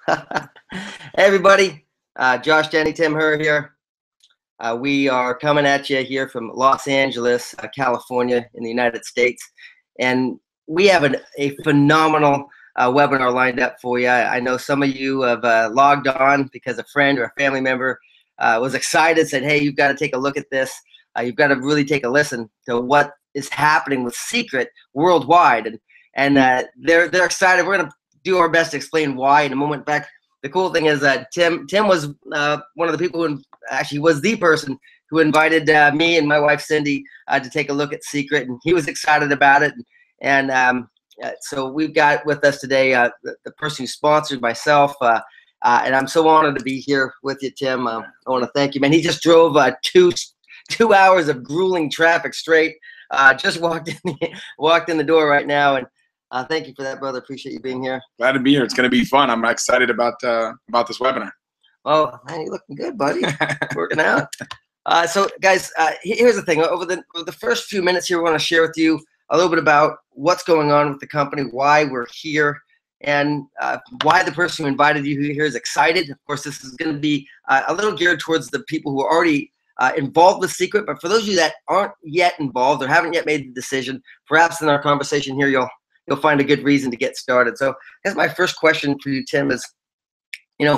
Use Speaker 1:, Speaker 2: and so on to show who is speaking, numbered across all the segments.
Speaker 1: Hey everybody, Josh, Denne, Tim, Herr here. We are coming at you here from Los Angeles, California in the United States. And we have a phenomenal webinar lined up for you. I know some of you have logged on because a friend or a family member was excited, said, hey, you've got to take a look at this. You've got to really take a listen to what is happening with Seacret worldwide. And they're excited. We're going to do our best to explain why in a moment. In fact, the cool thing is that Tim was one of the people who actually was the person who invited me and my wife Cindy to take a look at Seacret, and he was excited about it. And so we've got with us today the person who sponsored myself, and I'm so honored to be here with you, Tim. I want to thank you, man. He just drove 2 hours of grueling traffic straight. Just walked in the door right now, and thank you for that, brother. Appreciate you being here.
Speaker 2: Glad to be here. It's going to be fun. I'm excited about this webinar.
Speaker 1: Oh, man, you're looking good, buddy. Working out. So, guys, here's the thing. Over the first few minutes here, we want to share with you a little bit about what's going on with the company, why we're here, and why the person who invited you here is excited. Of course, this is going to be a little geared towards the people who are already involved with Seacret. But for those of you that aren't yet involved or haven't yet made the decision, perhaps in our conversation here, you'll find a good reason to get started. So I guess my first question for you, Tim, is, when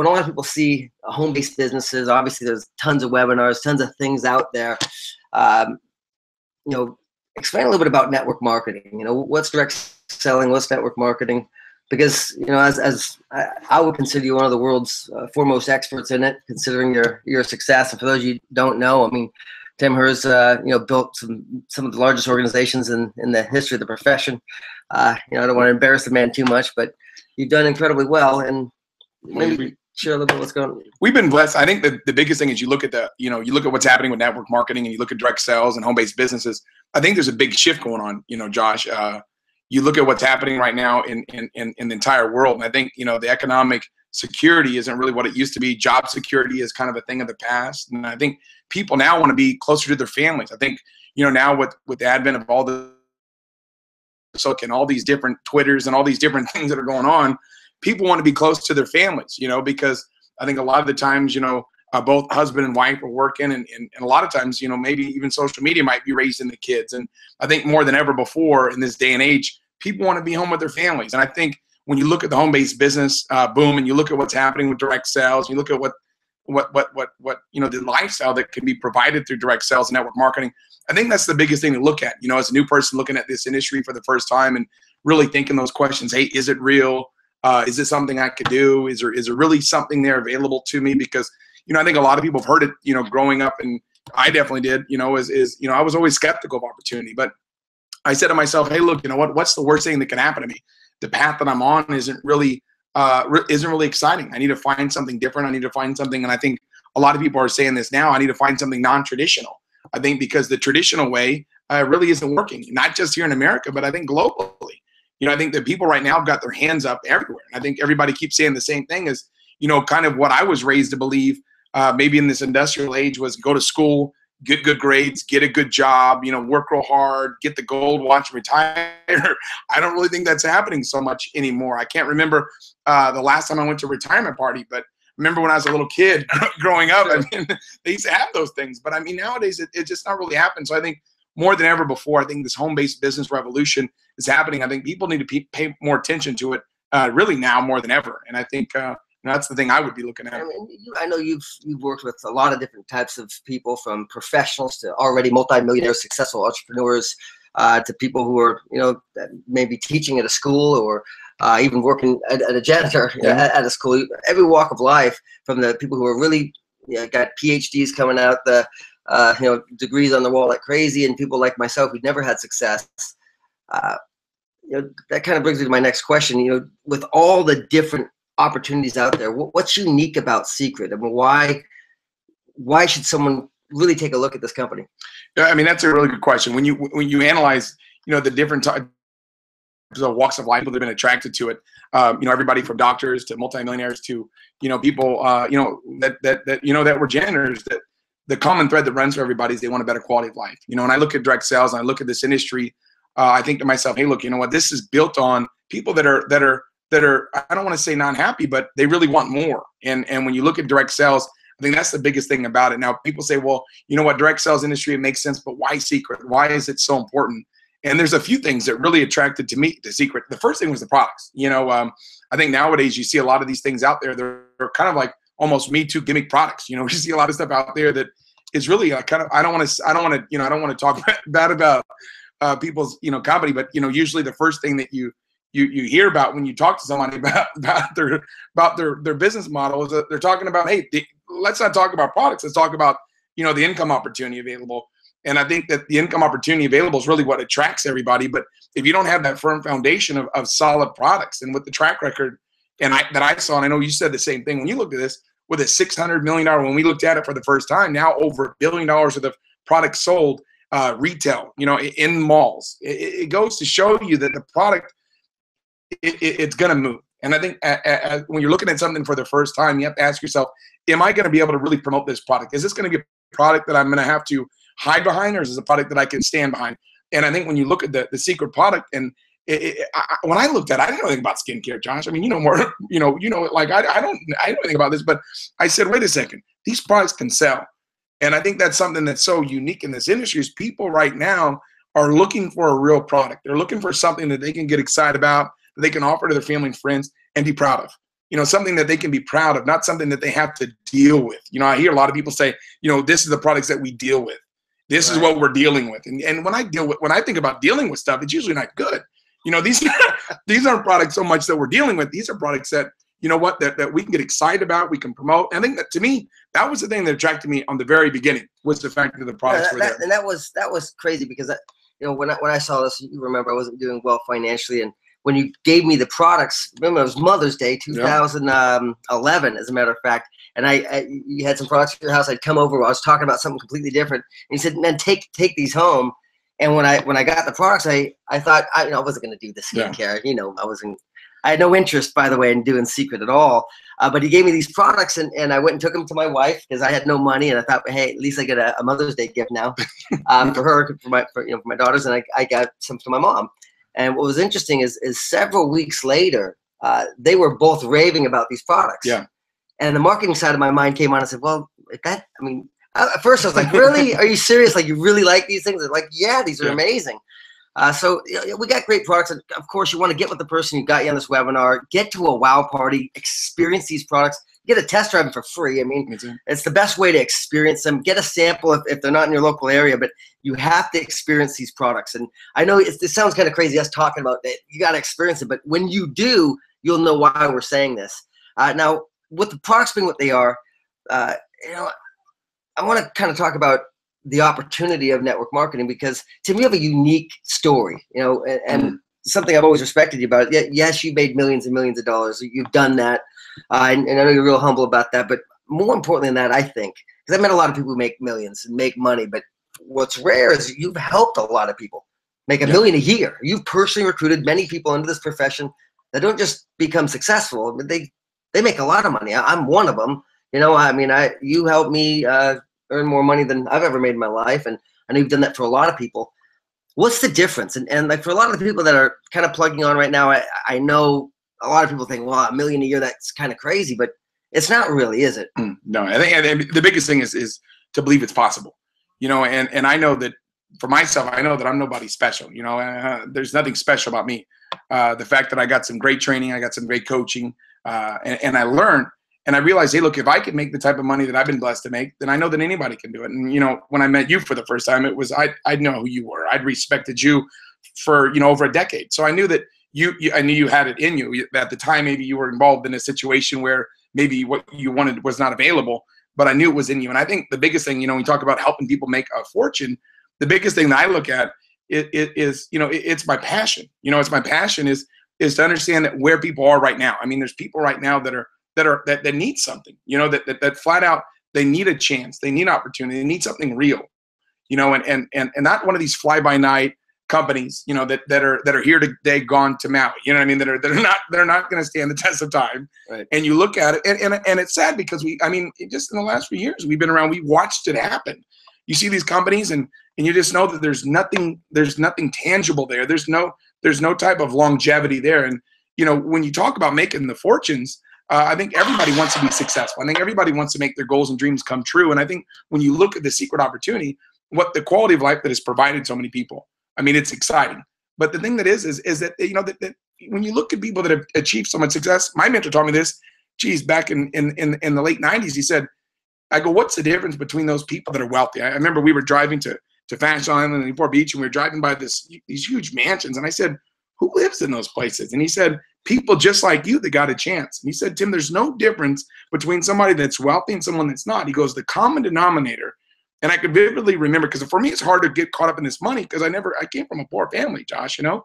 Speaker 1: a lot of people see home-based businesses, obviously there's tons of webinars, tons of things out there. Explain a little bit about network marketing. What's direct selling, what's network marketing? Because, as I would consider you one of the world's foremost experts in it, considering your success. And for those of you who don't know, I mean, Tim Herr's, built some of the largest organizations in the history of the profession. I don't want to embarrass the man too much, but you've done incredibly well. And maybe share a little bit what's going on.
Speaker 2: We've been blessed. I think the biggest thing is you look at what's happening with network marketing, and you look at direct sales and home-based businesses. I think there's a big shift going on. Josh, you look at what's happening right now in the entire world, and I think the economic security isn't really what it used to be. Job security is kind of a thing of the past, and I think people now want to be closer to their families. I think now with the advent of all the and all these different Twitters and all these different things that are going on, people want to be close to their families. Because I think a lot of the times both husband and wife are working, and a lot of times maybe even social media might be raising the kids. And I think more than ever before in this day and age, people want to be home with their families. And I think when you look at the home-based business boom, and you look at what's happening with direct sales, you look at what the lifestyle that can be provided through direct sales and network marketing, I think that's the biggest thing to look at. As a new person looking at this industry for the first time and really thinking those questions: hey, is it real? Is it something I could do? Is there really something there available to me? Because I think a lot of people have heard it, growing up, and I definitely did. I was always skeptical of opportunity, but I said to myself, hey, look, what's the worst thing that can happen to me? The path that I'm on isn't really exciting. I need to find something different. I need to find something, and I think a lot of people are saying this now. I need to find something non-traditional. I think because the traditional way really isn't working, not just here in America, but I think globally. I think that people right now have got their hands up everywhere. And I think everybody keeps saying the same thing as, kind of what I was raised to believe, maybe in this industrial age, was go to school, get good grades, get a good job, work real hard, get the gold watch, retire. I don't really think that's happening so much anymore. I can't remember the last time I went to a retirement party, but remember when I was a little kid growing up, I mean, they used to have those things. But I mean, nowadays it just not really happens. So I think more than ever before, I think this home-based business revolution is happening. I think people need to pay more attention to it really now more than ever. And I think that's the thing I would be looking at.
Speaker 1: I know you've worked with a lot of different types of people, from professionals to already multimillionaires, successful entrepreneurs, to people who are, maybe teaching at a school or even working at a janitor at a school. Every walk of life, from the people who are really got PhDs coming out, the degrees on the wall like crazy, and people like myself who've never had success. That kind of brings me to my next question. With all the different opportunities out there, what's unique about Seacret? I mean, why should someone really take a look at this company?
Speaker 2: Yeah, I mean, that's a really good question. When you analyze, the different types of walks of life that have been attracted to it, everybody from doctors to multimillionaires to people that were janitors, that the common thread that runs for everybody is they want a better quality of life. When I look at direct sales and I look at this industry, I think to myself, hey, look, what this is built on, people that are that are, I don't want to say not happy, but they really want more. And when you look at direct sales, I think that's the biggest thing about it. Now, people say, well, you know what, direct sales industry, it makes sense, but why Seacret? Why is it so important? And there's a few things that really attracted to me to Seacret. The first thing was the products. I think nowadays you see a lot of these things out there. They're kind of like almost Me Too gimmick products. You see a lot of stuff out there that is really kind of, I don't want to talk bad about people's, company, but usually the first thing that you hear about when you talk to somebody about their business model is that they're talking about, hey, let's not talk about products. Let's talk about, the income opportunity available. And I think that the income opportunity available is really what attracts everybody. But if you don't have that firm foundation of solid products, and with the track record that I saw, and I know you said the same thing when you looked at this, with a $600 million, when we looked at it for the first time, now over $1 billion worth of products sold retail, in malls. It goes to show you that the product, it's going to move. And I think when you're looking at something for the first time, you have to ask yourself, am I going to be able to really promote this product? Is this going to be a product that I'm going to have to hide behind, or is this a product that I can stand behind? And I think when you look at the Seacret product, and when I looked at it, I didn't know anything about skincare, Josh. I mean, more, like I don't know anything about this, but I said, wait a second, these products can sell. And I think that's something that's so unique in this industry is people right now are looking for a real product. They're looking for something that they can get excited about, that they can offer to their family and friends and be proud of. Something that they can be proud of, not something that they have to deal with. I hear a lot of people say, this is the products that we deal with. This is what we're dealing with. And when I think about dealing with stuff, it's usually not good. These aren't products so much that we're dealing with. These are products that, that we can get excited about, we can promote. And I think that, to me, that was the thing that attracted me on the very beginning, was the fact that the products were there.
Speaker 1: And that was crazy because, when I saw this, you remember I wasn't doing well financially. And when you gave me the products, remember it was Mother's Day, 2011, as a matter of fact. And you had some products at your house. I'd come over. I was talking about something completely different. And you said, "Man, take these home." And when I got the products, I thought I wasn't going to do the skincare. I had no interest, by the way, in doing Seacret at all. But he gave me these products, and I went and took them to my wife because I had no money, and I thought, hey, at least I get a Mother's Day gift now for her, for my daughters, and I got some to my mom. And what was interesting is several weeks later, they were both raving about these products. Yeah. And the marketing side of my mind came on and said, well, at first I was like, really? Are you serious? Like, you really like these things? They're like, yeah, these are amazing. So we got great products. And of course, you want to get with the person who got you on this webinar, get to a wow party, experience these products, get a test drive for free. I mean, it's the best way to experience them. Get a sample if they're not in your local area, but you have to experience these products. And I know this sounds kind of crazy, us talking about it. You got to experience it. But when you do, you'll know why we're saying this. Now, with the products being what they are, I want to kind of talk about the opportunity of network marketing, because Tim, you have a unique story, and something I've always respected you about. Yes, you made millions and millions of dollars. You've done that. And I know you're real humble about that, but more importantly than that, I think, because I've met a lot of people who make millions and make money, but what's rare is you've helped a lot of people make $1 million a year. You've personally recruited many people into this profession that don't just become successful, but they make a lot of money. I'm one of them. You helped me earn more money than I've ever made in my life, and I know you've done that for a lot of people. What's the difference? And like for a lot of the people that are kind of plugging on right now, I know a lot of people think, well, $1 million a year, that's kind of crazy, but it's not really, is it?
Speaker 2: No, I think the biggest thing is to believe it's possible, and I know that for myself, I know that I'm nobody special, there's nothing special about me. The fact that I got some great training, I got some great coaching, and I learned, and I realized, hey, look, if I could make the type of money that I've been blessed to make, then I know that anybody can do it. And, when I met you for the first time, it was, I'd know who you were. I'd respected you for, over a decade. So I knew that I knew you had it in you. At the time, maybe you were involved in a situation where maybe what you wanted was not available, but I knew it was in you. And I think the biggest thing, we talk about helping people make a fortune. The biggest thing that I look at is it's my passion. It's my passion is to understand that where people are right now. I mean, there's people right now that need something, that flat out, they need a chance, they need opportunity, they need something real, and not one of these fly by night companies, that are here today, gone tomorrow, that are not going to stand the test of time. Right. And you look at it, and it's sad because just in the last few years we've been around, we watched it happen. You see these companies, and you just know that there's nothing tangible there. There's no type of longevity there. you know, when you talk about making the fortunes, I think everybody wants to be successful. I think everybody wants to make their goals and dreams come true. And I think when you look at the secret opportunity, what the quality of life that is provided so many people, I mean, it's exciting. But the thing that is that, you know, that when you look at people that have achieved so much success, my mentor taught me this, geez, back in the late 90s, he said, I go, what's the difference between those people that are wealthy? I remember we were driving to Fashion Island in Newport Beach, and we were driving by these huge mansions. And I said, who lives in those places? And he said, people just like you that got a chance. And he said, Tim, there's no difference between somebody that's wealthy and someone that's not. He goes, the common denominator, and I could vividly remember, because for me, it's hard to get caught up in this money because I came from a poor family, Josh, you know.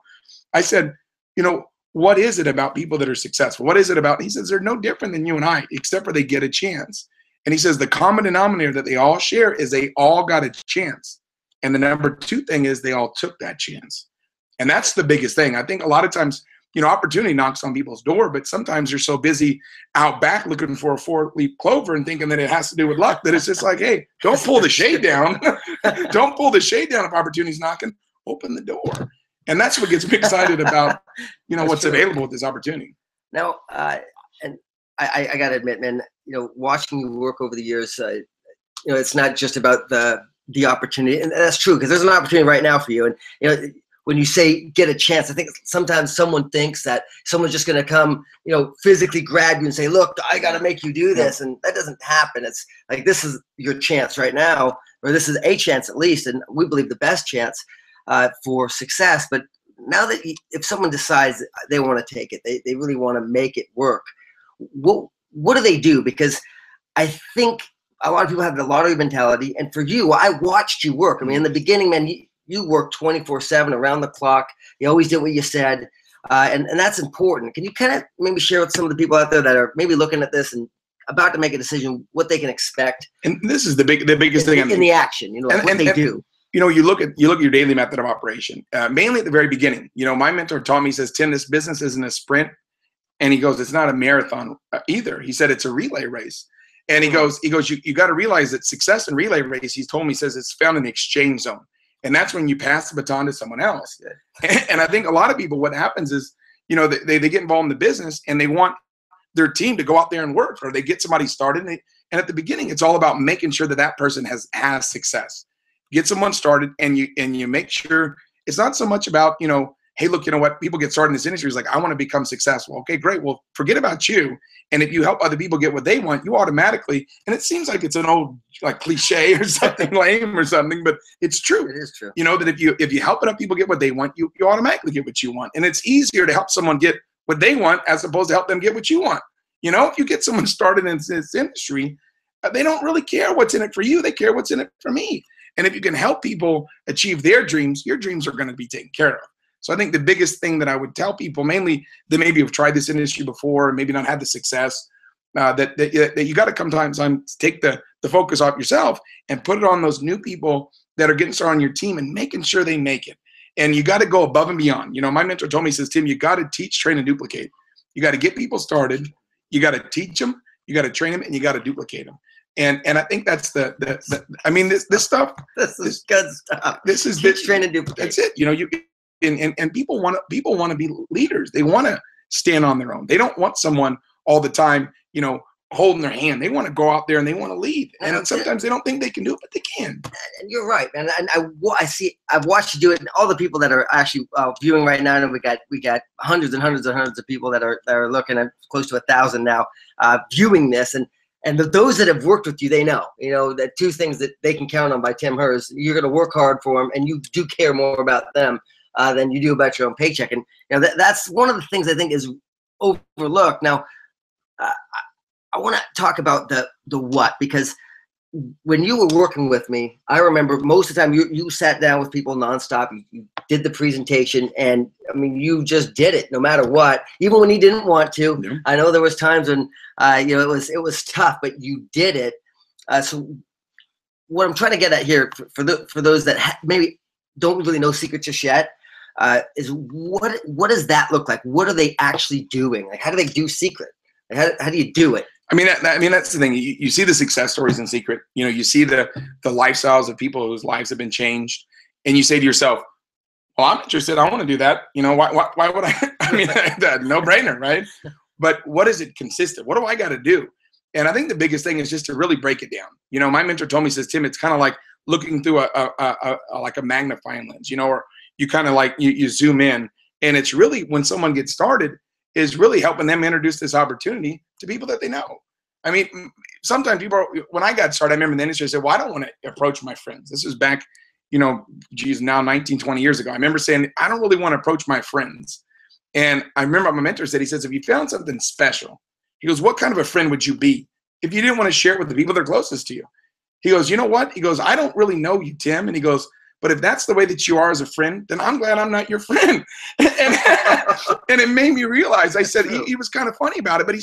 Speaker 2: I said, you know, what is it about people that are successful? What is it about? He says, they're no different than you and I, except for they get a chance. And he says, the common denominator that they all share is they all got a chance. And the number two thing is they all took that chance. And that's the biggest thing. I think a lot of times, you know, opportunity knocks on people's door, but sometimes you're so busy out back looking for a 4-leaf clover and thinking that it has to do with luck, that it's just like, hey, don't pull the shade down. Don't pull the shade down if opportunity's knocking. Open the door. And that's what gets me excited about, you know, what's available with this opportunity.
Speaker 1: Now, and I got to admit, man, you know, watching you work over the years, you know, it's not just about the opportunity, and that's true, because there's an opportunity right now for you. And, you know, when you say get a chance, I think sometimes someone thinks that someone's just going to come, you know, physically grab you and say, look, I got to make you do this. And that doesn't happen. It's like, this is your chance right now, or this is a chance at least. And we believe the best chance for success. But now that if someone decides they want to take it, they really want to make it work, what do they do? Because I think a lot of people have the lottery mentality. And for you, I watched you work. I mean, in the beginning, man, you worked 24/7 around the clock. You always did what you said. And that's important. Can you kind of maybe share with some of the people out there that are maybe looking at this and about to make a decision, what they can expect?
Speaker 2: And this is the biggest thing
Speaker 1: in the action, you know, what they do.
Speaker 2: You know, you look at your daily method of operation, mainly at the very beginning. You know, my mentor taught me, he says, Tim, this business isn't a sprint. And he goes, it's not a marathon either. He said, it's a relay race. And he goes, you got to realize that success in relay race, he's told me, he says, it's found in the exchange zone. And that's when you pass the baton to someone else. And I think a lot of people, what happens is, you know, they get involved in the business and they want their team to go out there and work, or they get somebody started. And at the beginning, it's all about making sure that that person has success. Get someone started, and you make sure it's not so much about, you know, hey, look, you know what, people get started in this industry is like, I want to become successful. Okay, great. Well, forget about you. And if you help other people get what they want, you automatically, and it seems like it's an old like cliche or something lame or something, but it's true.
Speaker 1: It is true.
Speaker 2: You know, that if you help enough people get what they want, you automatically get what you want. And it's easier to help someone get what they want as opposed to help them get what you want. You know, if you get someone started in this industry, they don't really care what's in it for you. They care what's in it for me. And if you can help people achieve their dreams, your dreams are going to be taken care of. So I think the biggest thing that I would tell people, mainly that maybe have tried this industry before and maybe not had the success, that you got to sometimes take the focus off yourself and put it on those new people that are getting started on your team and making sure they make it. And you got to go above and beyond. You know, my mentor told me, he says, Tim, you got to teach, train, and duplicate. You got to get people started. You got to teach them. You got to train them, and you got to duplicate them. And I think that's I mean, this stuff.
Speaker 1: This is good stuff.
Speaker 2: This is
Speaker 1: teach, train, and duplicate.
Speaker 2: That's it. You know, and people want to be leaders. They want to stand on their own. They don't want someone all the time, you know, holding their hand. They want to go out there and they want to lead. And sometimes they don't think they can do it, but they can.
Speaker 1: And you're right, man. And I've watched you do it. And all the people that are actually viewing right now, and we got hundreds and hundreds and hundreds of people that are looking at close to 1,000 now viewing this. And those that have worked with you, they know, you know, that two things that they can count on by Tim Herr: you're going to work hard for them, and you do care more about them than you do about your own paycheck. And you know, that's one of the things I think is overlooked. Now, I want to talk about the what, because when you were working with me, I remember most of the time you sat down with people nonstop. You did the presentation, and I mean, you just did it no matter what, even when you didn't want to. Yeah. I know there was times when you know, it was tough, but you did it. So what I'm trying to get at here for those that maybe don't really know Seacret just yet is what does that look like? What are they actually doing? Like, how do they do Seacret? Like, how do you do it?
Speaker 2: I mean, that's the thing. You see the success stories in Seacret. You know, you see the lifestyles of people whose lives have been changed, and you say to yourself, well, I'm interested. I want to do that. You know, why would I? I mean, no brainer, right? But what does it consist of? What do I got to do? And I think the biggest thing is just to really break it down. You know, my mentor told me, says, Tim, it's kind of like looking through like a magnifying lens, you know, or you kind of like you zoom in, and it's really when someone gets started is really helping them introduce this opportunity to people that they know. I mean, sometimes people, when I got started, I remember in the industry, I said, well, I don't want to approach my friends. This is back, you know, geez, now 19, 20 years ago. I remember saying, I don't really want to approach my friends. And I remember my mentor said, he says, if you found something special, he goes, what kind of a friend would you be if you didn't want to share it with the people that are closest to you? He goes, you know what? He goes, I don't really know you, Tim. And he goes, but if that's the way that you are as a friend, then I'm glad I'm not your friend. and it made me realize, I said, he was kind of funny about it, but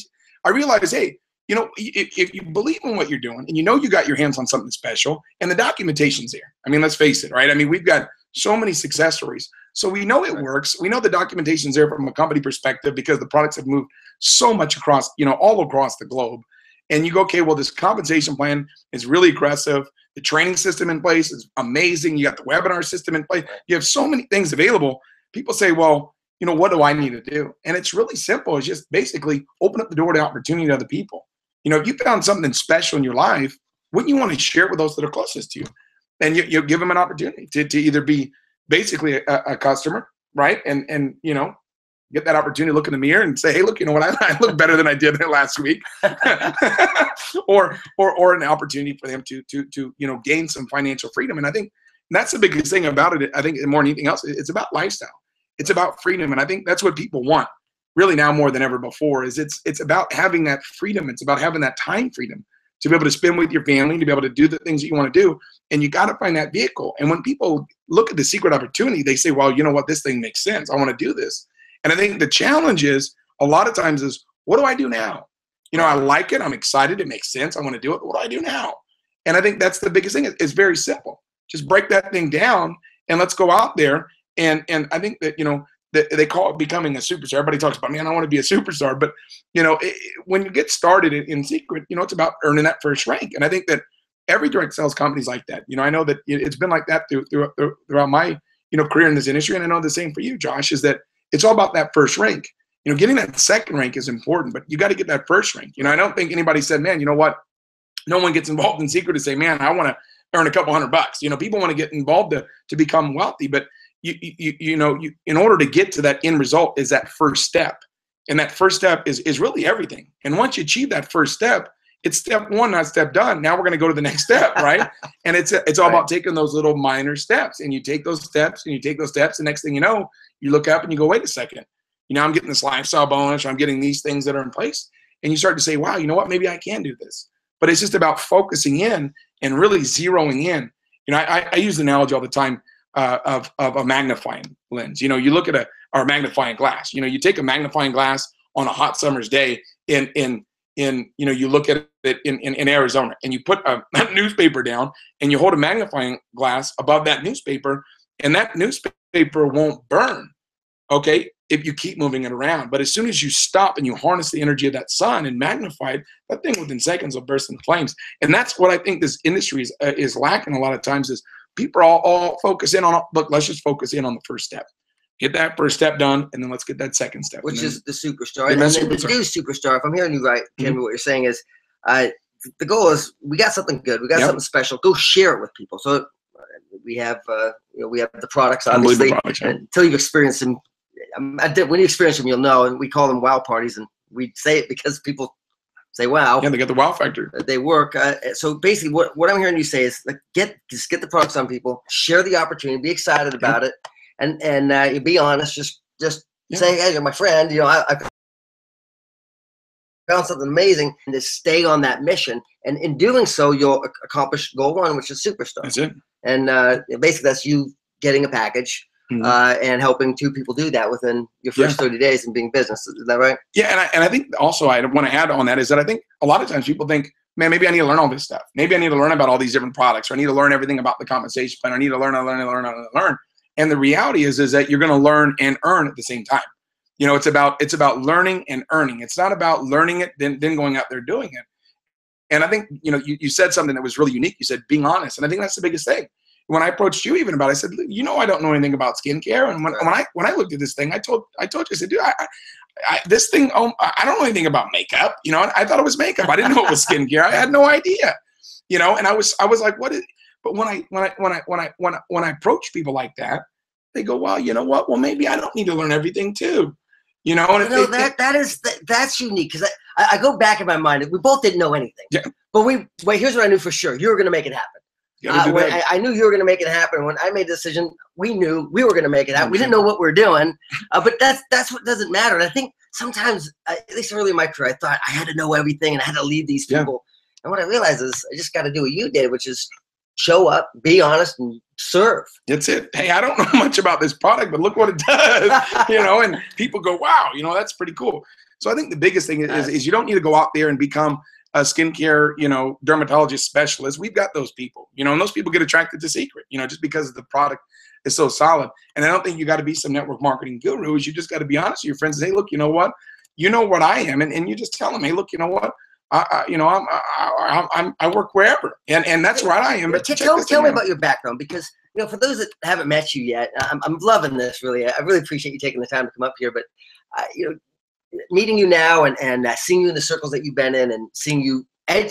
Speaker 2: I realized, hey, you know, if you believe in what you're doing and you know you got your hands on something special and the documentation's there. I mean, let's face it, right? I mean, we've got so many success stories. So we know it works. We know the documentation's there from a company perspective because the products have moved so much across, you know, all across the globe. And you go, okay, well, this compensation plan is really aggressive. The training system in place is amazing. You got the webinar system in place. You have so many things available. People say, well, you know, what do I need to do? And it's really simple. It's just basically open up the door to opportunity to other people. You know, if you found something special in your life, wouldn't you want to share it with those that are closest to you? And you give them an opportunity to either be basically a customer, right? And you know, get that opportunity to look in the mirror and say, hey, look, you know what, I look better than I did last week. or an opportunity for them to you know, gain some financial freedom. And I think that's the biggest thing about it. I think more than anything else, it's about lifestyle. It's about freedom. And I think that's what people want really now more than ever before is it's about having that freedom. It's about having that time freedom to be able to spend with your family, to be able to do the things that you want to do. And you got to find that vehicle. And when people look at the secret opportunity, they say, well, you know what, this thing makes sense. I want to do this. And I think the challenge is a lot of times is, what do I do now? You know, I like it. I'm excited. It makes sense. I want to do it. What do I do now? And I think that's the biggest thing. It's very simple. Just break that thing down and let's go out there. And I think that, you know, they call it becoming a superstar. Everybody talks about, man, I want to be a superstar. But, you know, when you get started in Seacret, you know, it's about earning that first rank. And I think that every direct sales company is like that. You know, I know that it's been like that throughout my, you know, career in this industry. And I know the same for you, Josh, is that it's all about that first rank. You know, getting that second rank is important, but you got to get that first rank. You know, I don't think anybody said, man, you know what? No one gets involved in Seacret to say, man, I want to earn a couple $100. You know, people want to get involved to become wealthy, but you know, in order to get to that end result is that first step. And that first step is really everything. And once you achieve that first step, it's step one, not step done. Now we're going to go to the next step, right? And it's all about taking those little minor steps. And you take those steps and you take those steps. The next thing you know, you look up and you go, wait a second. You know, I'm getting this lifestyle bonus. Or I'm getting these things that are in place. And you start to say, wow, you know what? Maybe I can do this. But it's just about focusing in and really zeroing in. You know, I use the analogy all the time of a magnifying lens. You know, you look at a magnifying glass. You know, you take a magnifying glass on a hot summer's day in you know, you look at it in Arizona and you put a newspaper down and you hold a magnifying glass above that newspaper and that newspaper won't burn, okay, if you keep moving it around. But as soon as you stop and you harness the energy of that sun and magnify it, that thing within seconds will burst into flames. And that's what I think this industry is lacking a lot of times is people are all focus in on, look, let's just focus in on the first step. Get that first step done, and then let's get that second step.
Speaker 1: Which is the superstar. And then the new superstar, if I'm hearing you right, Tim, what you're saying is the goal is we got something good. We got something special. Go share it with people. So we have you know, we have the products, obviously. Until you've experienced them. When you experience them, you'll know. And we call them wow parties, and we say it because people say wow.
Speaker 2: Yeah, they get the wow factor.
Speaker 1: They work. So basically, what I'm hearing you say is like just get the products on people, share the opportunity, be excited about it. And you be honest, just say, hey, you're my friend. You know, I found something amazing, and just stay on that mission. And in doing so, you'll accomplish goal one, which is superstar.
Speaker 2: That's it.
Speaker 1: And basically, that's you getting a package and helping two people do that within your first 30 days and being business. Is that right?
Speaker 2: Yeah, and I think also I want to add on that is that I think a lot of times people think, man, maybe I need to learn all this stuff. Maybe I need to learn about all these different products, or I need to learn everything about the compensation plan. I need to learn. And the reality is that you're going to learn and earn at the same time. You know, it's about learning and earning. It's not about learning it, then going out there doing it. And I think, you know, you said something that was really unique. You said being honest. And I think that's the biggest thing. when I approached you even about it, I said, you know, I don't know anything about skincare. And when I looked at this thing, I told you, I said, dude, this thing, I don't know anything about makeup. You know, I thought it was makeup. I didn't know it was skincare. I had no idea. You know, and I was like, what is? But when I approach people like that, they go, well, you know what? Well, maybe I don't need to learn everything too. You know, and
Speaker 1: you know, that's unique, because I go back in my mind. We both didn't know anything. Yeah. But here's what I knew for sure: you were going to make it happen. I knew you were going to make it happen. When I made the decision, we knew we were going to make it happen. We didn't know what we were doing, but that's what doesn't matter. And I think sometimes, at least early in my career, I thought I had to know everything and I had to lead these people. Yeah. And what I realized is I just got to do what you did, which is show up, be honest, and serve.
Speaker 2: That's it. Hey, I don't know much about this product, but look what it does. You know, and people go, wow, you know, that's pretty cool. So I think the biggest thing is you don't need to go out there and become a skincare, you know, dermatologist specialist. We've got those people, you know, and those people get attracted to Seacret, you know, just because the product is so solid. And I don't think you got to be some network marketing guru. You just got to be honest with your friends and say, hey, look, you know what I am. And you just tell them, hey, look, you know what? You know, I work wherever, and that's where I am. But
Speaker 1: tell me about your background, because you know, for those that haven't met you yet, I'm loving this. Really, I really appreciate you taking the time to come up here. But you know, meeting you now and seeing you in the circles that you've been in, and seeing you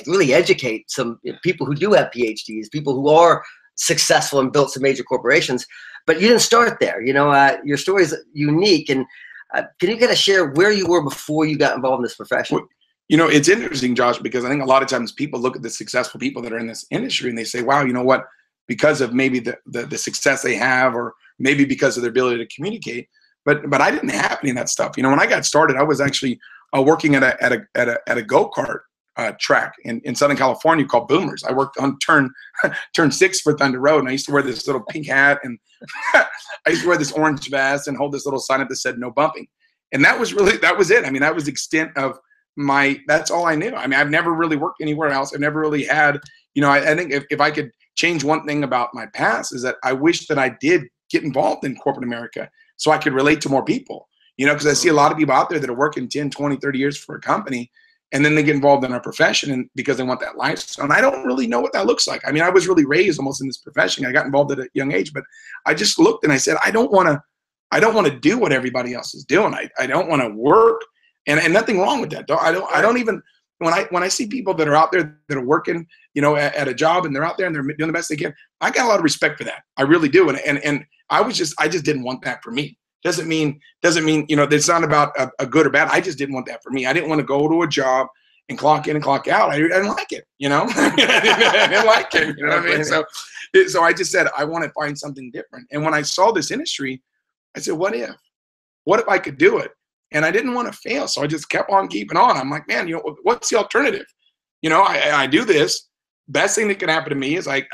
Speaker 1: really educate some people who do have PhDs, people who are successful and built some major corporations. But you didn't start there. You know, your story is unique, and can you kind of share where you were before you got involved in this profession?
Speaker 2: You know, it's interesting, Josh, because I think a lot of times people look at the successful people that are in this industry and they say, wow, you know what, because of maybe the success they have, or maybe because of their ability to communicate. But I didn't have any of that stuff. You know, when I got started, I was actually working at a go-kart track in Southern California called Boomers. I worked on turn 6 for Thunder Road, and I used to wear this little pink hat, and I used to wear this orange vest and hold this little sign up that said no bumping. And that was it. I mean, that was the extent of that's all I knew. I mean, I've never really worked anywhere else. I've never really had, you know, I think if I could change one thing about my past, is that I wish that I did get involved in corporate America so I could relate to more people, you know, because I see a lot of people out there that are working 10, 20, 30 years for a company, and then they get involved in our profession and because they want that lifestyle. And I don't really know what that looks like. I mean, I was really raised almost in this profession. I got involved at a young age, but I just looked and I said, I don't want to do what everybody else is doing. I don't want to work. And nothing wrong with that. I don't even, when I see people that are out there that are working, you know, at a job, and they're out there and they're doing the best they can, I got a lot of respect for that. I really do. And I just didn't want that for me. Doesn't mean, you know, it's not about a good or bad. I just didn't want that for me. I didn't want to go to a job and clock in and clock out. I didn't like it, you know. I didn't like it, you know what I mean? So I just said, I want to find something different. And when I saw this industry, I said, what if I could do it? And I didn't want to fail, so I just kept on keeping on. I'm like, man, you know, what's the alternative? You know, I do this. Best thing that can happen to me is I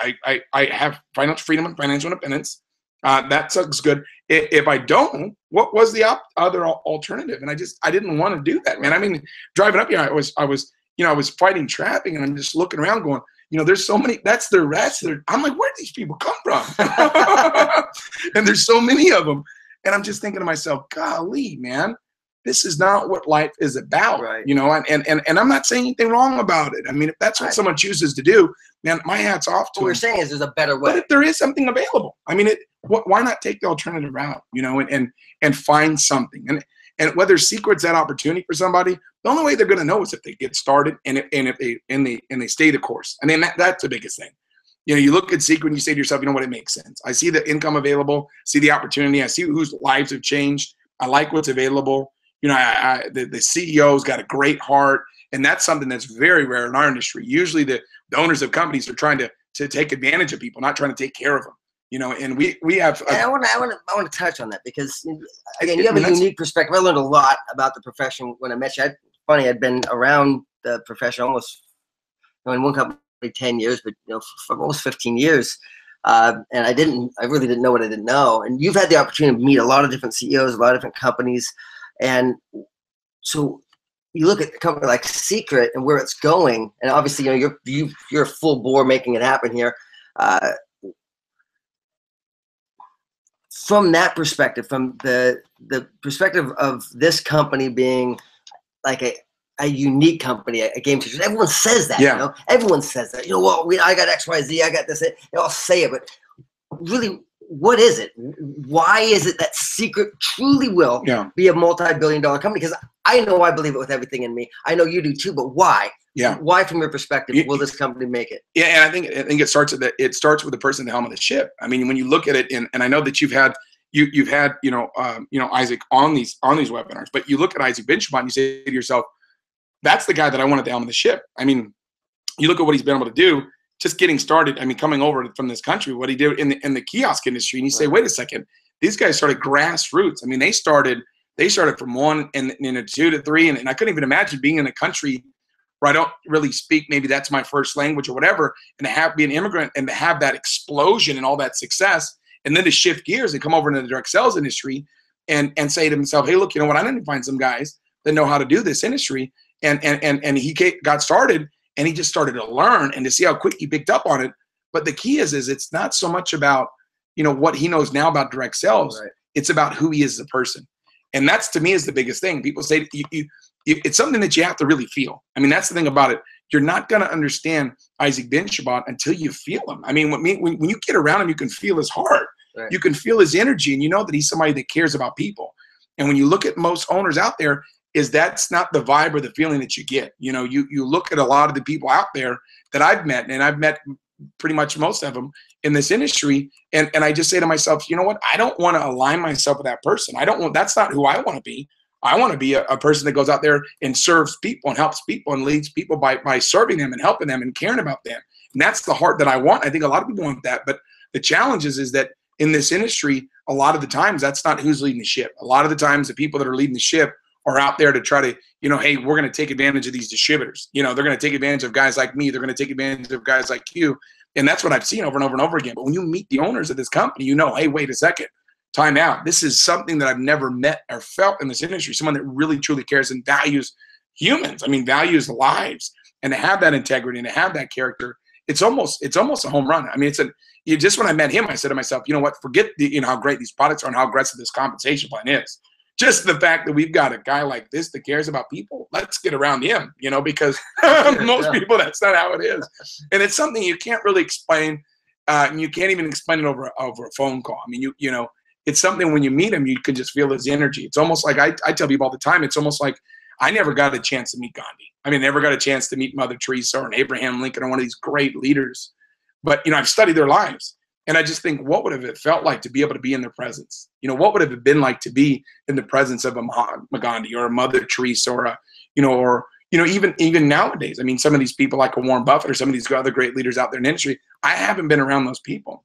Speaker 2: have financial freedom and financial independence. That sounds good. If I don't, what was the other alternative? And I didn't want to do that, man. I mean, driving up here, I was fighting traffic, and I'm just looking around, going, you know, there's so many. That's their rats. I'm like, where do these people come from? And there's so many of them, and I'm just thinking to myself, golly, man. This is not what life is about, right. You know, and I'm not saying anything wrong about it. I mean, if that's what someone chooses to do, man, my hat's off to them.
Speaker 1: What you're saying is there's a better way.
Speaker 2: But if there is something available, I mean, why not take the alternative route, you know, and find something? And whether Seacret's that opportunity for somebody, the only way they're going to know is if they get started and if they stay the course. I mean, that's the biggest thing. You know, you look at Seacret and you say to yourself, you know what, it makes sense. I see the income available, see the opportunity, I see whose lives have changed. I like what's available. You know, the CEO's got a great heart, and that's something that's very rare in our industry. Usually the owners of companies are trying to take advantage of people, not trying to take care of them. You know, and we have.
Speaker 1: I want to touch on that, because again, you have a unique perspective. I learned a lot about the profession when I met you. I'd been around the profession almost, you know, in one company 10 years, but you know, for almost 15 years. And I really didn't know what I didn't know. And you've had the opportunity to meet a lot of different CEOs, a lot of different companies. And so you look at a company like Seacret and where it's going, and obviously, you know, you're full bore making it happen here. From that perspective, from the perspective of this company being like a unique company, a game changer, everyone says that. Yeah. You know, everyone says that. You know, well, I got X, Y, Z, I got this. They all say it, but really, what is it? Why is it that Seacret truly will be a multi-billion-dollar company? Because I know I believe it with everything in me. I know you do too, but why?
Speaker 2: Yeah.
Speaker 1: Why, from your perspective, will this company make it?
Speaker 2: Yeah, and I think it starts with the person at the helm of the ship. I mean, when you look at it, and I know that you've had Isaac on these webinars, but you look at Isaac Benchbot and you say to yourself, that's the guy that I want at the helm of the ship. I mean, you look at what he's been able to do, just getting started. I mean, coming over from this country, what he did in the kiosk industry, and you say, wait a second, these guys started grassroots. I mean, they started from 1 and 2 to 3, and I couldn't even imagine being in a country where I don't really speak, maybe that's my first language or whatever, and to be an immigrant and to have that explosion and all that success, and then to shift gears and come over into the direct sales industry and say to himself, hey, look, you know what, I need to find some guys that know how to do this industry. And he got started, and he just started to learn and to see how quick he picked up on it. But the key is it's not so much about, what he knows now about direct sales. Right. It's about who he is as a person. And that's, to me, is the biggest thing. People say it's something that you have to really feel. I mean, that's the thing about it. You're not going to understand Isaac Benchbot until you feel him. I mean, when you get around him, you can feel his heart. Right. You can feel his energy, and you know that he's somebody that cares about people. And when you look at most owners out there, that's not the vibe or the feeling that you get. You look at a lot of the people out there that I've met, and I've met pretty much most of them in this industry, and I just say to myself, you know what? I don't want to align myself with that person. That's not who I want to be. I want to be a person that goes out there and serves people and helps people and leads people by serving them and helping them and caring about them. And that's the heart that I want. I think a lot of people want that, but the challenge is that in this industry, a lot of the times that's not who's leading the ship. A lot of the times the people that are leading the ship are out there to try to, hey, we're going to take advantage of these distributors. They're going to take advantage of guys like me. They're going to take advantage of guys like you. And that's what I've seen over and over and over again. But when you meet the owners of this company, hey, wait a second, time out. This is something that I've never met or felt in this industry. Someone that really, truly cares and values humans. I mean, values lives. And to have that integrity and to have that character, it's almost a home run. I mean, just when I met him, I said to myself, you know what, forget how great these products are and how aggressive this compensation plan is. Just the fact that we've got a guy like this that cares about people, let's get around him, because most people, that's not how it is. And it's something you can't really explain. And you can't even explain it over a phone call. I mean, it's something when you meet him, you can just feel his energy. It's almost like I tell people all the time, it's almost like I never got a chance to meet Gandhi. I mean, never got a chance to meet Mother Teresa or an Abraham Lincoln or one of these great leaders. But, I've studied their lives. And I just think, what would have it felt like to be able to be in their presence? What would have it been like to be in the presence of a Mahatma Gandhi or a Mother Teresa or even nowadays? I mean, some of these people like a Warren Buffett or some of these other great leaders out there in the industry, I haven't been around those people,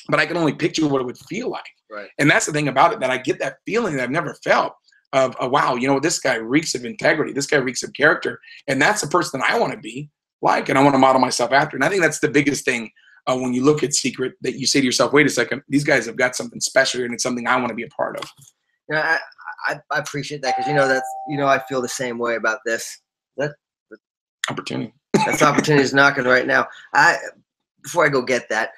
Speaker 2: but I can only picture what it would feel like.
Speaker 1: Right.
Speaker 2: And that's the thing about it, that I get that feeling that I've never felt of, wow, this guy reeks of integrity. This guy reeks of character. And that's the person that I want to be like, and I want to model myself after. And I think that's the biggest thing. When you look at Seacret, that you say to yourself, wait a second, these guys have got something special here, and it's something I want to be a part of.
Speaker 1: I appreciate that, because that's I feel the same way about this.
Speaker 2: Opportunity.
Speaker 1: That's opportunity is knocking right now. Before I go get that,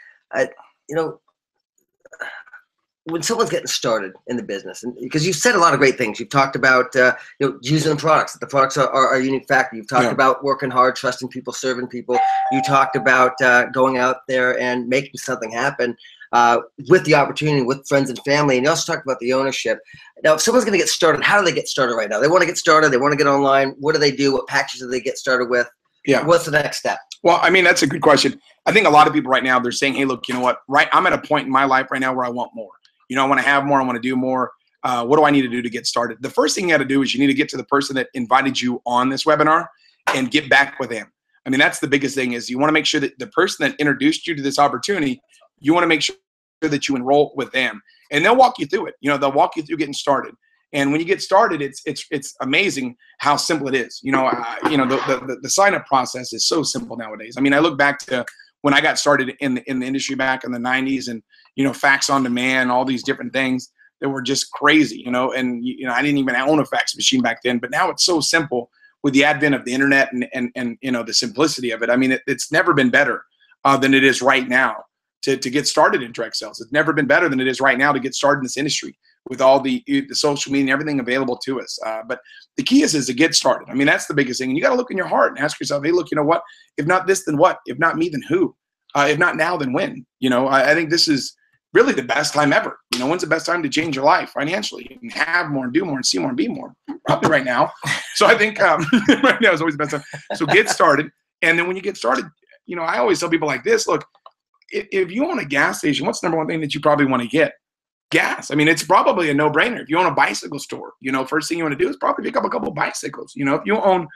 Speaker 1: when someone's getting started in the business, and because you've said a lot of great things, you've talked about using the products. The products are a unique factor. You've talked about working hard, trusting people, serving people. You talked about going out there and making something happen with the opportunity, with friends and family. And you also talked about the ownership. Now, if someone's going to get started, how do they get started right now? They want to get started. They want to get online. What do they do? What packages do they get started with?
Speaker 2: Yeah.
Speaker 1: What's the next step?
Speaker 2: Well, I mean, that's a good question. I think a lot of people right now, they're saying, hey, look, you know what? Right, I'm at a point in my life right now where I want more. I want to have more. I want to do more. What do I need to do to get started? The first thing you got to do is you need to get to the person that invited you on this webinar and get back with them. I mean, that's the biggest thing, is you want to make sure that the person that introduced you to this opportunity, you want to make sure that you enroll with them, and they'll walk you through it. They'll walk you through getting started. And when you get started, it's amazing how simple it is. The sign up process is so simple nowadays. I mean, I look back to when I got started in the industry back in the 90s, and fax on demand, all these different things that were just crazy. And I didn't even own a fax machine back then. But now it's so simple with the advent of the internet and the simplicity of it. I mean, it's never been better than it is right now to get started in direct sales. It's never been better than it is right now to get started in this industry with all the social media and everything available to us. But the key is to get started. I mean, that's the biggest thing. And you got to look in your heart and ask yourself, hey, look, you know what? If not this, then what? If not me, then who? If not now, then when? I think this is really the best time ever. You know, when's the best time to change your life financially and have more and do more and see more and be more? Probably right now. So I think right now is always the best time. So get started. And then when you get started, you know, I always tell people like this, look, if you own a gas station, what's the number one thing that you probably want to get? Gas. I mean, it's probably a no-brainer. If you own a bicycle store, you know, first thing you want to do is probably pick up a couple of bicycles. You know, if you own,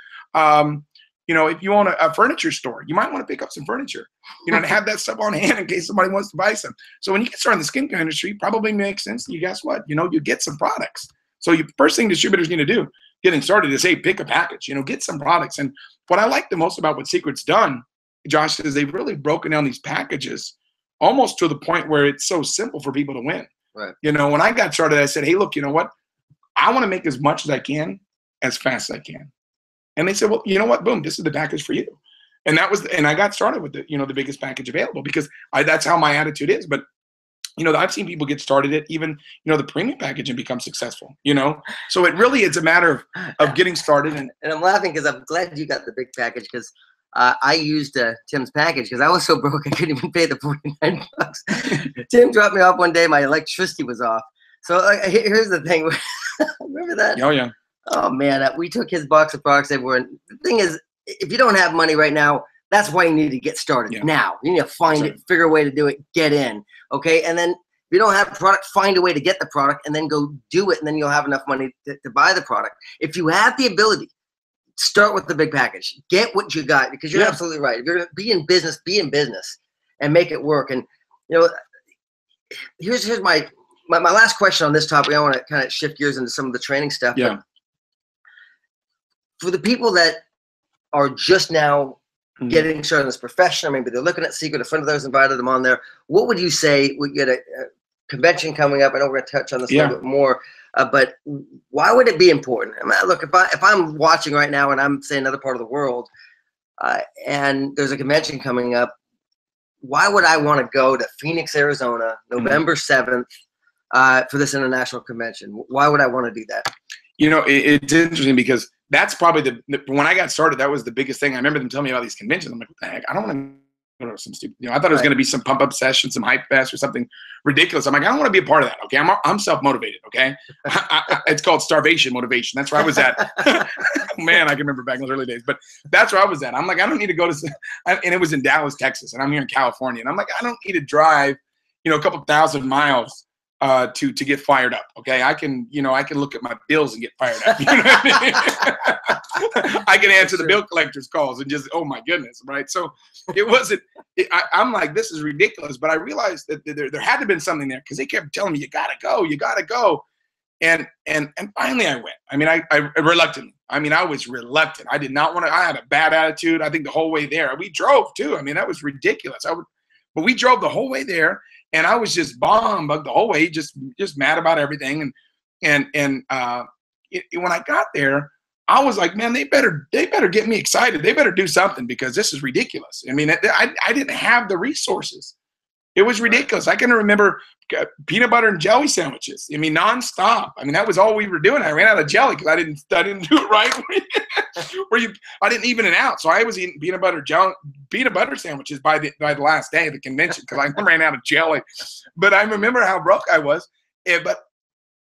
Speaker 2: if you own a furniture store, you might want to pick up some furniture, you know, and have that stuff on hand in case somebody wants to buy some. So when you get started in the skincare industry, it probably makes sense. You guess what? You know, you get some products. So you first thing distributors need to do getting started is, hey, pick a package, you know, get some products. And what I like the most about what Seacret's done, Josh, is they've really broken down these packages almost to the point where it's so simple for people to win.
Speaker 1: Right.
Speaker 2: You know, when I got started, I said, hey, look, you know what? I want to make as much as I can as fast as I can. And they said, well, you know what? Boom, this is the package for you. And and I got started with the, you know, the biggest package available because that's how my attitude is. But, you know, I've seen people get started at even, you know, the premium package and become successful, you know? So it really is a matter of getting started. And
Speaker 1: I'm laughing because I'm glad you got the big package because I used Tim's package because I was so broke I couldn't even pay the $49. Tim dropped me off one day. My electricity was off. So here's the thing. Remember that?
Speaker 2: Oh, yeah.
Speaker 1: Oh, man. We took his box of products everywhere. And the thing is, if you don't have money right now, that's why you need to get started now. You need to find it, figure a way to do it, get in. Okay. And then if you don't have a product, find a way to get the product and then go do it. And then you'll have enough money to buy the product. If you have the ability, start with the big package. Get what you got because you're absolutely right. If you're going to be in business and make it work. And, you know, here's my last question on this topic. I want to kind of shift gears into some of the training stuff.
Speaker 2: Yeah.
Speaker 1: But for the people that are just now getting started in this profession, or maybe they're looking at Seacret, a friend of theirs invited them on there, what would you say? We get a convention coming up. I know we're going to touch on this a little bit more. But why would it be important? I mean, look, if I'm watching right now and I'm say another part of the world, and there's a convention coming up, why would I want to go to Phoenix, Arizona, November 7th for this international convention? Why would I want to do that?
Speaker 2: You know, it's interesting because that's probably when I got started, that was the biggest thing. I remember them telling me about these conventions. I'm like, what the heck? I don't want to go to some stupid, you know, I thought it was going to be some pump up session, some hype fest or something ridiculous. I'm like, I don't want to be a part of that. Okay. I'm self-motivated. Okay. It's called starvation motivation. That's where I was at. Man, I can remember back in those early days, but that's where I was at. I'm like, I don't need to go to, and it was in Dallas, Texas, and I'm here in California. And I'm like, I don't need to drive, you know, a couple thousand miles to get fired up. Okay. I can look at my bills and get fired up. You know what I mean? I can answer the bill collector's calls and just, oh my goodness. Right. So it wasn't, I'm like, this is ridiculous. But I realized that there had to have been something there because they kept telling me, you gotta go. And finally I went. I mean, I reluctantly. I mean, I was reluctant. I did not want to, I had a bad attitude. I think the whole way there, we drove too. I mean, that was ridiculous. But we drove the whole way there. And I was just bugged the whole way, just mad about everything. And when I got there, I was like, man, they better get me excited. They better do something because this is ridiculous. I mean, I didn't have the resources. It was ridiculous. I can remember peanut butter and jelly sandwiches. I mean, nonstop. I mean, that was all we were doing. I ran out of jelly because I didn't do it right. I didn't even it out. So I was eating peanut butter sandwiches by the last day of the convention because I ran out of jelly. But I remember how broke I was. But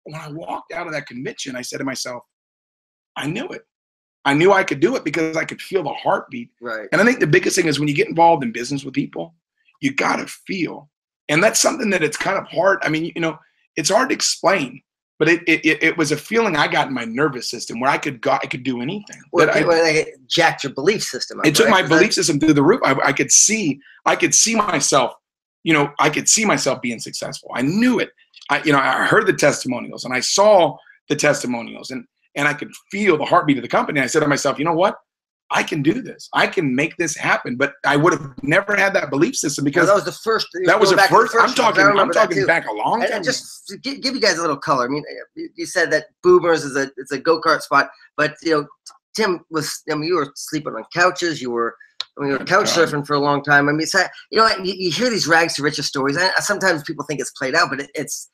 Speaker 2: when I walked out of that convention, I said to myself, I knew it. I knew I could do it because I could feel the heartbeat.
Speaker 1: Right.
Speaker 2: And I think the biggest thing is when you get involved in business with people, you got to feel. And that's something that it's kind of hard. I mean, you know, it's hard to explain, but it was a feeling I got in my nervous system where I could do anything.
Speaker 1: Well, it jacked your belief system up,
Speaker 2: it took my belief system through the roof. I could see myself, you know, I could see myself being successful. I knew it. I heard the testimonials and I saw the testimonials and I could feel the heartbeat of the company. I said to myself, you know what? I can do this. I can make this happen. But I would have never had that belief system because
Speaker 1: that was the first.
Speaker 2: That was the first. I'm talking back a long time.
Speaker 1: And just to give you guys a little color. I mean, you said that Boomers it's a go-kart spot, but you know, Tim was. I mean, you were sleeping on couches. You were couch surfing for a long time. I mean, so, you know, you hear these rags to riches stories. Sometimes people think it's played out, but it's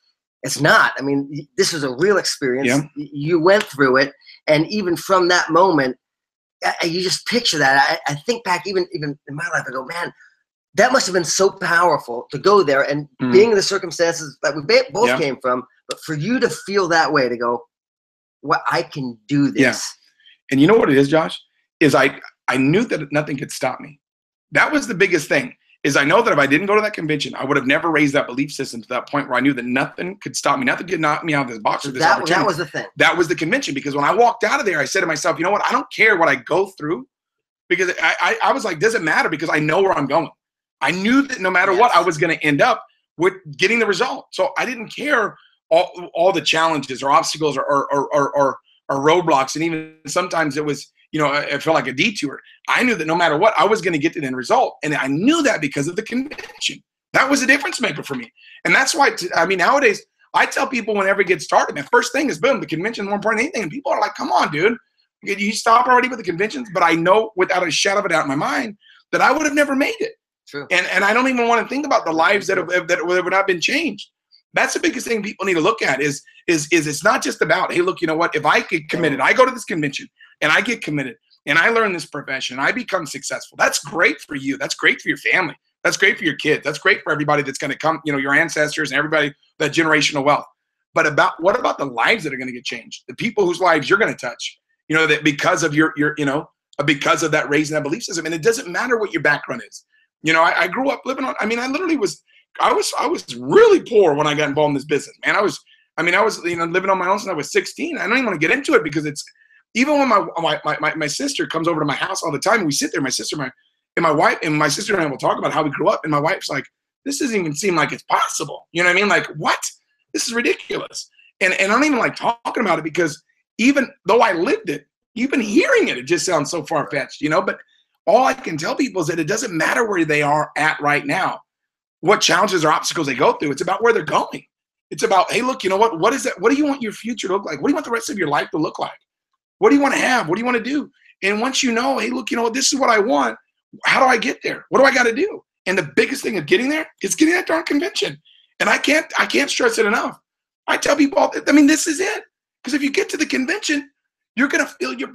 Speaker 1: not. I mean, this was a real experience.
Speaker 2: Yeah.
Speaker 1: You went through it, and even from that moment. You just picture that. I think back even in my life, I go, man, that must have been so powerful to go there and being in the circumstances that we both came from, but for you to feel that way, to go, well, I can do this.
Speaker 2: Yeah. And you know what it is, Josh, is I knew that nothing could stop me. That was the biggest thing, is I know that if I didn't go to that convention, I would have never raised that belief system to that point where I knew that nothing could stop me. Nothing could knock me out of this box.
Speaker 1: So
Speaker 2: or this
Speaker 1: that
Speaker 2: opportunity.
Speaker 1: was the thing.
Speaker 2: That was the convention, because when I walked out of there, I said to myself, you know what? I don't care what I go through, because I was like, doesn't matter, because I know where I'm going. I knew that no matter what, I was going to end up with getting the result. So I didn't care all the challenges or obstacles or roadblocks. And even sometimes it was, you know, it felt like a detour. I knew that no matter what, I was going to get to the end result. And I knew that because of the convention. That was a difference maker for me. And that's why, I mean, nowadays, I tell people whenever it gets started, the first thing is, boom, the convention is more important than anything. And people are like, come on, dude. You stop already with the conventions? But I know without a shadow of a doubt in my mind that I would have never made it.
Speaker 1: True.
Speaker 2: And I don't even want to think about the lives that would not been changed. That's the biggest thing people need to look at is it's not just about, hey, look, you know what, if I get committed, I go to this convention and I get committed and I learn this profession, I become successful. That's great for you. That's great for your family. That's great for your kids. That's great for everybody that's going to come, you know, your ancestors and everybody, that generational wealth. But what about the lives that are going to get changed? The people whose lives you're going to touch, you know, that because of your you know, because of that raising that belief system. And it doesn't matter what your background is. You know, I grew up living on, I mean, I literally was, I was really poor when I got involved in this business, man. I was, you know, living on my own since I was 16. I don't even want to get into it because it's, even when my sister comes over to my house all the time, and we sit there, my sister, my wife, and my sister and I will talk about how we grew up, and my wife's like, this doesn't even seem like it's possible. You know what I mean? Like, what? This is ridiculous. And I don't even like talking about it because even though I lived it, even hearing it, it just sounds so far-fetched, you know? But all I can tell people is that it doesn't matter where they are at right now, what challenges or obstacles they go through. It's about where they're going. It's about, hey, look, you know what is that? What do you want your future to look like? What do you want the rest of your life to look like? What do you want to have? What do you want to do? And once you know, hey, look, you know what, this is what I want. How do I get there? What do I got to do? And the biggest thing of getting there is getting that darn convention. And I can't stress it enough. I tell people, I mean, this is it. Because if you get to the convention, you're going to feel you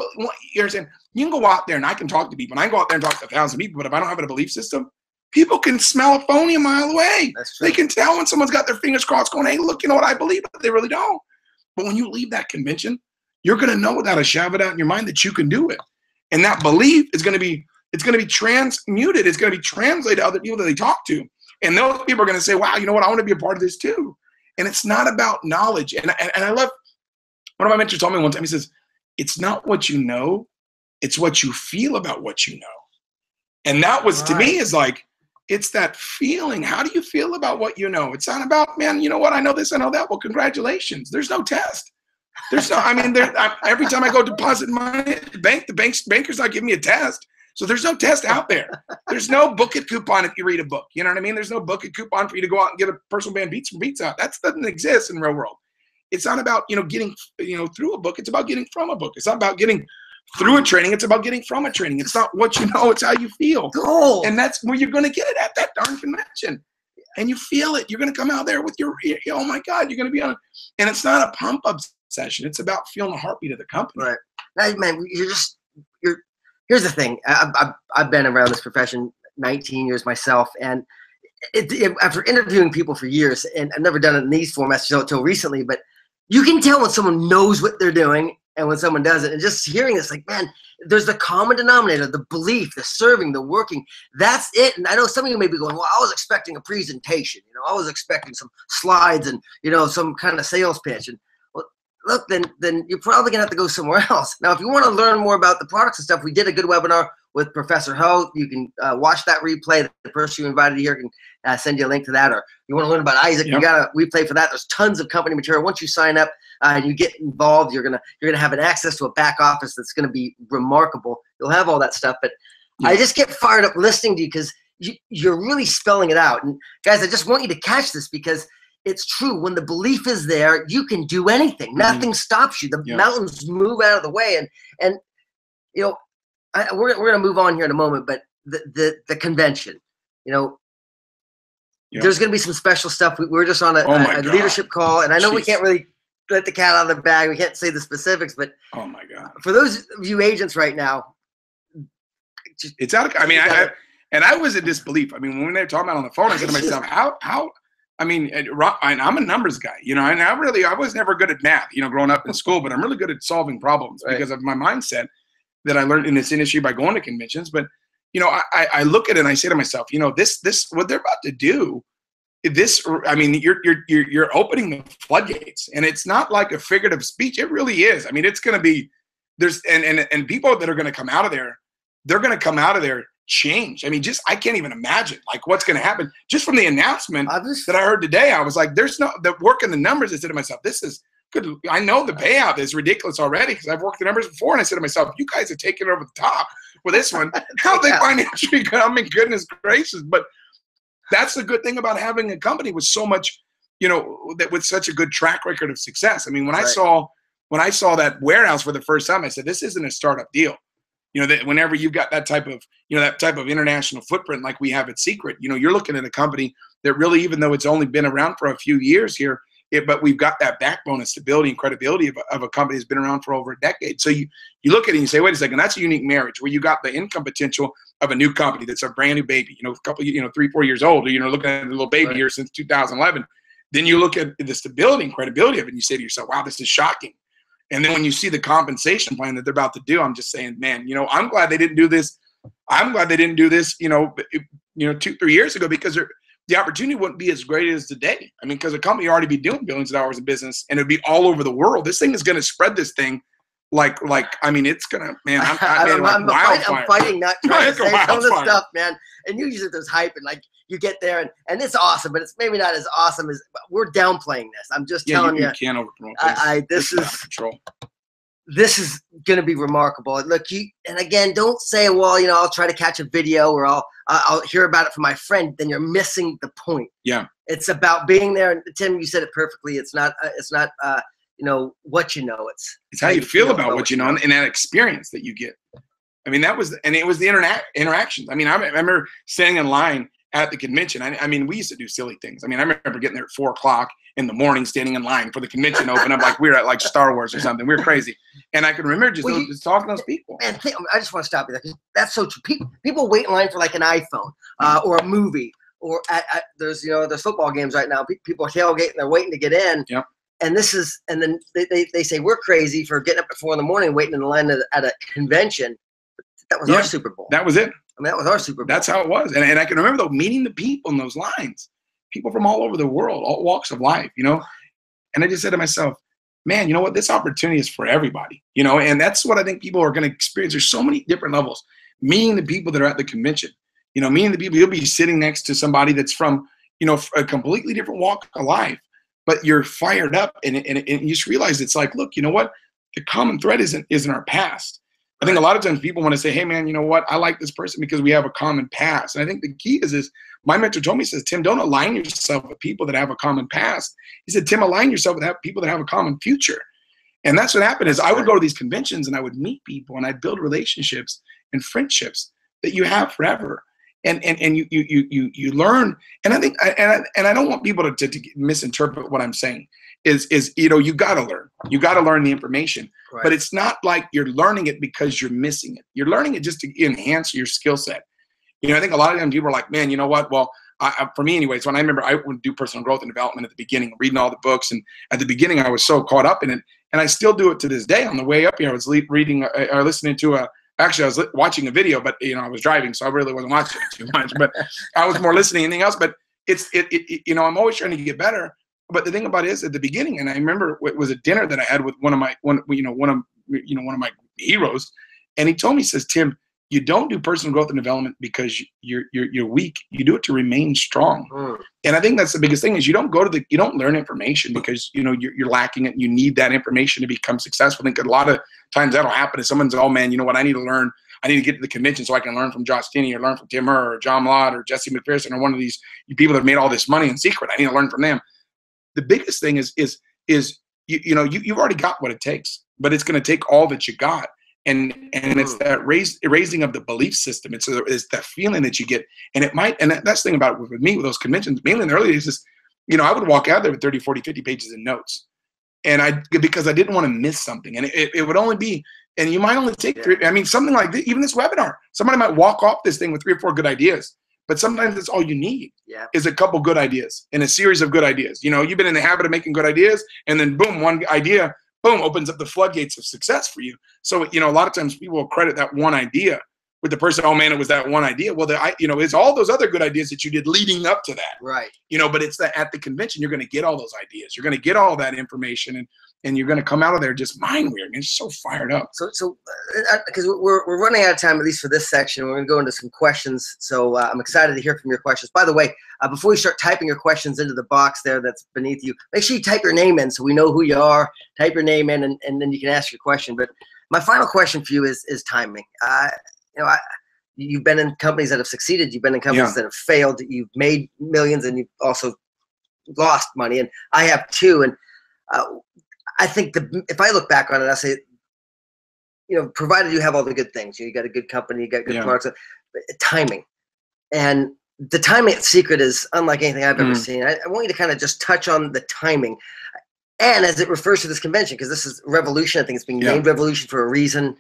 Speaker 2: understand? You can go out there and I can talk to people and I can go out there and talk to 1,000 people, but if I don't have a belief system, people can smell a phony a mile away.
Speaker 1: That's true.
Speaker 2: They can tell when someone's got their fingers crossed going, hey, look, you know what, I believe, but they really don't. But when you leave that convention, you're going to know without a shadow of a doubt in your mind that you can do it. And that belief is going to be, it's going to be transmuted. It's going to be translated to other people that they talk to. And those people are going to say, wow, you know what, I want to be a part of this too. And it's not about knowledge. And I love, one of my mentors told me one time, he says, it's not what you know, it's what you feel about what you know. And that was, to me, is like, it's that feeling. How do you feel about what you know? It's not about, man, you know what, I know this, I know that. Well, congratulations. There's no test. There's no, I mean, every time I go deposit money at the bank, banker's not giving me a test. So there's no test out there. There's no book it coupon if you read a book. You know what I mean? There's no book it coupon for you to go out and get a personal band beats from Beats Out. That doesn't exist in the real world. It's not about, you know, getting, you know, through a book. It's about getting from a book. It's not about getting through a training. It's about getting from a training. It's not what you know, it's how you feel.
Speaker 1: Cool.
Speaker 2: And that's where you're going to get it, at that darn convention. And you feel it. You're going to come out there with your, oh my God, you're going to be on, and it's not a pump up session. It's about feeling the heartbeat of the company. Right.
Speaker 1: Now, man, here's the thing. I've been around this profession 19 years myself, and after interviewing people for years, and I've never done it in these formats until recently, but you can tell when someone knows what they're doing and when someone doesn't. And just hearing this, like, man, there's the common denominator, the belief, the serving, the working. That's it. And I know some of you may be going, well, I was expecting a presentation. You know, I was expecting some slides and, you know, some kind of sales pitch. And well, look, then you're probably gonna have to go somewhere else. Now, if you want to learn more about the products and stuff, we did a good webinar with Professor Ho. You can watch that replay. The person you invited here can send you a link to that. Or you want to learn about Isaac, you got a replay for that. There's tons of company material. Once you sign up and you get involved, you're gonna have an access to a back office that's gonna be remarkable. You'll have all that stuff. But I just get fired up listening to you because you're really spelling it out. And guys, I just want you to catch this because it's true. When the belief is there, you can do anything. Nothing stops you. The mountains move out of the way. And you know, we're going to move on here in a moment, but the convention, you know, there's going to be some special stuff. We're just on a leadership call, and I know we can't really let the cat out of the bag. We can't say the specifics, but
Speaker 2: oh my God,
Speaker 1: for those of you agents right now,
Speaker 2: it's out of, I mean, And I was in disbelief. I mean, when they were talking about it on the phone, I said to myself, how, I mean, I'm a numbers guy, you know, and I was never good at math, you know, growing up in school, but I'm really good at solving problems because of my mindset that I learned in this industry by going to conventions. But, you know, I look at it and I say to myself, you know, this, what they're about to do, I mean, you're opening the floodgates, and it's not like a figurative speech. It really is. I mean, it's going to be, and people that are going to come out of there, they're going to come out of there changed. I mean, I can't even imagine like what's going to happen just from the announcement that I heard today. I was like, there's no, the work in the numbers. I said to myself, this is good. I know the payout is ridiculous already because I've worked the numbers before. And I said to myself, you guys are taking it over the top with this one. How they financially, I mean, goodness gracious. But that's the good thing about having a company with so much, you know, that with such a good track record of success. I mean, when I saw that warehouse for the first time, I said, this isn't a startup deal. You know, that whenever you've got that type of, you know, that type of international footprint like we have at Seacret, you know, you're looking at a company that really, even though it's only been around for a few years here, but we've got that backbone and stability and credibility of a company that's been around for over a decade. So you look at it and you say, wait a second, that's a unique marriage where you got the income potential of a new company that's a brand new baby, you know, a couple, you know, 3-4 years old, or, you know, looking at a little baby here since 2011. Then you look at the stability and credibility of it and you say to yourself, wow, this is shocking. And then when you see the compensation plan that they're about to do, I'm just saying, man, you know, I'm glad they didn't do this. I'm glad they didn't do this, you know, 2-3 years ago, because the opportunity wouldn't be as great as today. I mean, because a company already be doing billions of dollars in business, and it'd be all over the world. This thing is going to spread this thing like I mean, it's gonna, man. I'm
Speaker 1: fighting not trying to say some of the stuff, man. And usually there's hype, and like you get there, and it's awesome, but it's maybe not as awesome as we're downplaying this. I'm just telling you.
Speaker 2: You can't overpromote this.
Speaker 1: This is going to be remarkable. Look, and again, don't say, well, you know, I'll try to catch a video or I'll hear about it from my friend. Then you're missing the point. Yeah. It's about being there. And Tim, you said it perfectly. It's not, you know, what you know. It's
Speaker 2: how you feel about what you know and that experience that you get. I mean, it was the interactions. I mean, I remember standing in line at the convention. I mean, we used to do silly things. I mean, I remember getting there at 4 o'clock in the morning, standing in line for the convention to open up, like we were at like Star Wars or something. We were crazy. And I can remember just talking to those people.
Speaker 1: Man, I just want to stop you there, because that's so true. People wait in line for like an iPhone or a movie, or there's football games right now. People are tailgating, they're waiting to get in. Yep. And then they say we're crazy for getting up at 4 a.m. waiting in the line at a convention. That was our Super Bowl.
Speaker 2: That was it.
Speaker 1: I mean, that was our Super Bowl.
Speaker 2: That's how it was. And I can remember, though, meeting the people in those lines, people from all over the world, all walks of life, you know. And I just said to myself, man, you know what? This opportunity is for everybody, you know. And that's what I think people are going to experience. There's so many different levels. Meeting the people that are at the convention, you know, meeting the people, you'll be sitting next to somebody that's from, you know, a completely different walk of life, but you're fired up. And you just realize it's like, look, you know what? The common thread isn't our past. I think a lot of times people want to say, hey, man, you know what? I like this person because we have a common past. And I think the key is my mentor told me, he says, Tim, don't align yourself with people that have a common past. He said, Tim, align yourself with people that have a common future. And that's what happened is I would go to these conventions and I would meet people and I'd build relationships and friendships that you have forever. And you learn. And I think, and I don't want people to misinterpret what I'm saying. Is you know, you got to learn the information, right. But it's not like you're learning it because you're missing it. You're learning it just to enhance your skill set. You know, I think a lot of times people are like, man, you know what? Well, for me anyways, when I remember I would do personal growth and development at the beginning, reading all the books. And at the beginning, I was so caught up in it. And I still do it to this day. On the way up here, I was reading or listening to actually I was watching a video, but, you know, I was driving, so I really wasn't watching it too much. But I was more listening than anything else. But you know, I'm always trying to get better. But the thing about it is, at the beginning, and I remember it was a dinner that I had with one of my heroes, and he told me, he says, Tim, you don't do personal growth and development because you're weak. You do it to remain strong. And I think that's the biggest thing is you don't learn information because, you know, you're lacking it. And you need that information to become successful. I think a lot of times that'll happen is someone's, oh man, you know what? I need to learn. I need to get to the convention so I can learn from Josh Denne or learn from Tim Herr or John Lott or Jesse McPherson or one of these people that have made all this money in Seacret. I need to learn from them. The biggest thing is you know, you've already got what it takes, but it's going to take all that you got. And it's that raising of the belief system. It's that feeling that you get. And that's the thing about it with me, with those conventions, mainly in the early days is, you know, I would walk out there with 30, 40, 50 pages of notes. And because I didn't want to miss something. And it would only be, And you might only take 3. I mean, something like this, even this webinar, somebody might walk off this thing with 3 or 4 good ideas, but sometimes that's all you need is a couple good ideas and a series of good ideas. You know, you've been in the habit of making good ideas, and then boom, one idea, boom, opens up the floodgates of success for you. So, you know, a lot of times people will credit that one idea with the person, oh man, it was that one idea. Well, you know, it's all those other good ideas that you did leading up to that.
Speaker 1: Right.
Speaker 2: You know, but it's that at the convention, you're going to get all those ideas. You're going to get all that information, and you're going to come out of there just mind weird. And it's so fired up.
Speaker 1: So because we're running out of time, at least for this section. We're going to go into some questions. So I'm excited to hear from your questions. By the way, before you start typing your questions into the box there that's beneath you, make sure you type your name in so we know who you are. Type your name in, and then you can ask your question. But my final question for you is timing. You know, you've been in companies that have succeeded. You've been in companies that have failed. You've made millions, and you've also lost money. And I have too. And I think if I look back on it, I say, you know, provided you have all the good things, you got a good company, you got good products, timing. And the timing at Seacret is unlike anything I've ever seen. I want you to kind of just touch on the timing. And as it refers to this convention, because this is Revolution, I think it's being named Revolution for a reason.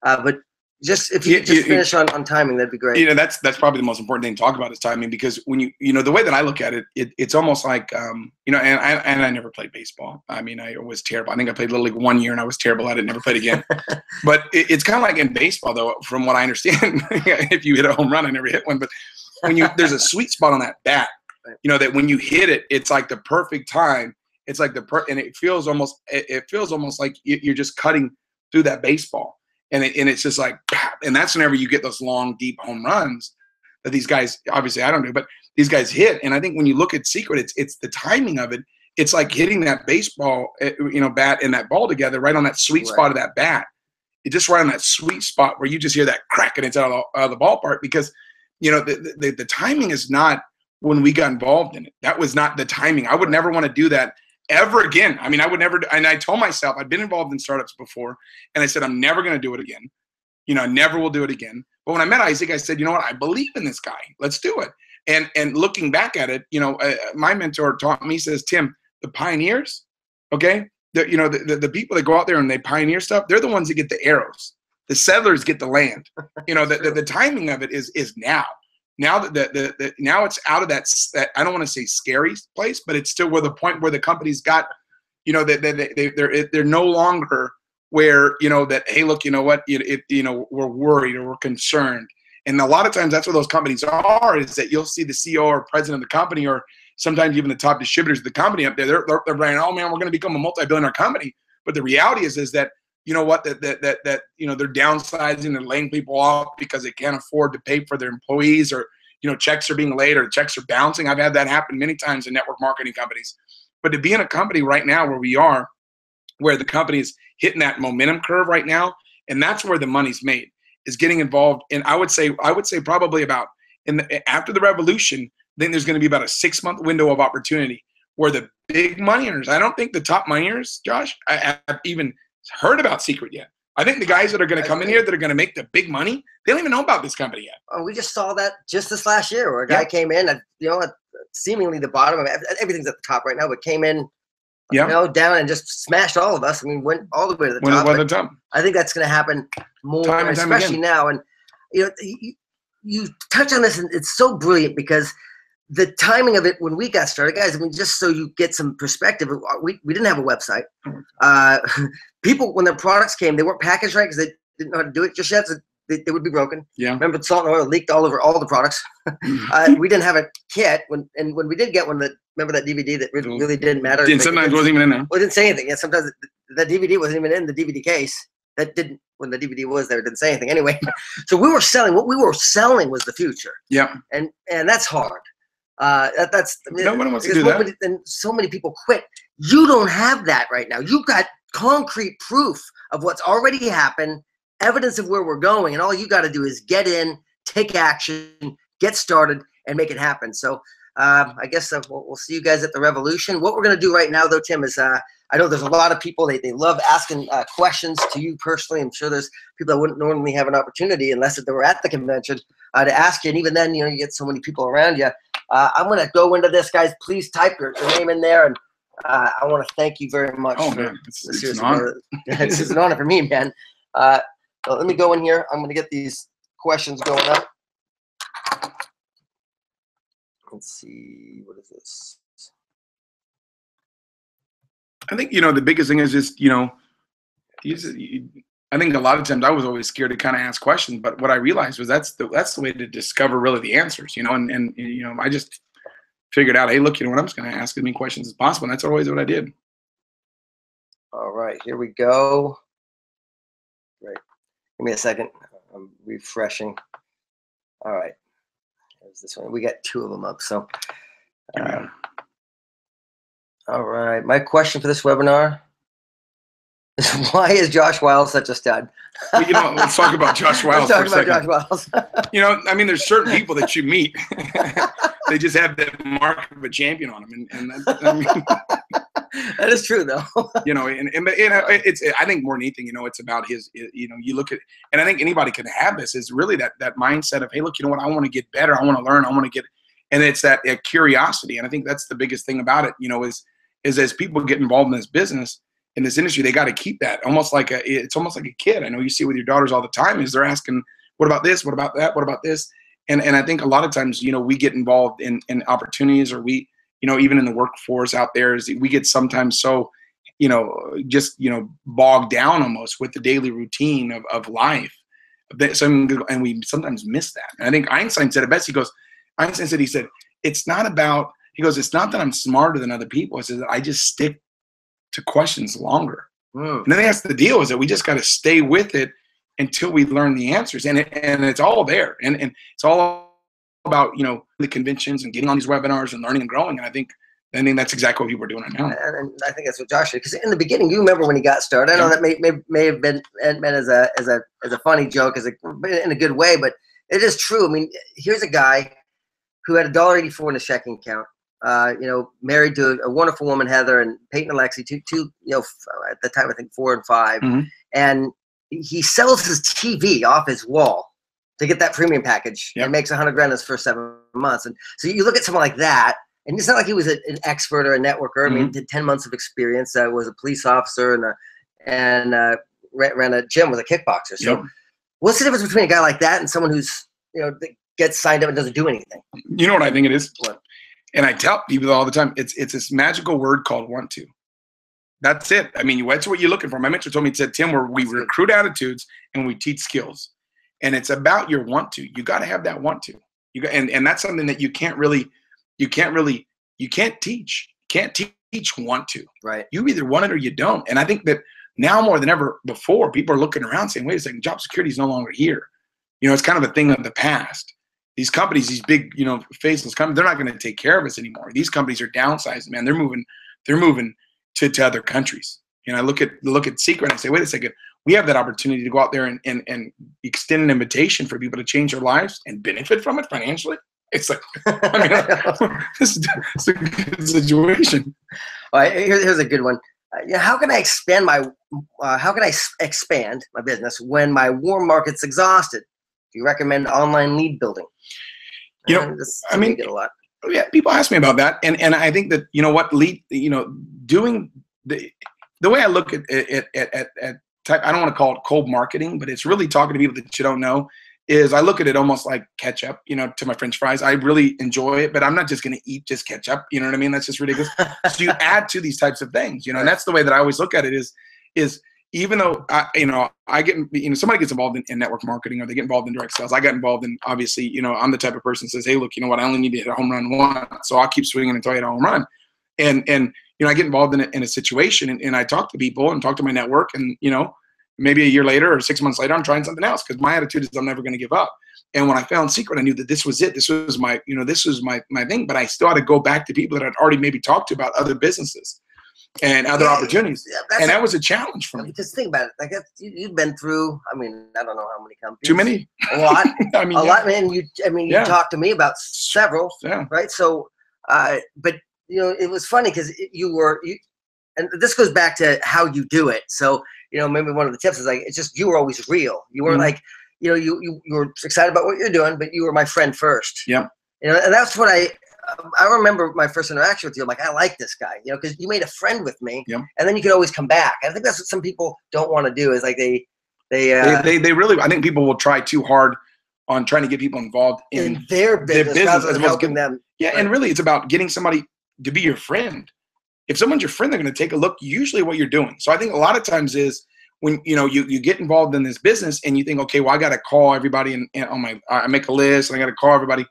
Speaker 1: But just if you could just finish on timing, that'd be great.
Speaker 2: You know, that's probably the most important thing to talk about is timing, because when you know, the way that I look at it, it's almost like, you know, and I never played baseball. I mean, I was terrible. I think I played Little League 1 year and I was terrible at it, never played again. But it's kind of like in baseball, though, from what I understand, if you hit a home run, I never hit one, but when there's a sweet spot on that bat, you know, that when you hit it, it's like the perfect time. It's like and it feels almost like you're just cutting through that baseball. And it's just like, and that's whenever you get those long, deep home runs that these guys, obviously I don't do, but these guys hit. And I think when you look at Seacret, it's the timing of it. It's like hitting that baseball, you know, bat and that ball together right on that sweet spot of that bat. It's just right on that sweet spot where you just hear that crack and it's out of the ballpark, because, you know, the timing is not when we got involved in it. That was not the timing. I would never want to do that ever again. I mean, I would never, and I told myself, I'd been involved in startups before, and I said, I'm never going to do it again. You know, I never will do it again. But when I met Isaac, I said, you know what? I believe in this guy. Let's do it. And looking back at it, you know, my mentor taught me, says, Tim, the pioneers, okay, you know, the people that go out there and they pioneer stuff, they're the ones that get the arrows. The settlers get the land. You know, the timing of it is now. Now that now it's out of that I don't want to say scary place, but it's still where the point where the company's got, you know, they're no longer where, you know, that, hey, look, you know what, you know, we're worried or we're concerned. And a lot of times that's what those companies are, is that you'll see the CEO or president of the company, or sometimes even the top distributors of the company up there, they're saying, oh man, we're going to become a multi-billion-dollar company. But the reality is that, you know what, that you know, they're downsizing and laying people off because they can't afford to pay for their employees, or, you know, checks are being laid or checks are bouncing. I've had that happen many times in network marketing companies. But to be in a company right now where we are, where the company is hitting that momentum curve right now, and that's where the money's made, is getting involved. And I would say probably about after the revolution, then there's going to be about a 6-month window of opportunity where the big money earners, I don't think the top money earners, Josh, I have even heard about Seacret yet. I think the guys that are going to come in here that are going to make the big money, they don't even know about this company yet.
Speaker 1: Oh, we just saw that just this last year, where a guy came in at, you know, at seemingly the bottom of it. Everything's at the top right now, but came in, you know, down and just smashed all of us. I mean, went all the way to the top. I think that's going to happen more, especially now. And, you know, you touch on this, and it's so brilliant, because the timing of it when we got started, guys, I mean, just so you get some perspective, we didn't have a website. People, when their products came, they weren't packaged right because they didn't know how to do it just yet. So they would be broken. Yeah. Remember, salt and oil leaked all over all the products. We didn't have a kit. When we did get one, remember that DVD that really didn't matter?
Speaker 2: Sometimes wasn't even in there.
Speaker 1: Well, it didn't say anything. Yeah, sometimes that DVD wasn't even in the DVD case. That didn't, when the DVD was there, it didn't say anything anyway. So we were selling, what we were selling was the future. Yeah. And that's hard. That's, I mean, nobody wants to do that. And so many people quit. You don't have that right now. You've got concrete proof of what's already happened, evidence of where we're going, and all you got to do is get in, take action, get started, and make it happen. So I guess we'll see you guys at the Revolution. What we're going to do right now, though, Tim, is I know there's a lot of people, they love asking questions to you personally. I'm sure there's people that wouldn't normally have an opportunity unless they were at the convention to ask you. And even then, you know, you get so many people around you. I'm going to go into this, guys. Please type your name in there. And I want to thank you very much.
Speaker 2: Oh, man. It's an honor.
Speaker 1: It's an honor for me, man. So let me go in here. I'm going to get these questions going up. Let's see. What is this?
Speaker 2: I think, the biggest thing is just, I think a lot of times I was always scared to kind of ask questions, but what I realized was that's the way to discover really the answers, and I just figured out, hey, look, what, I'm just going to ask as many questions as possible. And that's always what I did.
Speaker 1: All right, here we go. Great. Give me a second. I'm refreshing. All right. There's this one. We got 2 of them up. So, all right. My question for this webinar is, why is Josh Wiles such a stud?
Speaker 2: Well, let's talk about Josh Wiles for a second.
Speaker 1: Josh Wiles.
Speaker 2: There's certain people that you meet. They just have that mark of a champion on them, and
Speaker 1: that is true, though.
Speaker 2: It's. I think more than anything, it's about his. You look at, and I think anybody can have this. Is really that mindset of, hey, look, what, I want to get better. I want to learn. I want to get, and it's that curiosity. And I think that's the biggest thing about it. Is as people get involved in this business, in this industry, they got to keep that. It's almost like a kid. I know you see with your daughters all the time. Is they're asking, what about this? What about that? What about this? And I think a lot of times, we get involved in opportunities, or we, even in the workforce out there, is we get sometimes so, bogged down almost with the daily routine of life. And we sometimes miss that. And I think Einstein said it best. He said, it's not that I'm smarter than other people. It's that I just stick to questions longer. And I think that's the deal, is that we just got to stay with it until we learn the answers, and it's all there, and it's all about the conventions and getting on these webinars and learning and growing. And I think that's exactly what people are doing right now.
Speaker 1: And I think that's what Josh did, because in the beginning, you remember when he got started. I know that may have been meant as a funny joke, in a good way, but it is true. I mean, here's a guy who had $1.84 in his checking account. Married to a wonderful woman, Heather, and Peyton and Alexi, two at the time I think 4 and 5, and he sells his TV off his wall to get that premium package, and makes $100,000 in his first 7 months. And so you look at someone like that, and it's not like he was an expert or a networker. I mean, he did 10 months of experience. Was a police officer and ran a gym, was a kickboxer. So what's the difference between a guy like that and someone who's that gets signed up and doesn't do anything?
Speaker 2: You know what I think it is?
Speaker 1: What?
Speaker 2: And I tell people all the time, it's this magical word called want to. That's it. I mean, that's what you're looking for. My mentor told me, he said, Tim, we recruit attitudes and we teach skills. And it's about your want to. You got to have that want to. And that's something that you can't teach. You can't teach want to.
Speaker 1: Right.
Speaker 2: You either want it or you don't. And I think that now more than ever before, people are looking around saying, wait a second, job security is no longer here. It's kind of a thing of the past. These companies, these big, faceless companies, they're not going to take care of us anymore. These companies are downsizing, man. They're moving to other countries. I look at Seacret and I say, wait a second, we have that opportunity to go out there and extend an invitation for people to change their lives and benefit from it financially. It's like, this is a good situation.
Speaker 1: All right, here's a good one. How can I expand my business when my warm market's exhausted? Do you recommend online lead building? We get a lot.
Speaker 2: Yeah, people ask me about that, and I think that doing the way I look at type, I don't want to call it cold marketing, but it's really talking to people that you don't know. Is I look at it almost like ketchup, to my French fries. I really enjoy it, but I'm not just going to eat just ketchup. You know what I mean? That's just ridiculous. So you add to these types of things, and that's the way that I always look at it. Is even though I get, somebody gets involved in network marketing, or they get involved in direct sales. I got involved in, obviously, I'm the type of person that says, hey, look, what, I only need to hit a home run once, so I'll keep swinging until I hit a home run. And I get involved in a situation, and I talk to people and talk to my network, and maybe a year later or 6 months later, I'm trying something else, because my attitude is I'm never going to give up. And when I found Seacret, I knew that this was it. This was my, this was my thing. But I still had to go back to people that I'd already maybe talked to about other businesses and other opportunities. And that was a challenge for me.
Speaker 1: Just think about it. Like, you've been through, I don't know how many companies.
Speaker 2: Too many.
Speaker 1: A lot. A lot, man. You talked to me about several, right? So, but it was funny because and this goes back to how you do it. So, maybe one of the tips is like, it's just, you were always real. You weren't like, you were excited about what you're doing, but you were my friend first.
Speaker 2: Yeah.
Speaker 1: And that's what I remember my first interaction with you. I'm like, I like this guy, because you made a friend with me, and then you could always come back. And I think that's what some people don't want to do, is like they
Speaker 2: They really, I think people will try too hard on trying to get people involved in
Speaker 1: their business rather than helping them.
Speaker 2: Yeah, right. And really it's about getting somebody to be your friend. If someone's your friend, they're going to take a look usually what you're doing. So I think a lot of times is when you get involved in this business and you think, okay, well, I got to call everybody and I make a list and I got to call everybody.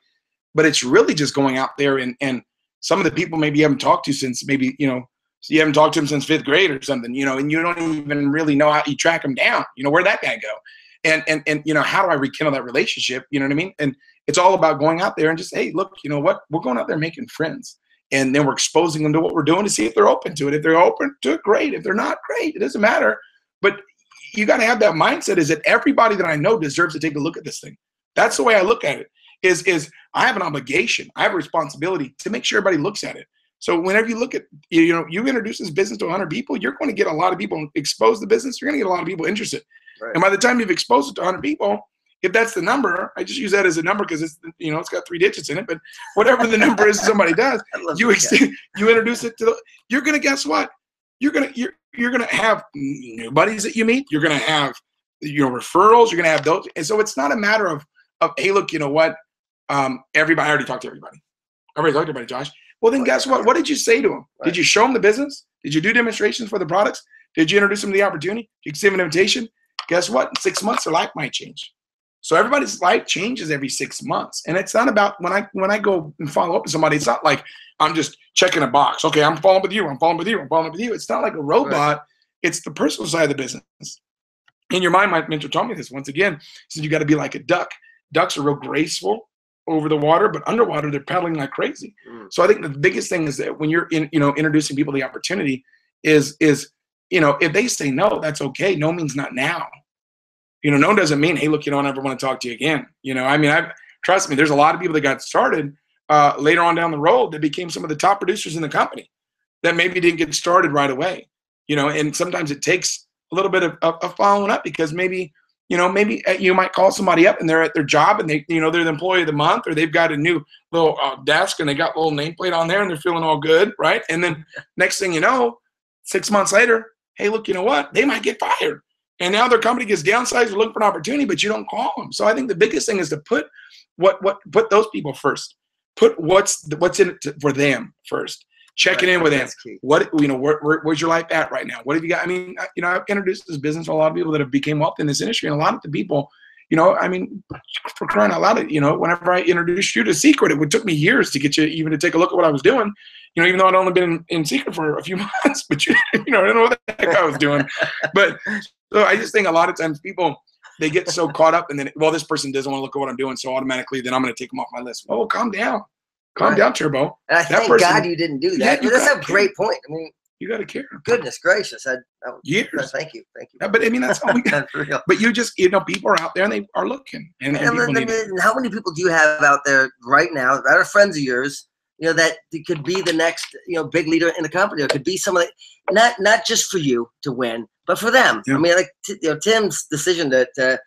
Speaker 2: But it's really just going out there and some of the people maybe you haven't talked to since maybe, so you haven't talked to them since 5th grade or something, and you don't even really know how you track them down. Where'd that guy go? And how do I rekindle that relationship? You know what I mean? And it's all about going out there and just, hey, look, you know what? We're going out there making friends. And then we're exposing them to what we're doing to see if they're open to it. If they're open to it, great. If they're not, great. It doesn't matter. But you got to have that mindset is that everybody that I know deserves to take a look at this thing. That's the way I look at it, is I have an obligation. I have a responsibility to make sure everybody looks at it. So whenever you look at, you introduce this business to 100 people, you're going to get a lot of people exposed to the business. You're going to get a lot of people interested. Right. And by the time you've exposed it to 100 people, if that's the number, I just use that as a number because it's, it's got 3 digits in it, but whatever the number is somebody does, you introduce it to you're going to, guess what? You're going to have new buddies that you meet. You're going to have, referrals. You're going to have those. And so it's not a matter of hey, look, you know what? Everybody, I already talked to everybody. I already talked to everybody, Josh. Well, then guess what? What did you say to them? Right. Did you show them the business? Did you do demonstrations for the products? Did you introduce them to the opportunity? Did you give them an invitation? Guess what? In 6 months, their life might change. So everybody's life changes every 6 months. And it's not about when I go and follow up with somebody, it's not like I'm just checking a box. Okay, I'm following up with you. I'm following up with you. I'm following up with you. It's not like a robot. Right. It's the personal side of the business. In your mind, my mentor taught me this once again. He said, you got to be like a duck. Ducks are real graceful over the water, but underwater, they're paddling like crazy. So I think the biggest thing is that when you're introducing people to the opportunity is if they say no, that's okay. No means not now. No doesn't mean, hey, look, I don't ever want to talk to you again. Trust me, there's a lot of people that got started later on down the road that became some of the top producers in the company that maybe didn't get started right away. And sometimes it takes a little bit of following up because maybe you might call somebody up and they're at their job and they, they're the employee of the month or they've got a new little desk and they got a little nameplate on there and they're feeling all good, right? And then next thing you know, 6 months later, hey, look, you know what? They might get fired. And now their company gets downsized, they're looking for an opportunity, but you don't call them. So I think the biggest thing is to put put those people first. Put what's in it for them first. Checking in with them. What where's your life at right now? What have you got? I mean, I've introduced this business to a lot of people that have become wealthy in this industry, and a lot of the people, for crying out loud, whenever I introduced you to Seacret, it took me years to get you even to take a look at what I was doing. Even though I'd only been in Seacret for a few months, but I don't know what the heck I was doing. But so I just think a lot of times people, they get so caught up and then, well, this person doesn't want to look at what I'm doing, so automatically then I'm going to take them off my list. Oh, calm down. Calm down, Turbo.
Speaker 1: And I thank God you didn't do that. That's a great point. I mean,
Speaker 2: you got to care.
Speaker 1: Goodness gracious.
Speaker 2: Years.
Speaker 1: Thank you.
Speaker 2: Yeah, but I mean, that's all we got. But you just, people are out there and they are looking. And
Speaker 1: how many people do you have out there right now that are friends of yours, that could be the next, big leader in the company, or could be someone that, not just for you to win, but for them. Yeah. I mean, like Tim's decision to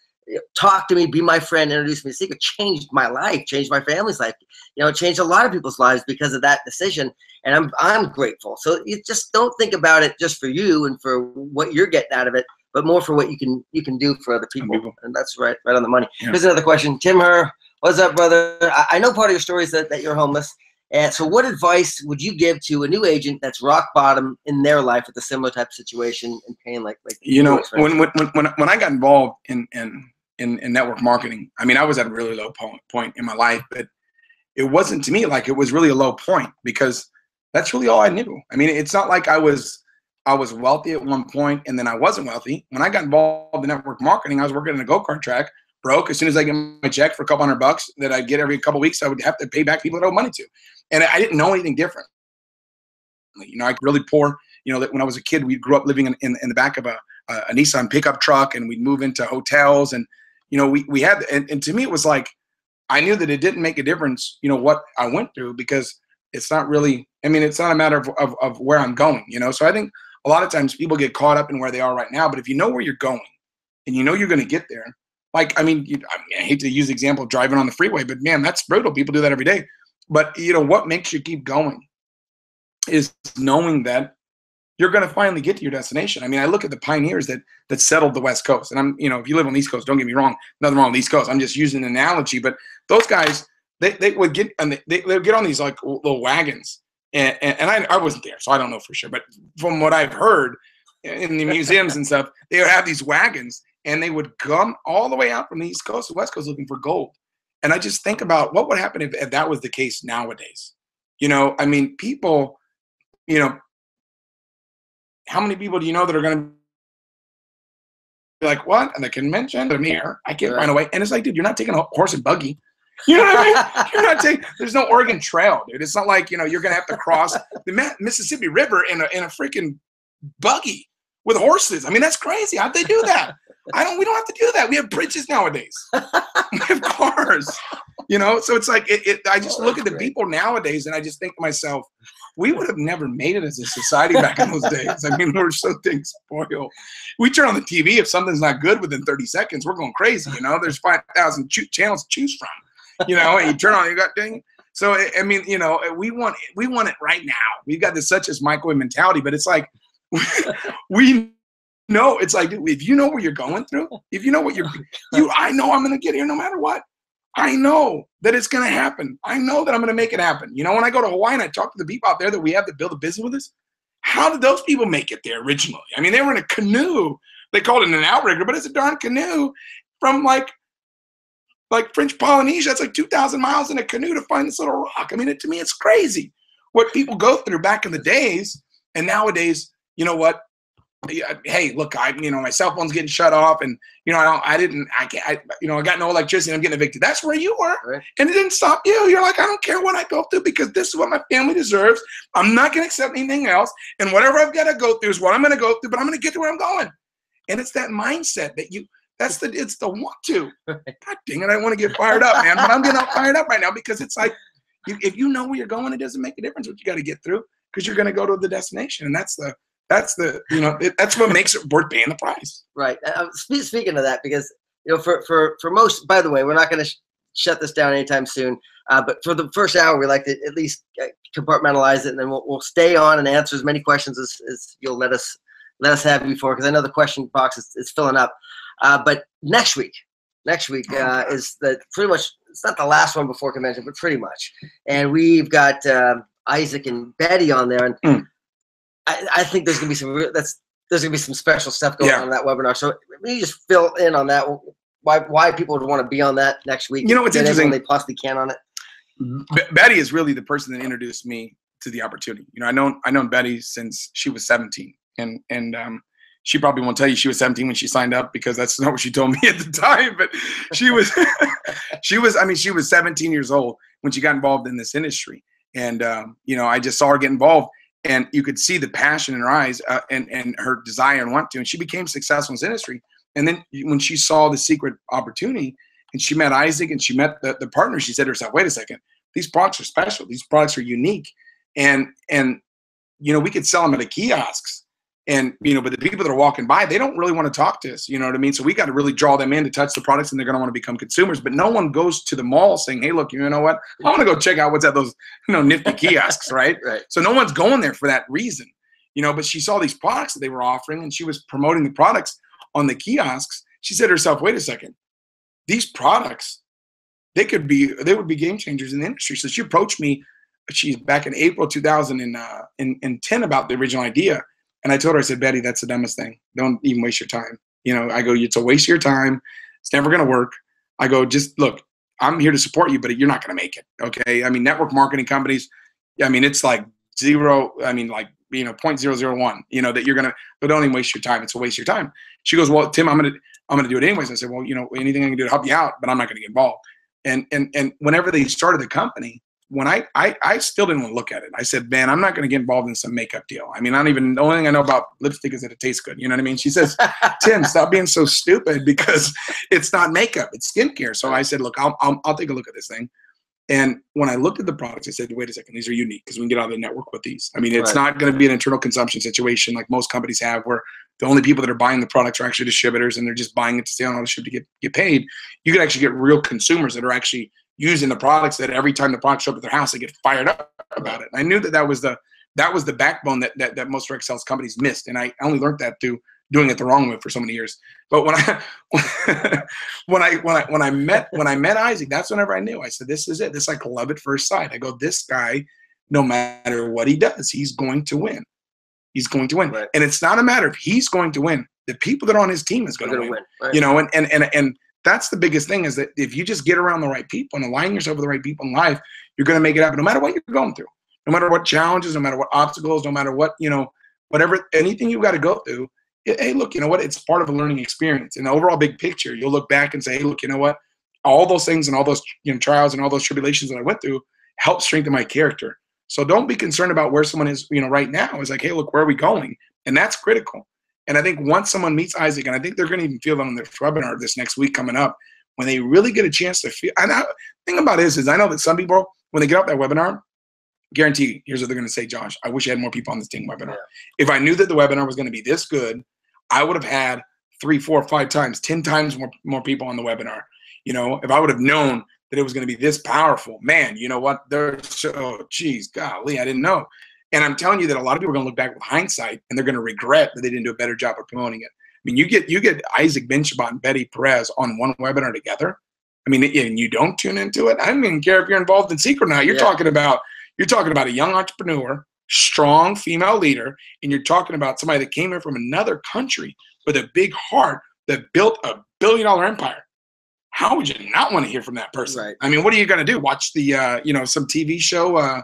Speaker 1: talk to me, be my friend, introduce me to Seacret changed my life, changed my family's life. It changed a lot of people's lives because of that decision, and I'm grateful. So you just don't think about it just for you and for what you're getting out of it, but more for what you can do for other people. And that's right on the money. Yeah. Here's another question, Tim Herr. What's up, brother? I know part of your story is that you're homeless. And so what advice would you give to a new agent that's rock bottom in their life with a similar type of situation and paying like
Speaker 2: when I got involved in network marketing, I mean, I was at a really low point in my life, but it wasn't to me like it was really a low point because that's really all I knew. I mean, it's not like I was wealthy at one point and then I wasn't wealthy. When I got involved in network marketing, I was working in a go-kart track, broke. As soon as I get my check for a couple $100 that I'd get every couple of weeks, I would have to pay back people that I owe money to. And I didn't know anything different. I really poor, that when I was a kid, we grew up living in the back of a Nissan pickup truck, and we'd move into hotels, and we had, and to me it was like I knew that it didn't make a difference, what I went through, because it's not really, I mean, it's not a matter of where I'm going, So I think a lot of times people get caught up in where they are right now, but if you know where you're going and you're going to get there, like, I hate to use the example of driving on the freeway, but man, that's brutal. People do that every day. But what makes you keep going is knowing that you're going to finally get to your destination. I mean, I look at the pioneers that settled the West Coast, and I'm, if you live on the East Coast, don't get me wrong, nothing wrong with the East Coast. I'm just using an analogy, but those guys, they would get, and they would get on these like little wagons, and I wasn't there, so I don't know for sure, but from what I've heard in the museums and stuff, they would have these wagons, and they would come all the way out from the East Coast to West Coast looking for gold. And I just think about what would happen if that was the case nowadays. I mean, people, how many people do you know that are going to be like, what? And the convention, I'm here, I can't find a way. And it's like, dude, you're not taking a horse and buggy. You know what I mean? You're not taking, there's no Oregon Trail, dude. It's not like, you're going to have to cross the Mississippi River in a freaking buggy with horses. I mean, that's crazy. How'd they do that? We don't have to do that. We have bridges nowadays. We have cars, so it's like, I just look at the people nowadays and I just think to myself, we would have never made it as a society back in those days. I mean, we're so things spoiled. We turn on the TV, if something's not good within 30 seconds, we're going crazy. There's 5,000 channels to choose from, and you turn on, you got dang. So, I mean, we want it right now. We've got this such as microwave mentality, but it's like, we know, it's like, if you know what you're going through, if you know what I know I'm going to get here no matter what. I know that it's going to happen. I know that I'm going to make it happen. When I go to Hawaii and I talk to the people out there that we have to build a business with us, how did those people make it there originally? I mean, they were in a canoe. They called it an outrigger, but it's a darn canoe from like French Polynesia. It's like 2,000 miles in a canoe to find this little rock. I mean, to me, it's crazy what people go through back in the days. And nowadays, you know what? Hey, look, my cell phone's getting shut off, and I got no electricity. I'm getting evicted. That's where you were, right. And it didn't stop you. You're like, I don't care what I go through because this is what my family deserves. I'm not going to accept anything else, and whatever I've got to go through is what I'm going to go through. But I'm going to get to where I'm going, and it's that mindset that it's the want to. God dang it, I want to get fired up, man, but I'm getting all fired up right now because it's like if you know where you're going, it doesn't make a difference what you got to get through because you're going to go to the destination, and that's what makes it worth paying the price.
Speaker 1: Right. Speaking of that, because for most, by the way, we're not going to shut this down anytime soon. But for the first hour, we like to at least compartmentalize it, and then we'll stay on and answer as many questions as you'll let us have before, because I know the question box is filling up. But next week is pretty much, it's not the last one before convention, but pretty much. And we've got Isaac and Betty on there, and I think there's gonna be some special stuff going on in that webinar. So maybe just fill in on that. Why people would want to be on that next week?
Speaker 2: What's interesting?
Speaker 1: They possibly can on it.
Speaker 2: Betty is really the person that introduced me to the opportunity. I known Betty since she was 17, and she probably won't tell you she was 17 when she signed up because that's not what she told me at the time. But she was she was 17 years old when she got involved in this industry, and I just saw her get involved. And you could see the passion in her eyes and her desire and want to. And she became successful in this industry. And then when she saw the Seacret opportunity and she met Isaac and she met the partner, she said to herself, wait a second, these products are special. These products are unique. And we could sell them at the kiosks. And, but the people that are walking by, they don't really want to talk to us. You know what I mean? So we got to really draw them in to touch the products, and they're going to want to become consumers. But no one goes to the mall saying, hey, look, you know what? I want to go check out what's at those, nifty kiosks, right?
Speaker 1: Right.
Speaker 2: So no one's going there for that reason, but she saw these products that they were offering, and she was promoting the products on the kiosks. She said to herself, wait a second, these products, they would be game changers in the industry. So she approached me, she's back in April 2010 about the original idea. And I told her, I said, Betty, that's the dumbest thing. Don't even waste your time. I go, it's a waste of your time. It's never going to work. I go, just look, I'm here to support you, but you're not going to make it. Okay. I mean, network marketing companies, it's like zero. I mean, like, 0.001, that you're going to, but don't even waste your time. It's a waste of your time. She goes, well, Tim, I'm going to do it anyways. I said, well, anything I can do to help you out, but I'm not going to get involved. And whenever they started the company, when I still didn't want to look at it. I said, man, I'm not going to get involved in some makeup deal. I mean, the only thing I know about lipstick is that it tastes good. You know what I mean? She says, Tim, stop being so stupid because it's not makeup, it's skincare. So I said, look, I'll take a look at this thing. And when I looked at the products, I said, wait a second, these are unique because we can get out of the network with these. I mean, it's not going to be an internal consumption situation like most companies have where the only people that are buying the products are actually distributors and they're just buying it to stay on the ship to get paid. You can actually get real consumers that are actually using the products that every time the products show up at their house, they get fired up about it. And I knew that was the that was the backbone that most direct sales companies missed. And I only learned that through doing it the wrong way for so many years. But when I met Isaac, that's whenever I knew. I said, this is it. This is like love at first sight. I go, this guy, no matter what he does, he's going to win. He's going to win.
Speaker 1: Right.
Speaker 2: And it's not a matter of he's going to win. The people that are on his team is going to win.
Speaker 1: Right.
Speaker 2: You know, and that's the biggest thing, is that if you just get around the right people and align yourself with the right people in life, you're going to make it happen no matter what you're going through, no matter what challenges, no matter what obstacles, no matter what, you know, whatever, anything you've got to go through. Hey, look, you know what? It's part of a learning experience. In the overall big picture, you'll look back and say, hey, look, you know what? All those things and all those, you know, trials and all those tribulations that I went through helped strengthen my character. So don't be concerned about where someone is, you know, right now. It's like, hey, look, where are we going? And that's critical. And I think once someone meets Isaac, and I think they're going to even feel that on their webinar this next week coming up, when they really get a chance to feel. And the thing about it is I know that some people, when they get off that webinar, guarantee you, here's what they're going to say, Josh, I wish I had more people on this team webinar. Yeah. If I knew that the webinar was going to be this good, I would have had 3, 4, 5 times, 10 times more people on the webinar. You know, if I would have known that it was going to be this powerful, man, you know what? Geez, golly, I didn't know. And I'm telling you that a lot of people are going to look back with hindsight and they're going to regret that they didn't do a better job of promoting it. I mean, you get Isaac Benchabat and Betty Perez on one webinar together. I mean, and you don't tune into it. I don't even care if you're involved in Seacret or not. You're talking about a young entrepreneur, strong female leader, and you're talking about somebody that came here from another country with a big heart that built a billion-dollar empire. How would you not want to hear from that person?
Speaker 1: Right.
Speaker 2: I mean, what are you going to do? Watch the, you know, some TV show,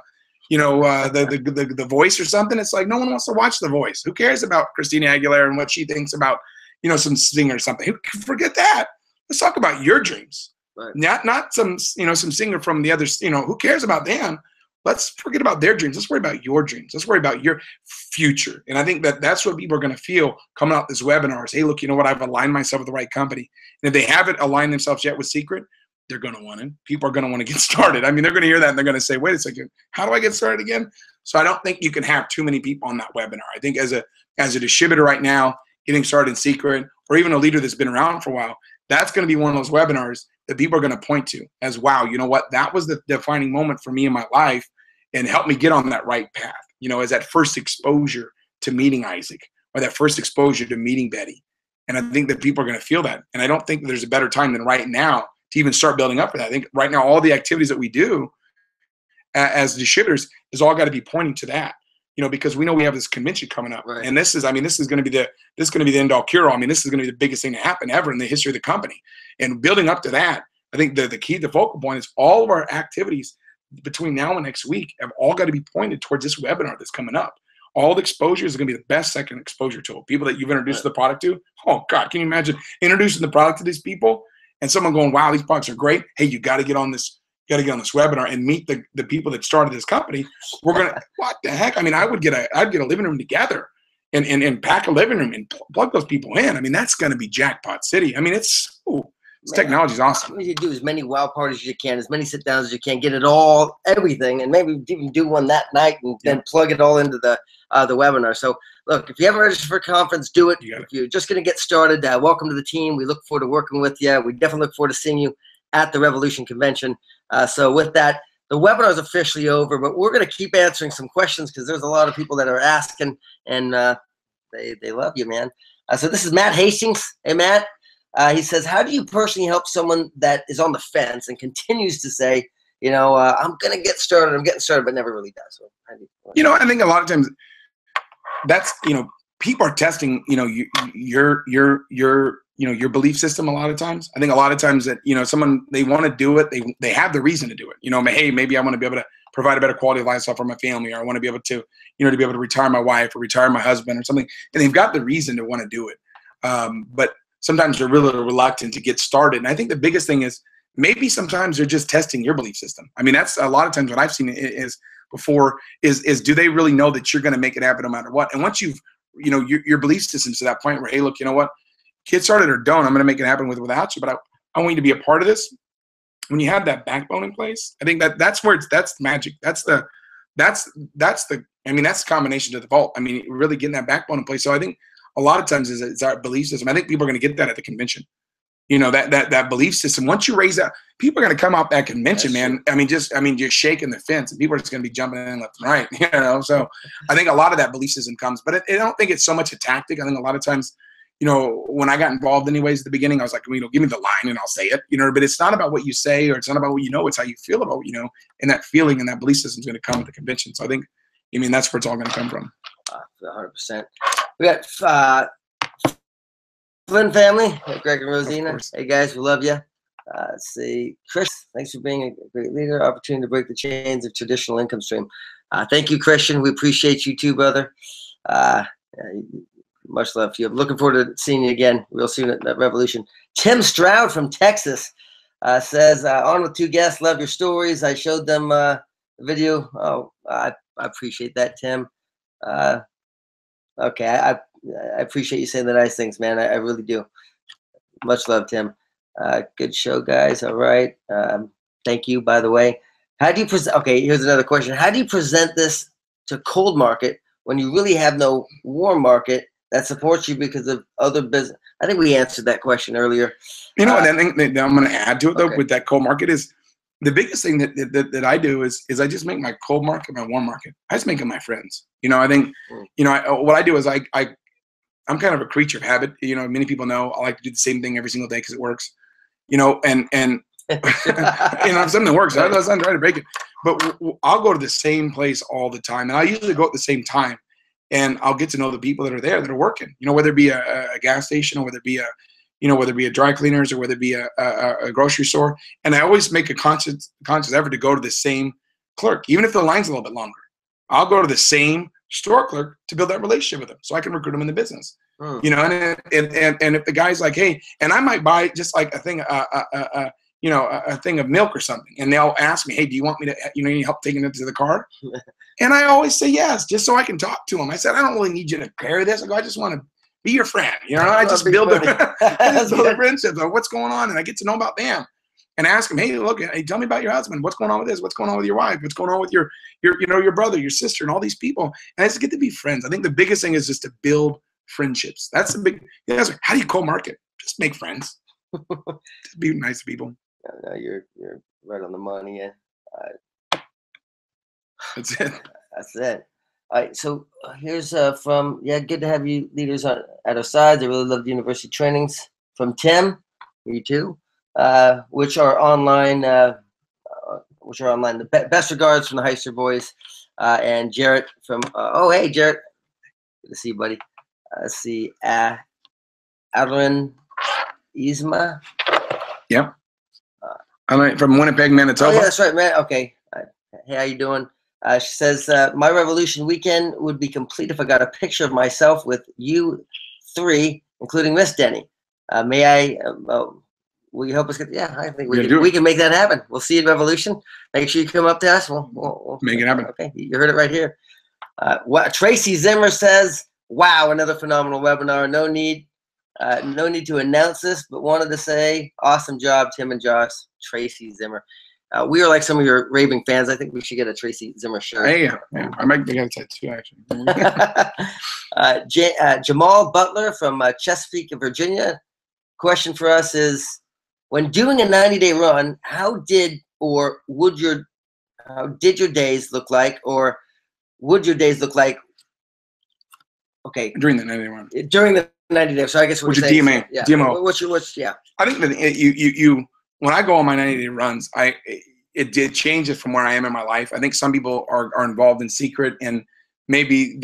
Speaker 2: the Voice or something? It's like no one wants to watch The Voice. Who cares about Christina Aguilera and what she thinks about, you know, some singer or something? Forget that. Let's talk about your dreams.
Speaker 1: Right.
Speaker 2: Not some, you know, some singer from the other, you know, who cares about them? Let's forget about their dreams. Let's worry about your dreams. Let's worry about your future. And I think that's what people are going to feel coming out this webinar is, hey, look, you know what? I've aligned myself with the right company. And if they haven't aligned themselves yet with Seacret, they're going to want it. People are going to want to get started. I mean, they're going to hear that and they're going to say, wait a second, how do I get started again? So I don't think you can have too many people on that webinar. I think as a distributor right now, getting started in Seacret, or even a leader that's been around for a while, that's going to be one of those webinars that people are going to point to as, wow, you know what? That was the defining moment for me in my life and helped me get on that right path, you know, as that first exposure to meeting Isaac or that first exposure to meeting Betty. And I think that people are going to feel that. And I don't think that there's a better time than right now to even start building up for that. I think right now, all the activities that we do as distributors is all got to be pointing to that, you know, because we know we have this convention coming up.
Speaker 1: Right.
Speaker 2: And this is going to be the end all cure all. I mean, this is going to be the biggest thing to happen ever in the history of the company. And building up to that, I think the key, the focal point is all of our activities between now and next week have all got to be pointed towards this webinar that's coming up. All the exposure is going to be the best second exposure tool. People that you've introduced the product to. Oh God, can you imagine introducing the product to these people and someone going, wow, these products are great. Hey, you got to get on this. You got to get on this webinar and meet the people that started this company. We're going to, what the heck? I mean, I'd get a living room together and pack a living room and plug those people in. I mean, that's going to be jackpot city. I mean, this technology is awesome.
Speaker 1: What you do as many wow parties as you can, as many sit downs as you can, get it all, everything, and maybe even do one that night and then plug it all into the webinar. So look, if you haven't registered for a conference, do it. If you're just going to get started, welcome to the team. We look forward to working with you. We definitely look forward to seeing you at the Revolution Convention. So with that, the webinar is officially over, but we're going to keep answering some questions because there's a lot of people that are asking, and they love you, man. So this is Matt Hastings. Hey, Matt. He says, how do you personally help someone that is on the fence and continues to say, you know, I'm going to get started, I'm getting started, but never really does? So,
Speaker 2: you know, I think a lot of times that's, you know, people are testing, you know, your belief system a lot of times. I think a lot of times that, you know, someone, they want to do it. They have the reason to do it. You know, hey, maybe I want to be able to provide a better quality of lifestyle for my family, or I want to be able to, you know, to be able to retire my wife or retire my husband or something. And they've got the reason to want to do it. But sometimes they're really reluctant to get started. And I think the biggest thing is maybe sometimes they're just testing your belief system. I mean, that's a lot of times what I've seen is do they really know that you're going to make it happen no matter what? And once you've, you know, your belief system's to that point where, hey, look, you know what, get started or don't, I'm going to make it happen without you, but I want you to be a part of this. When you have that backbone in place, I think that's magic. That's the combination to the vault. I mean, really getting that backbone in place. So I think a lot of times it's our belief system. I think people are going to get that at the convention. You know, that belief system. Once you raise that, people are going to come out that convention, man. I mean, you're shaking the fence, and people are just going to be jumping in left and right, you know. So I think a lot of that belief system comes, but I don't think it's so much a tactic. I think a lot of times, you know, when I got involved anyways at the beginning, I was like, you know, give me the line and I'll say it, you know, but it's not about what you say, or it's not about what you know, it's how you feel about what you know, and that feeling and that belief system is going to come at the convention. So I think, I mean, that's where it's all going to come from.
Speaker 1: 100%. We got Flynn family, Greg and Rosina. Hey guys, we love you. Let's see, Chris, thanks for being a great leader. Opportunity to break the chains of traditional income stream. Thank you, Christian. We appreciate you too, brother. Much love to you. I'm looking forward to seeing you again real soon at Revolution. Tim Stroud from Texas says, on with two guests. Love your stories. I showed them the video. Oh, I appreciate that, Tim. Okay, I appreciate you saying the nice things, man. I really do. Much love, Tim. Good show, guys. All right. Thank you, by the way. How do you present? Okay, here's another question. How do you present this to cold market when you really have no warm market that supports you because of other business? I think we answered that question earlier.
Speaker 2: You know, and then I'm going to add to it, though, with that cold market is the biggest thing that I do is I just make my cold market my warm market. I just make them my friends. You know, I think, you know, what I do is I'm kind of a creature of habit. You know, many people know I like to do the same thing every single day because it works. You know, and you know, if something works, I'm trying to break it. But I'll go to the same place all the time, and I usually go at the same time, and I'll get to know the people that are there that are working. You know, whether it be a gas station, or whether it be a dry cleaners, or whether it be a grocery store. And I always make a conscious effort to go to the same clerk, even if the line's a little bit longer. I'll go to the same store clerk to build that relationship with them, so I can recruit them in the business. You know, and if the guy's like, hey, and I might buy just like a thing, you know, a thing of milk or something, and they'll ask me, hey, do you want me to, you know, need help taking it to the car? And I always say yes, just so I can talk to them. I said, I don't really need you to carry this. I go, I just want to be your friend. You know, I just build a friendship of what's going on, and I get to know about them. And ask them, hey, look, hey, tell me about your husband. What's going on with this? What's going on with your wife? What's going on with your you know, your brother, your sister, and all these people? And I just get to be friends. I think the biggest thing is just to build friendships. That's the big. You know, how do you co-market? Just make friends. Just be nice to people.
Speaker 1: No, you're right on the money. Yeah.
Speaker 2: That's it.
Speaker 1: That's it. All right. So here's from good to have you leaders at our sides. I really love the university trainings from Tim. You too. Which are online. The best regards from the Heister boys, and Jarrett from. Hey, Jarrett. Good to see you, buddy. Let's see. Adlin Isma.
Speaker 2: Yep. I'm from Winnipeg, Manitoba.
Speaker 1: Oh, yeah, that's right, man. Okay. Hey, how you doing? She says, my Revolution weekend would be complete if I got a picture of myself with you three, including Miss Denne. May I? Will you help us get? Yeah, I think we can make that happen. We'll see you at Revolution. Make sure you come up to us. We'll
Speaker 2: make it happen.
Speaker 1: Okay, you heard it right here. Tracy Zimmer says, "Wow, another phenomenal webinar. No need to announce this, but wanted to say, awesome job, Tim and Josh." Tracy Zimmer. We are like some of your raving fans. I think we should get a Tracy Zimmer shirt.
Speaker 2: Hey, I might get a tattoo actually.
Speaker 1: Jamal Butler from Chesapeake, Virginia. Question for us is, when doing a 90-day run, how did your days look like, or would your days look like? Okay.
Speaker 2: During the 90-day run.
Speaker 1: During the 90 days. So I guess
Speaker 2: what's your DMA?
Speaker 1: Yeah.
Speaker 2: DMO.
Speaker 1: What's yeah.
Speaker 2: I think that you when I go on my 90-day runs, it did change it from where I am in my life. I think some people are involved in Seacret, and maybe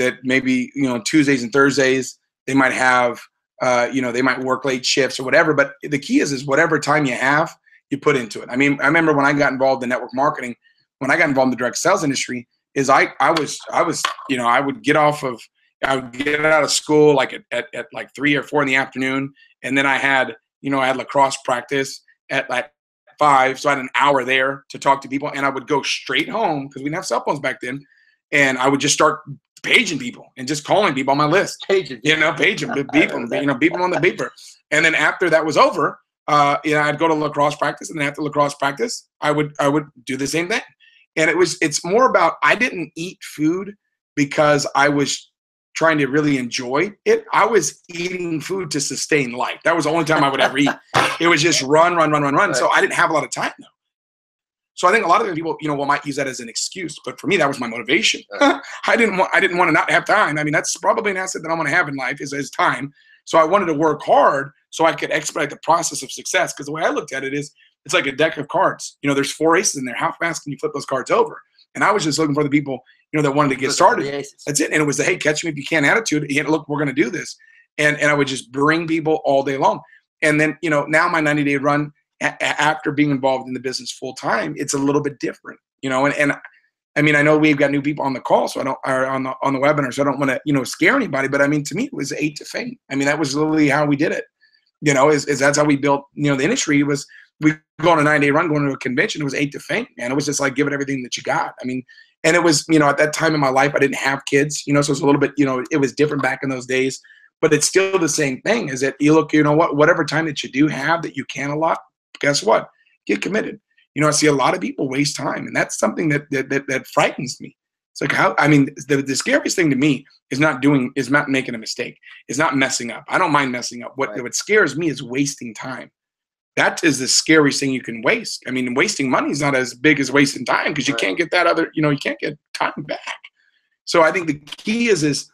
Speaker 2: you know, Tuesdays and Thursdays they might have you know, they might work late shifts or whatever. But the key is whatever time you have, you put into it. I mean, I remember when I got involved in network marketing, when I got involved in the direct sales industry, is I was you know, I would get out of school like at like 3 or 4 in the afternoon, and then I had lacrosse practice at like 5, so I had an hour there to talk to people, and I would go straight home because we didn't have cell phones back then, and I would just start paging people and just calling people on my list.
Speaker 1: Page
Speaker 2: them, beep them, beep them on the beeper. And then after that was over, you know, I'd go to lacrosse practice, and then after lacrosse practice, I would do the same thing. And it's more about, I didn't eat food because I was trying to really enjoy it, I was eating food to sustain life. That was the only time I would ever eat. It was just run. Right. So I didn't have a lot of time though. So I think a lot of people, might use that as an excuse, but for me, that was my motivation. Right. I didn't want to not have time. I mean, that's probably an asset that I want to have in life is time. So I wanted to work hard so I could expedite the process of success. Because the way I looked at it is, it's like a deck of cards. There's 4 aces in there. How fast can you flip those cards over? And I was just looking for the people, that wanted to get started. That's it. And it was the, hey, catch me if you can attitude. Look, we're going to do this. And I would just bring people all day long. And then, now my 90-day run, after being involved in the business full time, it's a little bit different, and I mean, I know we've got new people on the call, so on the webinar, so I don't want to, scare anybody, but I mean, to me, it was 8 to fame. I mean, that was literally how we did it, is that's how we built, the industry was, we go on a 9-day run, going to a convention, it was 8 to fame, and it was just like, give it everything that you got. I mean, and it was, at that time in my life, I didn't have kids, so it's a little bit, it was different back in those days, but it's still the same thing, is that you look, whatever time that you do have that you can allot, guess what? Get committed. I see a lot of people waste time, and that's something that frightens me. It's like, the scariest thing to me is not making a mistake. It's not messing up. I don't mind messing up. What scares me is wasting time. That is the scariest thing you can waste. I mean, wasting money is not as big as wasting time, because you can't get that other, you can't get time back. So I think the key is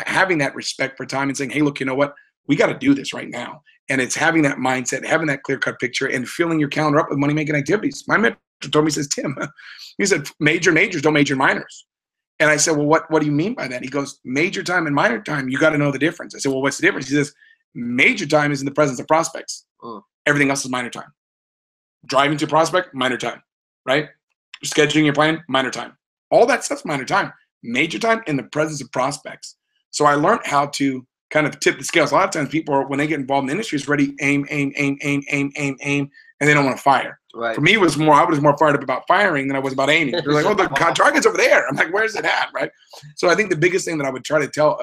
Speaker 2: having that respect for time and saying, hey, look, you know what? We got to do this right now. And it's having that mindset, having that clear-cut picture, and filling your calendar up with money-making activities. My mentor told me, he says, Tim, he said, majors don't major minors. And I said, well, what do you mean by that? He goes, major time and minor time, you got to know the difference. I said, well, what's the difference? He says, major time is in the presence of prospects. Everything else is minor time. Driving to prospect, minor time, right? Scheduling your plan, minor time. All that stuff's minor time. Major time in the presence of prospects. So I learned how to kind of tip the scales. A lot of times people when they get involved in the industry, is ready, aim, and they don't want to fire. Right. For me, I was more fired up about firing than I was about aiming. They're like, oh, the target's over there. I'm like, where's it at, right? So I think the biggest thing that I would try to tell,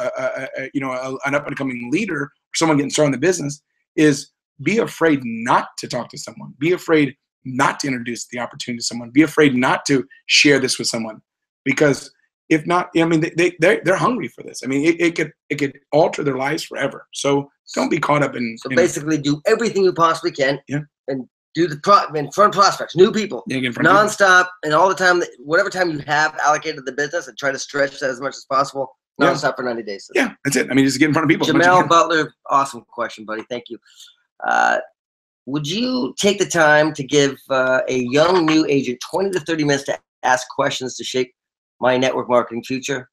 Speaker 2: an up-and-coming leader, or someone getting started in the business, is be afraid not to talk to someone. Be afraid not to introduce the opportunity to someone. Be afraid not to share this with someone, because if not, I mean, they're hungry for this. I mean, it could alter their lives forever. So don't be caught up in. So
Speaker 1: basically, do everything you possibly can, and do in front of prospects, new people, nonstop, and all the time. Whatever time you have allocated to the business, and try to stretch that as much as possible, nonstop for 90 days.
Speaker 2: Yeah, that's it. I mean, just get in front of people.
Speaker 1: Jamel Butler, awesome question, buddy. Thank you. Would you take the time to give a young new agent 20 to 30 minutes to ask questions to shape my network marketing future?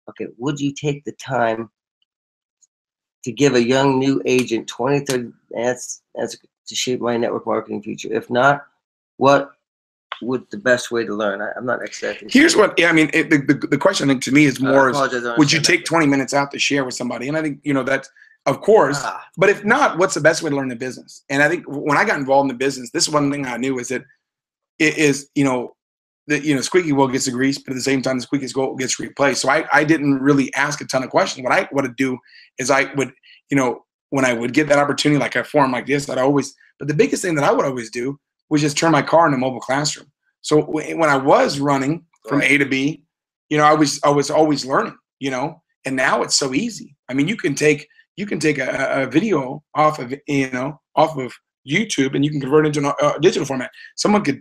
Speaker 1: Okay, would you take the time to give a young new agent 20, 30 minutes to shape my network marketing future? If not, what would the best way to learn? I'm not exactly.
Speaker 2: Here's what, the question I think to me is more would you take 20 minutes out to share with somebody? And I think, that's, of course, but if not, what's the best way to learn the business? And I think when I got involved in the business, this is one thing I knew is that it is, squeaky wheel gets the grease, but at the same time, the squeaky wheel gets replaced. So I didn't really ask a ton of questions. What I would do is I would, when I would get that opportunity, like a forum like this, but the biggest thing that I would always do was just turn my car into a mobile classroom. So when I was running from A to B, I was always learning, and now it's so easy. I mean, you can take a video off of YouTube, and you can convert it into a digital format. Someone could,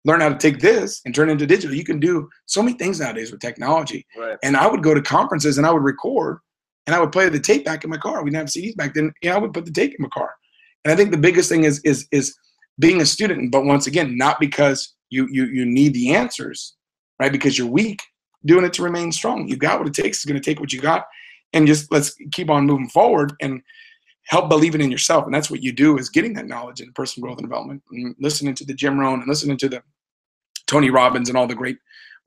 Speaker 2: learn how to take this and turn it into digital. You can do so many things nowadays with technology. Right. And I would go to conferences and I would record and I would play the tape back in my car. We didn't have CDs back then. I would put the tape in my car. And I think the biggest thing is being a student, but once again, not because you need the answers, right? Because you're weak, doing it to remain strong. You got what it takes. It's going to take what you got, and just let's keep on moving forward and help believing in yourself. And that's what you do, is getting that knowledge in personal growth and development, and listening to the Jim Rohn and listening to the Tony Robbins and all the great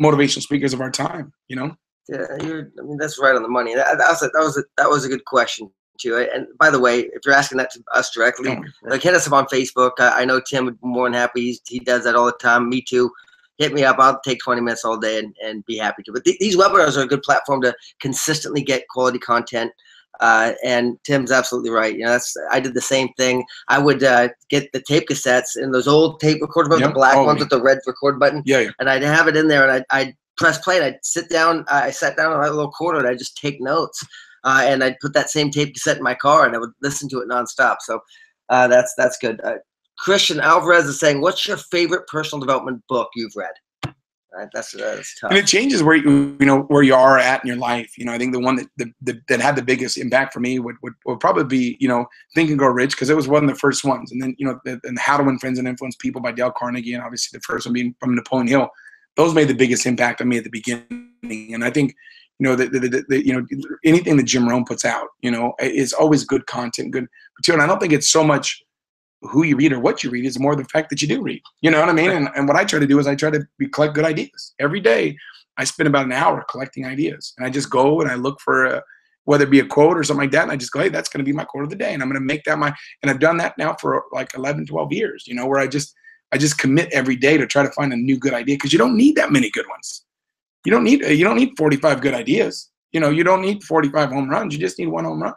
Speaker 2: motivational speakers of our time, Yeah,
Speaker 1: that's right on the money. That was a good question too. And by the way, if you're asking that to us directly, hit us up on Facebook. I know Tim would be more than happy. He does that all the time. Me too. Hit me up. I'll take 20 minutes all day and be happy to. But these webinars are a good platform to consistently get quality content. And Tim's absolutely right. I did the same thing. I would get the tape cassettes and those old tape recorders, the black ones with the red record button. And I'd have it in there, and I'd press play. And I'd sit down. I sat down in a little corner and I'd just take notes. And I'd put that same tape cassette in my car and I would listen to it nonstop. So that's good. Christian Alvarez is saying, what's your favorite personal development book you've read? That's tough.
Speaker 2: And it changes where where you are at in your life. I think the one that had the biggest impact for me would probably be Think and Grow Rich, because it was one of the first ones. And then and How to Win Friends and Influence People by Dale Carnegie, and obviously the first one being from Napoleon Hill. Those made the biggest impact on me at the beginning. And I think anything that Jim Rohn puts out is always good content, good material. And I don't think it's so much who you read or what you read, is more the fact that you do read. You know what I mean? And what I try to do is I try to collect good ideas. Every day I spend about an hour collecting ideas, and I just go and I look for whether it be a quote or something like that. And I just go, hey, that's going to be my quote of the day. And I'm going to make that and I've done that now for like 11, 12 years, where I just commit every day to try to find a new good idea, because you don't need that many good ones. You don't need 45 good ideas. You don't need 45 home runs. You just need one home run.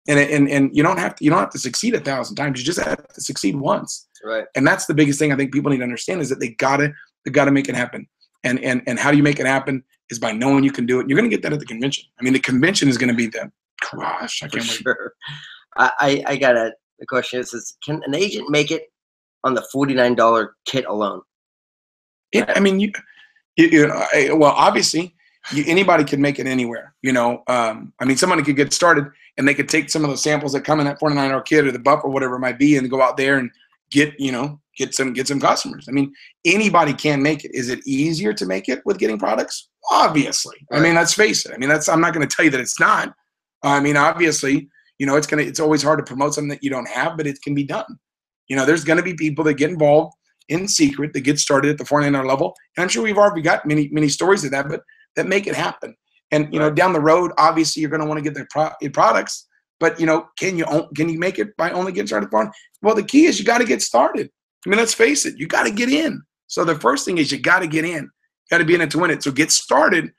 Speaker 2: And you don't have to succeed 1,000 times. You just have to succeed once.
Speaker 1: Right.
Speaker 2: And that's the biggest thing I think people need to understand, is that they gotta make it happen. And how do you make it happen is by knowing you can do it. And you're gonna get that at the convention. I mean, the convention is gonna be the gosh, I can't wait.
Speaker 1: Sure. I got a question. It says, can an agent make it on the $49 kit alone?
Speaker 2: I mean, well, obviously. Anybody can make it anywhere, I mean, somebody could get started and they could take some of the samples that come in that $49 kit or the buff or whatever it might be, and go out there and get some customers. I mean, anybody can make it. Is it easier to make it with getting products? Obviously. Right. I mean, let's face it. I mean, I'm not going to tell you that it's not. I mean, obviously, it's always hard to promote something that you don't have, but it can be done. There's going to be people that get involved in Seacret that get started at the $49 level. And I'm sure we've already got many stories of that, but that make it happen. And down the road, obviously you're going to want to get their products, but can you make it by only getting started for? Well, the key is you got to get started. I mean, let's face it, you got to get in. So the first thing is you got to get in. You got to be in it to win it. So get started,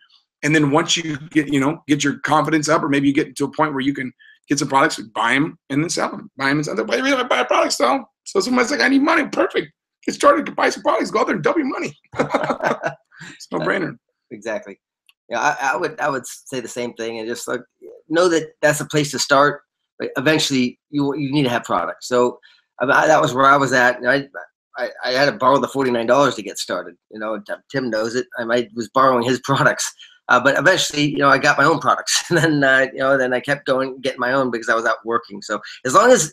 Speaker 2: and then once you get your confidence up, or maybe you get to a point where you can get some products, buy them and then sell them. Buy them and sell them. Why do you really buy products though? So somebody's like, I need money. Perfect. Get started. Buy some products. Go out there and double your money. It's no brainer.
Speaker 1: Exactly. Yeah, I would say the same thing, and just like know that that's a place to start. But eventually, you need to have products. So that was where I was at. And I had to borrow the $49 to get started. Tim knows it. I was borrowing his products, but eventually, I got my own products, and then then I kept going, getting my own, because I was out working. So as long as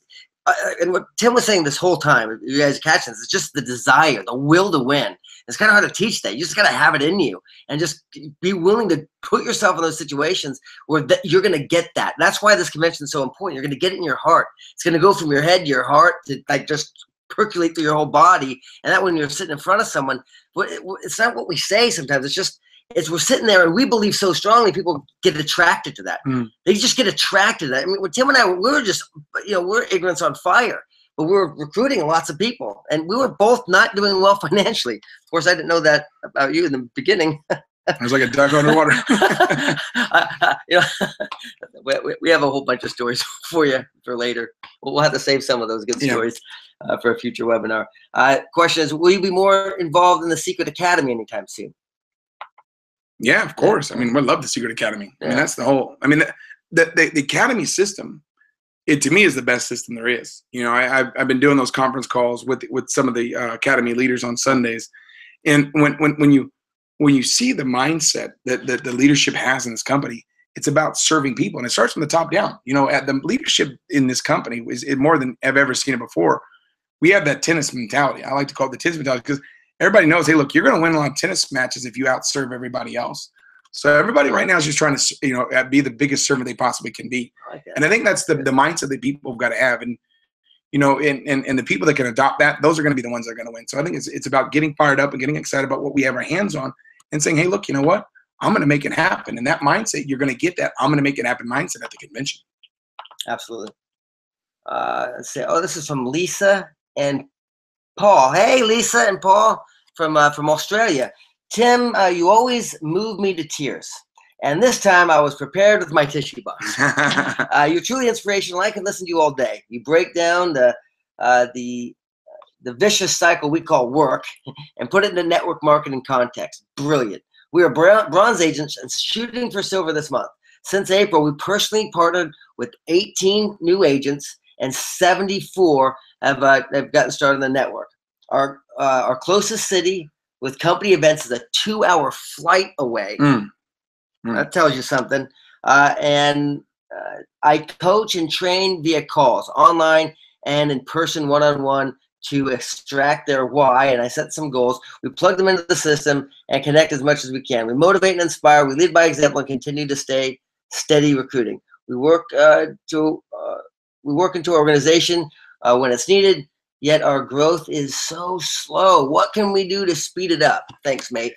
Speaker 1: and what Tim was saying this whole time, you guys catching this, it's just the desire, the will to win. It's kind of hard to teach that. You just got to have it in you, and just be willing to put yourself in those situations where you're going to get that. That's why this convention is so important. You're going to get it in your heart. It's going to go from your head to your heart to just percolate through your whole body. And that when you're sitting in front of someone, it's not what we say sometimes. It's we're sitting there and we believe so strongly, people get attracted to that. They just get attracted to that. I mean, when Tim and I, we're ignorance on fire, but we were recruiting lots of people, and we were both not doing well financially. Of course, I didn't know that about you in the beginning.
Speaker 2: I was like a duck underwater.
Speaker 1: We have a whole bunch of stories for you for later. We'll have to save some of those good stories for a future webinar. Question is, will you be more involved in the Seacret Academy anytime soon?
Speaker 2: Yeah, of course. I mean, we love the Seacret Academy. I mean, that's the whole. I mean, the Academy system, it to me is the best system there is. I've been doing those conference calls with some of the Academy leaders on Sundays, and when you see the mindset that the leadership has in this company, it's about serving people, and it starts from the top down. At the leadership in this company is more than I've ever seen it before. We have that tennis mentality. I like to call it the tennis mentality, because everybody knows, hey, look, you're going to win a lot of tennis matches if you outserve everybody else. So everybody right now is just trying to, be the biggest servant they possibly can be. And I think that's the mindset that people have got to have. And, and the people that can adopt that, those are going to be the ones that are going to win. So I think it's about getting fired up and getting excited about what we have our hands on, and saying, hey, look, you know what? I'm going to make it happen. And that mindset, you're going to get that I'm going to make it happen mindset at the convention.
Speaker 1: Absolutely. Let's see. Oh, this is from Lisa and Paul. Hey, Lisa and Paul from Australia. Tim, you always move me to tears. And this time I was prepared with my tissue box. You're truly inspirational. I can listen to you all day. You break down the vicious cycle we call work and put it in a network marketing context. Brilliant. We are bronze agents and shooting for silver this month. Since April, we personally partnered with 18 new agents, and 74 have gotten started in the network. Our closest city with company events is a 2-hour flight away. That tells you something. And I coach and train via calls, online and in person, one-on-one, to extract their why. And I set some goals. We plug them into the system and connect as much as we can. We motivate and inspire. We lead by example and continue to stay steady recruiting. We work into our organization when it's needed, yet our growth is so slow. What can we do to speed it up? Thanks, mate.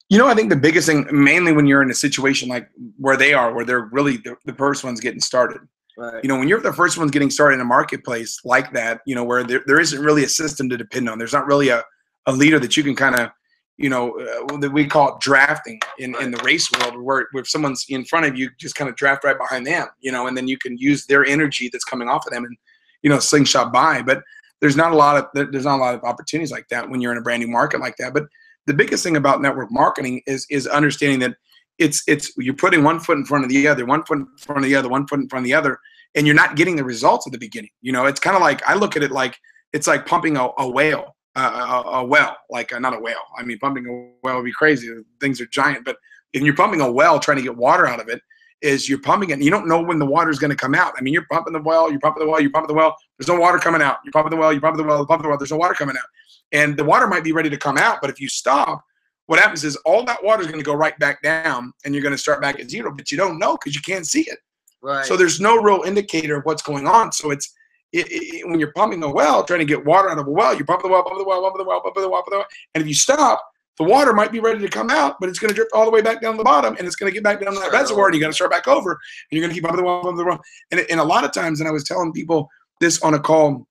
Speaker 2: You know, I think the biggest thing, mainly when you're in a situation like where they are, where they're really the first ones getting started.
Speaker 1: Right.
Speaker 2: You know, when you're the first ones getting started in a marketplace like that, you know, where there isn't really a system to depend on. There's not really a leader that you can kind of, you know, that we call it drafting in the race world, where if someone's in front of you, just kind of draft right behind them, you know, and then you can use their energy that's coming off of them and, you know, slingshot by. But there's not a lot of opportunities like that when you're in a brand new market like that. But the biggest thing about network marketing is understanding that it's you're putting one foot in front of the other, one foot in front of the other, one foot in front of the other, and you're not getting the results at the beginning. You know, it's kind of like, I look at it like it's like pumping a whale, a well, like not a whale. I mean, pumping a well would be crazy. Things are giant, but if you're pumping a well, trying to get water out of it, is you're pumping it and you don't know when the water is going to come out. I mean, you're pumping the well, you're pumping the well, you're pumping the well. There's no water coming out. You're pumping the well, you're pumping the well, you're pumping the well. There's no water coming out. And the water might be ready to come out, but if you stop, what happens is all that water is going to go right back down and you're going to start back at zero, but you don't know because you can't see it.
Speaker 1: Right.
Speaker 2: So there's no real indicator of what's going on. So it's when you're pumping a well, trying to get water out of a well, you pump the well, pump the well, pump the well, pump the well, pump the well. And if you stop, the water might be ready to come out, but it's going to drip all the way back down the bottom, and it's going to get back down to that reservoir, and you got to start back over, and you're going to keep pumping the well, pumping the well. And a lot of times, and I was telling people this on a call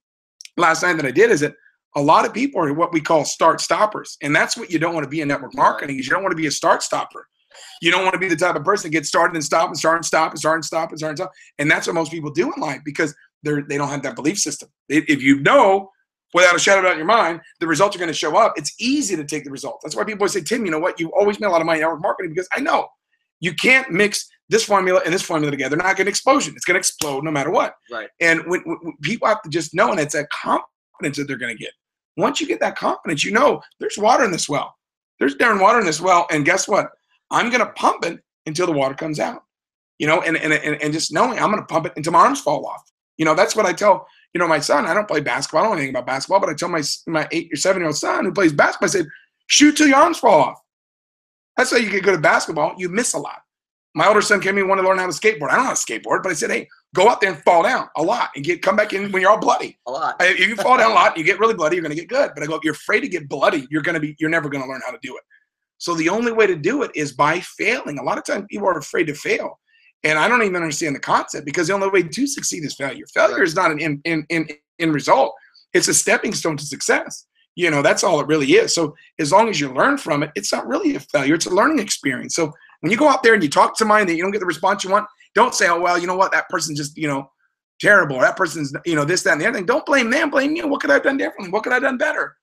Speaker 2: last night that I did, is that a lot of people are what we call start stoppers, and that's what you don't want to be in network marketing. Is you don't want to be a start stopper. You don't want to be the type of person that gets started and stop and start and stop and start and stop and start and stop. And that's what most people do in life because they don't have that belief system. If you know without a shadow of your mind, the results are going to show up. It's easy to take the results. That's why people always say, Tim, you know what? You've always made a lot of money in network marketing because I know you can't mix this formula and this formula together. They're not going to explosion. It's going to explode no matter what.
Speaker 1: Right.
Speaker 2: And when people have to just know, and it's that confidence that they're going to get. Once you get that confidence, you know there's water in this well. There's darn water in this well. And guess what? I'm going to pump it until the water comes out. You know, and just knowing I'm going to pump it until my arms fall off. You know, that's what I tell, you know, my son. I don't play basketball. I don't know anything about basketball, but I tell my 8 or 7-year-old son who plays basketball, I said, shoot till your arms fall off. That's how you get good at basketball. You miss a lot. My older son came in and wanted to learn how to skateboard. I don't know how to skateboard, but I said, hey, go out there and fall down a lot and come back in when you're all bloody.
Speaker 1: A lot.
Speaker 2: If you fall down a lot, you get really bloody, you're going to get good. But I go, if you're afraid to get bloody, you're never going to learn how to do it. So the only way to do it is by failing. A lot of times people are afraid to fail. And I don't even understand the concept because the only way to succeed is failure. Failure is not an end result. It's a stepping stone to success. You know, that's all it really is. So as long as you learn from it, it's not really a failure. It's a learning experience. So when you go out there and you talk to somebody that you don't get the response you want, don't say, oh, well, you know what? That person's just, you know, terrible. Or that person's, you know, this, that, and the other thing. Don't blame them. Blame you. What could I have done differently? What could I have done better?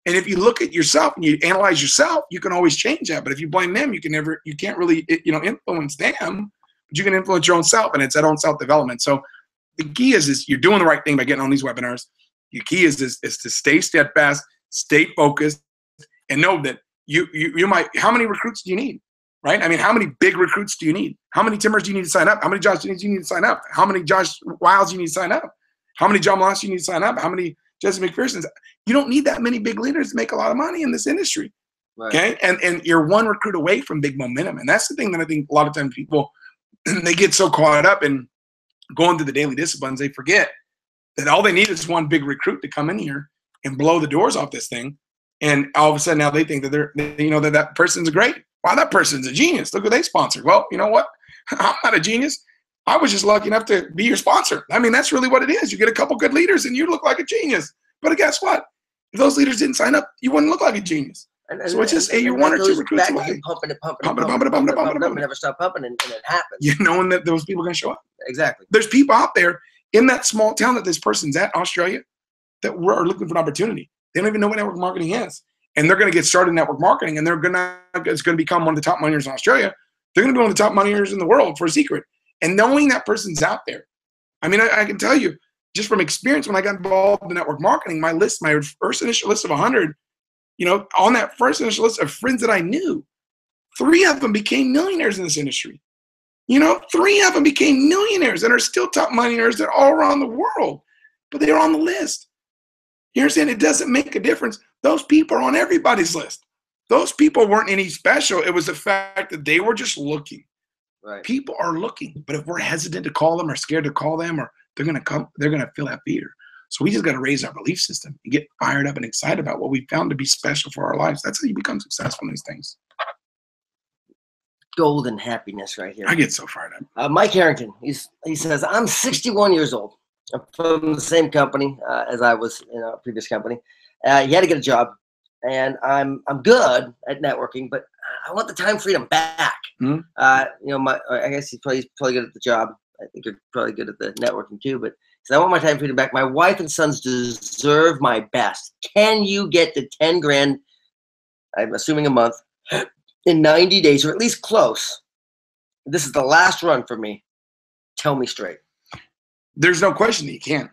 Speaker 2: And if you look at yourself and you analyze yourself, you can always change that. But if you blame them, you can't really, you know, influence them. But you can influence your own self, and it's that own self-development. So the key is you're doing the right thing by getting on these webinars. Your key is to stay steadfast, stay focused, and know that you might. How many recruits do you need? Right? I mean, how many big recruits do you need? How many Timbers do you need to sign up? How many Josh do you need to sign up? How many Josh Wiles do you need to sign up? How many John Moss do you need to sign up? How many Jesse McPherson's? You don't need that many big leaders to make a lot of money in this industry. Right. Okay? And you're one recruit away from big momentum. And that's the thing that I think a lot of times people, they get so caught up in going through the daily disciplines, they forget that all they need is one big recruit to come in here and blow the doors off this thing. And all of a sudden now they think that that person's great. Wow, that person's a genius. Look who they sponsored. Well, you know what? I'm not a genius. I was just lucky enough to be your sponsor. I mean, that's really what it is. You get a couple good leaders and you look like a genius. But guess what? If those leaders didn't sign up, you wouldn't look like a genius. So it's just, hey, you're one or two recruits away.
Speaker 1: Pumping it, never stop pumping, and it happens.
Speaker 2: You knowing that those people are going to show up.
Speaker 1: Exactly.
Speaker 2: There's people out there in that small town that this person's at, Australia, that are looking for an opportunity. They don't even know what network marketing is. and they're going to get started in network marketing, and it's going to become one of the top money earners in Australia. They're going to be one of the top money earners in the world for Seacret. And knowing that person's out there, I mean, I can tell you just from experience, when I got involved in network marketing, my first initial list of 100, on that first initial list of friends that I knew, 3 of them became millionaires in this industry. 3 of them became millionaires and are still top money earners. They're all around the world, but they're on the list. You understand? It doesn't make a difference. Those people are on everybody's list. Those people weren't any special. It was the fact that they were just looking.
Speaker 1: Right.
Speaker 2: People are looking, but if we're hesitant to call them or scared to call them, or they're going to feel that fear. So we just got to raise our belief system and get fired up and excited about what we found to be special for our lives. That's how you become successful in these things.
Speaker 1: Golden happiness right here.
Speaker 2: I get so fired up.
Speaker 1: Mike Harrington, he says, I'm 61 years old. I'm from the same company as I was in a previous company. He had to get a job, and I'm good at networking, but I want the time freedom back.
Speaker 2: Mm-hmm.
Speaker 1: I guess he's probably good at the job. I think you're probably good at the networking too, but so I want my time freedom back. My wife and sons deserve my best. Can you get to 10 grand, I'm assuming a month, in 90 days, or at least close? This is the last run for me. Tell me straight.
Speaker 2: There's no question that you can.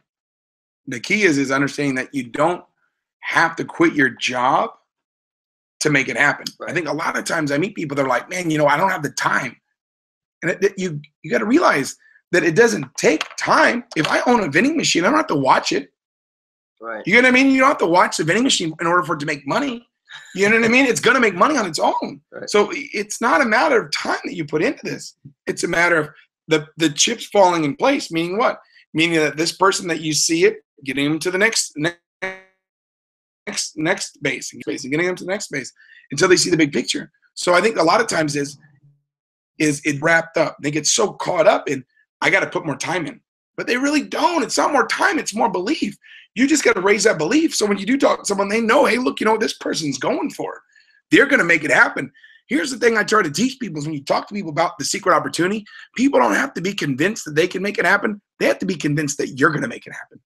Speaker 2: The key is understanding that you don't have to quit your job to make it happen. Right. I think a lot of times I meet people that are like, man, I don't have the time. And you got to realize that it doesn't take time. If I own a vending machine, I don't have to watch it.
Speaker 1: Right.
Speaker 2: You know what I mean? You don't have to watch the vending machine in order for it to make money. You know what I mean? It's going to make money on its own.
Speaker 1: Right.
Speaker 2: So it's not a matter of time that you put into this. It's a matter of the chips falling in place, meaning what? Meaning that this person that you see it, getting them to the next base, and getting them to the next base until they see the big picture. So I think a lot of times is it wrapped up. They get so caught up in, I got to put more time in, but they really don't. It's not more time. It's more belief. You just got to raise that belief. So when you do talk to someone, they know, hey, look, this person's going for it. They're going to make it happen. Here's the thing I try to teach people is when you talk to people about the secret opportunity, people don't have to be convinced that they can make it happen. They have to be convinced that you're going to make it happen.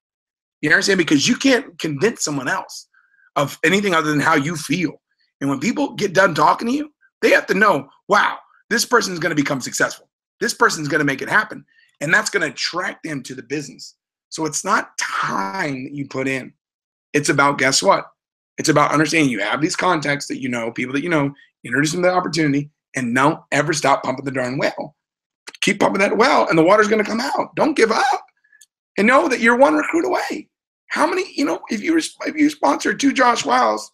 Speaker 2: You understand? Because you can't convince someone else of anything other than how you feel. And when people get done talking to you, they have to know, wow, this person's going to become successful. This person's going to make it happen. And that's going to attract them to the business. So it's not time that you put in. It's about, guess what? It's about understanding you have these contacts that people that introduce them to the opportunity, and don't ever stop pumping the darn well. Keep pumping that well, and the water's going to come out. Don't give up. And know that you're one recruit away. How many, if you sponsor 2 Josh Wiles,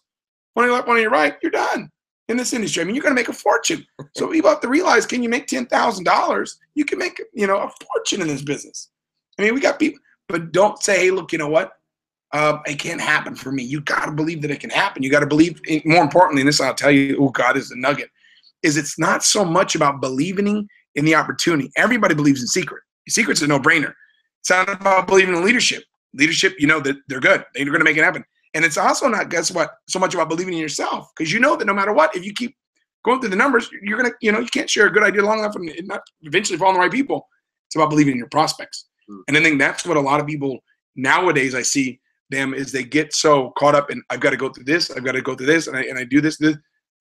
Speaker 2: one on your left, one on your right, you're done in this industry. I mean, you're going to make a fortune. So people have to realize, can you make $10,000? You can make, a fortune in this business. I mean, we got people, but don't say, hey, look, you know what? It can't happen for me. You got to believe that it can happen. You got to believe, more importantly, and this I'll tell you, oh God, is the nugget, is it's not so much about believing in the opportunity. Everybody believes in Seacret. Seacret's a no-brainer. It's not about believing in leadership. Leadership, that they're good. They're going to make it happen. And it's also not, guess what, so much about believing in yourself, because that no matter what, if you keep going through the numbers, you're going to, you can't share a good idea long enough and not eventually fall on the right people. It's about believing in your prospects. And I think that's what a lot of people nowadays, I see them, is they get so caught up in, I've got to go through this, I've got to go through this, and I do this,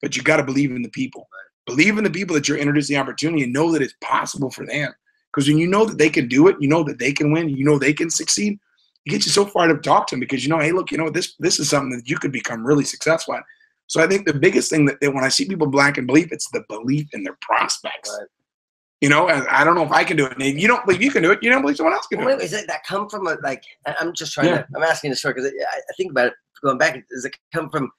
Speaker 2: but you got to believe in the people. Believe in the people that you're introducing the opportunity, and know that it's possible for them. Because when you know that they can do it, you know that they can win, you know they can succeed, it gets you so fired up to talk to them, because hey, look, this is something that you could become really successful at. So I think the biggest thing that when I see people lack in belief, it's the belief in their prospects.
Speaker 1: Right.
Speaker 2: I don't know if I can do it. And if you don't believe you can do it, you don't believe someone else can do it.
Speaker 1: Is that come from I'm just trying to, I'm asking this story because I think about it going back. Does it come from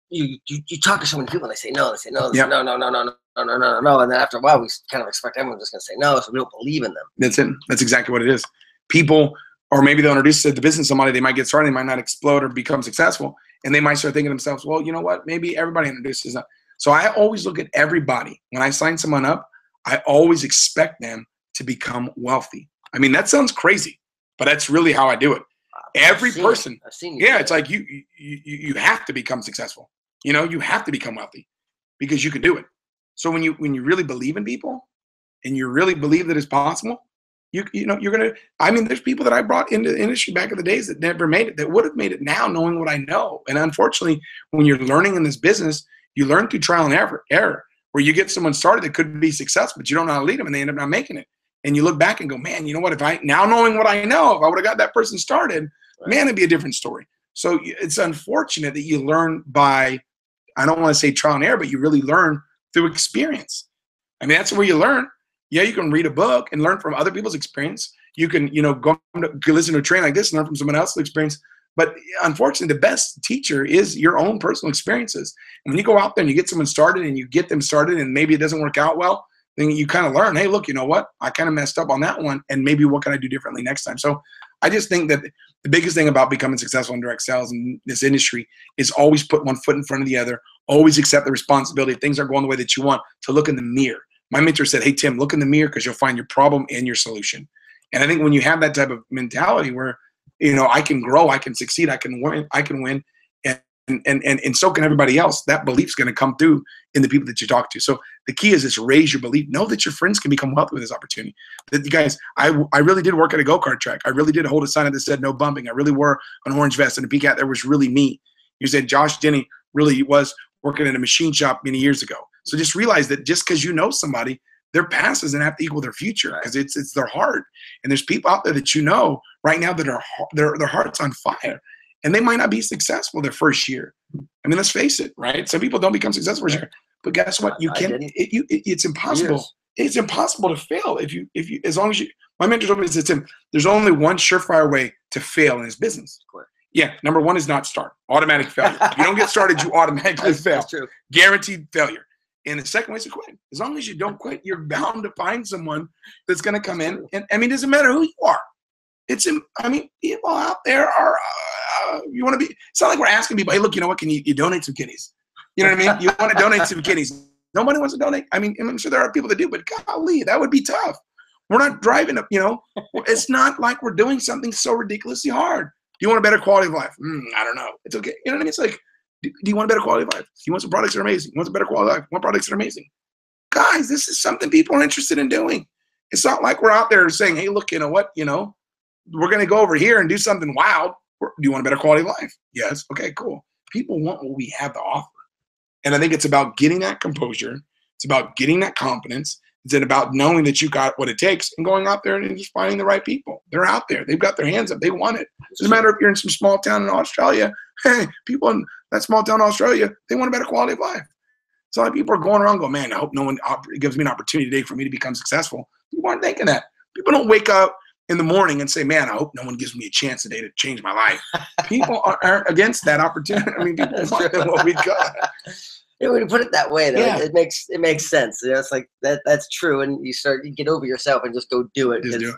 Speaker 1: you talk to so many people and they say no, no. And then after a while, we kind of expect everyone's just going to say no, so we don't believe in them.
Speaker 2: That's it. That's exactly what it is. People, or maybe they'll introduce the business to somebody, they might get started, they might not explode or become successful. And they might start thinking to themselves, well, you know what? Maybe everybody introduces them. So I always look at everybody. When I sign someone up, I always expect them to become wealthy. I mean, that sounds crazy, but that's really how I do it. Every person,
Speaker 1: I've seen you.
Speaker 2: Yeah, it's like you have to become successful. You have to become wealthy because you can do it. So when you really believe in people and you really believe that it's possible, You know, you're gonna. I mean, there's people that I brought into the industry back in the days that never made it, that would have made it now, knowing what I know. And unfortunately, when you're learning in this business, you learn through trial and error. Where you get someone started that could be successful, but you don't know how to lead them, and they end up not making it. And you look back and go, man, you know what? If I now knowing what I know, if I would have got that person started, man, it'd be a different story. So it's unfortunate that you learn by, I don't want to say trial and error, but you really learn through experience. I mean, that's where you learn. Yeah, you can read a book and learn from other people's experience. You can, you know, go listen to a train like this and learn from someone else's experience. But unfortunately, the best teacher is your own personal experiences. And when you go out there and you get someone started and you get them started and maybe it doesn't work out well, then you kind of learn, hey, look, you know what? I kind of messed up on that one, and maybe what can I do differently next time? So I just think that the biggest thing about becoming successful in direct sales in this industry is always put one foot in front of the other, always accept the responsibility if things aren't going the way that you want, to look in the mirror. My mentor said, hey, Tim, look in the mirror because you'll find your problem and your solution. And I think when you have that type of mentality where, you know, I can grow, I can succeed, I can win, and so can everybody else, that belief's going to come through in the people that you talk to. So the key is raise your belief. Know that your friends can become wealthy with this opportunity. That you guys, I really did work at a go-kart track. I really did hold a sign that said no bumping. I really wore an orange vest and a peak hat. That was really me. You said Josh Denne really was working in a machine shop many years ago. So just realize that just because you know somebody, their past doesn't have to equal their future, because it's their heart. And there's people out there that you know right now that are their heart's on fire, and they might not be successful their first year. I mean, let's face it, right? Some people don't become successful first year, but guess what? You can. It's impossible. Years. It's impossible to fail if you as long as you. My mentor told me this, Tim. There's only one surefire way to fail in this business. Yeah, number one is not start. Automatic failure. If you don't get started, you automatically fail. That's true. Guaranteed failure. And the second way is to quit. As long as you don't quit, you're bound to find someone that's going to come in. And I mean, it doesn't matter who you are. I mean, people out there are, you want to be, it's not like we're asking people, hey, look, you know what, can you donate some kidneys? You know what I mean? You want to donate some kidneys. Nobody wants to donate. I mean, I'm sure there are people that do, but golly, that would be tough. We're not driving up, you know, it's not like we're doing something so ridiculously hard. Do you want a better quality of life? I don't know. It's okay. You know what I mean? It's like, do you want a better quality of life? You want some products that are amazing? You want a better quality of life? You want products that are amazing? Guys, this is something people are interested in doing. It's not like we're out there saying, hey, look, you know what? You know, we're going to go over here and do something wild. Do you want a better quality of life? Yes. Okay, cool. People want what we have to offer. And I think it's about getting that composure. It's about getting that confidence. It's about knowing that you got what it takes and going out there and just finding the right people. They're out there. They've got their hands up. They want it. It doesn't matter if you're in some small town in Australia. Hey, people in that small town in Australia, they want a better quality of life. So a lot of people are going around going, man, I hope no one gives me an opportunity today for me to become successful. People aren't thinking that. People don't wake up in the morning and say, man, I hope no one gives me a chance today to change my life. People aren't against that opportunity. I mean, people want what we got.
Speaker 1: Yeah, when you put it that way, though, it makes sense. You know, it's like that's true, and you get over yourself and just go do it.
Speaker 2: Just do it.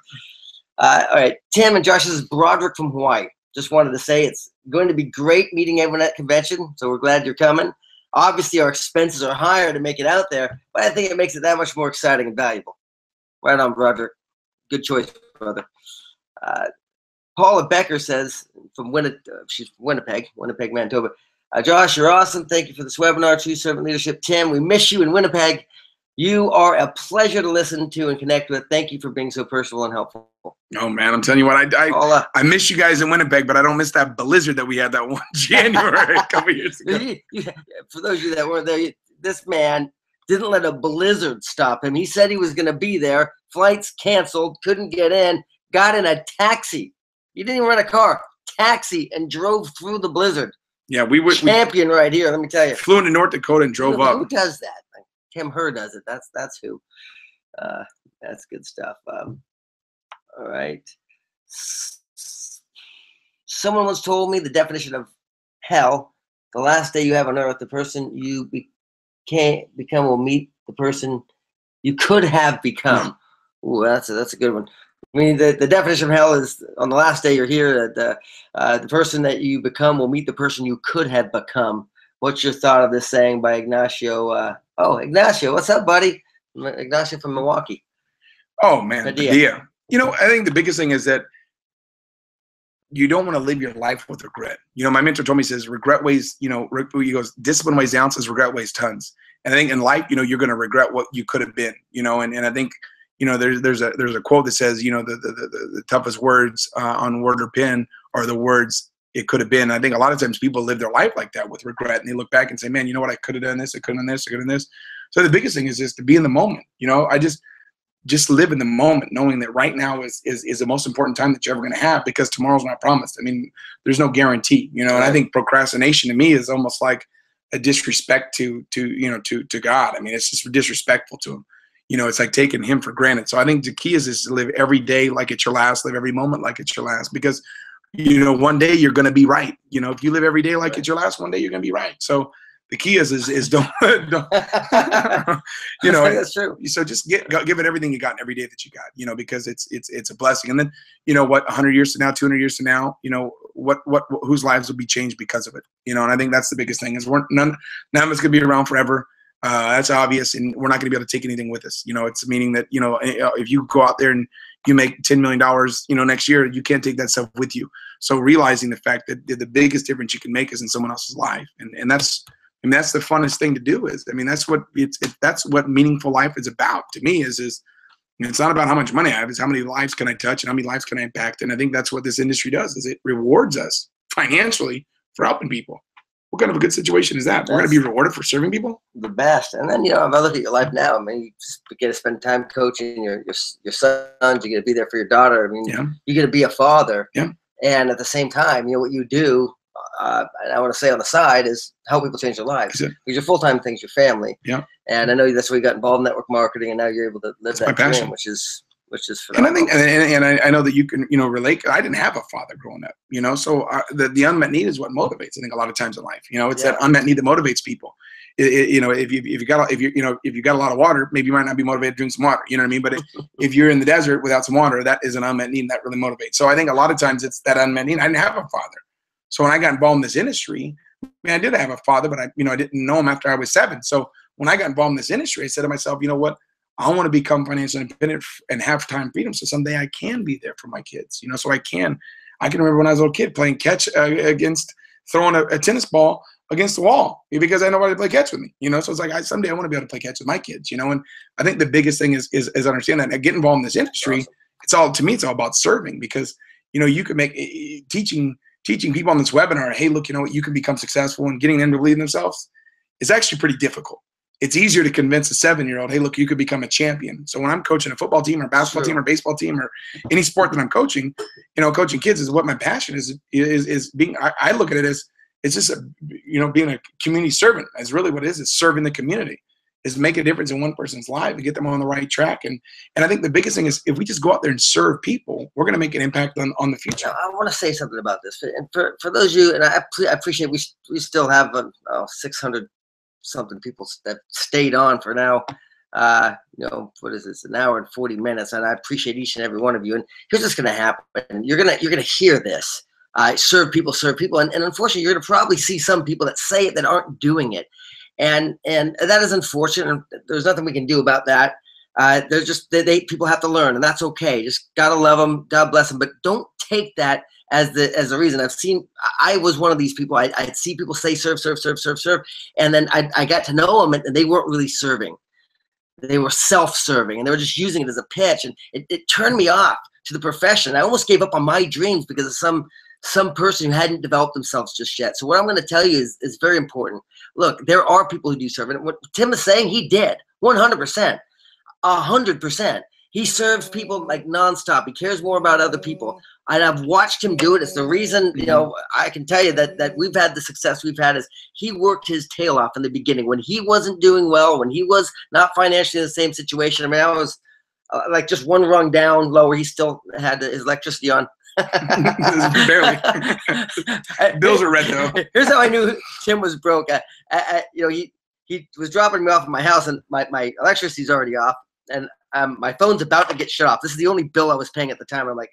Speaker 1: All right, Tim and Josh, this is Broderick from Hawaii. Just wanted to say it's going to be great meeting everyone at convention, so we're glad you're coming. Obviously, our expenses are higher to make it out there, but I think it makes it that much more exciting and valuable. Right on, Broderick. Good choice, brother. Paula Becker says from she's Winnipeg, Manitoba. Josh, you're awesome. Thank you for this webinar. True Servant Leadership. Tim, we miss you in Winnipeg. You are a pleasure to listen to and connect with. Thank you for being so personal and helpful.
Speaker 2: Oh, man, I'm telling you what, I miss you guys in Winnipeg, but I don't miss that blizzard that we had that one January a couple years ago.
Speaker 1: For those of you that weren't there, this man didn't let a blizzard stop him. He said he was going to be there. Flights canceled, couldn't get in, got in a taxi. He didn't even rent a car. Taxi, and drove through the blizzard. Yeah, we champion right here. Let me tell you.
Speaker 2: Flew into North Dakota and drove up.
Speaker 1: Who does that? Herr does it. That's who. That's good stuff. All right. Someone once told me the definition of hell: the last day you have on earth, the person you become will meet the person you could have become. Ooh, that's a good one. I mean, the definition of hell is on the last day you're here, the person that you become will meet the person you could have become. What's your thought of this saying by Ignacio? Ignacio, what's up, buddy? Ignacio from Milwaukee.
Speaker 2: Oh, man, Padilla. You know, I think the biggest thing is that you don't want to live your life with regret. You know, my mentor told me, he says, regret weighs, you know, he goes, discipline weighs ounces, regret weighs tons. And I think in life, you know, you're going to regret what you could have been, you know, and I think, there's a quote that says, the toughest words on word or pen are the words it could have been. I think a lot of times people live their life like that with regret, and they look back and say, man, you know what, I could have done this, I could have done this, I could have done this. So the biggest thing is just to be in the moment. I just live in the moment, knowing that right now is the most important time that you're ever going to have, because tomorrow's not promised. I mean, there's no guarantee, and I think procrastination to me is almost like a disrespect to God. I mean, it's just disrespectful to him. It's like taking him for granted. So I think the key is to live every day like it's your last, live every moment like it's your last, because one day you're going to be right. If you live every day like it's your last, one day you're going to be right. So the key is don't
Speaker 1: that's true.
Speaker 2: So just give it everything you got every day that you got, because it's a blessing. And then, 100 years from now, 200 years from now, whose lives will be changed because of it, and I think that's the biggest thing is none of it's going to be around forever. That's obvious, and we're not going to be able to take anything with us. It's meaning that, if you go out there and you make $10 million, next year, you can't take that stuff with you. So realizing the fact that the biggest difference you can make is in someone else's life, and that's the funnest thing to do. That's what meaningful life is about to me. Is it's not about how much money I have; it's how many lives can I touch and how many lives can I impact. And I think that's what this industry does: is it rewards us financially for helping people. What kind of a good situation is that? We're going to be rewarded for serving people?
Speaker 1: The best. And then, if I look at your life now, I mean, you get to spend time coaching your sons, you get to be there for your daughter. I mean, you get to be a father.
Speaker 2: Yeah.
Speaker 1: And at the same time, what you do, and I want to say on the side, is help people change their lives. Because your full-time thing's your family.
Speaker 2: Yeah.
Speaker 1: And I know that's where you got involved in network marketing, and now you're able to live that dream, which is phenomenal.
Speaker 2: And I think, and I know that you can, relate. I didn't have a father growing up, so the unmet need is what motivates. I think a lot of times in life, it's that unmet need that motivates people. If you got a lot of water, maybe you might not be motivated to drink some water. You know what I mean? But if you're in the desert without some water, that is an unmet need, and that really motivates. So I think a lot of times it's that unmet need. I didn't have a father, so when I got involved in this industry, I did have a father, but I didn't know him after I was 7. So when I got involved in this industry, I said to myself, you know what? I want to become financially independent and have time freedom, so someday I can be there for my kids. So I can remember when I was a little kid playing catch against throwing a tennis ball against the wall because I know nobody to play catch with me. So it's like someday I want to be able to play catch with my kids. And I think the biggest thing is understand that. And get involved in this industry. It's all about serving, because you can make teaching people on this webinar. Hey, look, you can become successful, and getting them to believe in themselves is actually pretty difficult. It's easier to convince a 7-year-old, hey, look, you could become a champion. So when I'm coaching a football team or basketball team or baseball team or any sport that I'm coaching, coaching kids is what my passion is being. I look at it as it's just being a community servant. Is really what it is. It's serving the community. Is make a difference in one person's life and get them on the right track. And I think the biggest thing is if we just go out there and serve people, we're going to make an impact on the future.
Speaker 1: Now, I want to say something about this. And for those of you, and I appreciate we still have 600 something people that stayed on for now. What is this? An hour and 40 minutes. And I appreciate each and every one of you. And here's what's going to happen. You're going to hear this. Serve people. And unfortunately, you're going to probably see some people that say it that aren't doing it. And that is unfortunate. And there's nothing we can do about that. There's just people have to learn, and that's okay. Just gotta love them, God bless them, but don't take that as the reason. I was one of these people. I'd see people say serve, and then I got to know them, and they weren't really serving. They were self-serving, and they were just using it as a pitch, and it turned me off to the profession. I almost gave up on my dreams because of some person who hadn't developed themselves just yet. So what I'm going to tell you is very important. Look, there are people who do serve, and what Tim is saying, he did 100%. 100%. He serves people like nonstop. He cares more about other people. And I've watched him do it. It's the reason, I can tell you that we've had the success we've had is he worked his tail off in the beginning. When he wasn't doing well, when he was not financially in the same situation. I mean, I was like just one rung down lower. He still had his electricity on.
Speaker 2: Barely. Bills are red though.
Speaker 1: Here's how I knew Tim was broke. He was dropping me off at my house, and my electricity's already off, and my phone's about to get shut off. This is the only bill I was paying at the time. I'm like,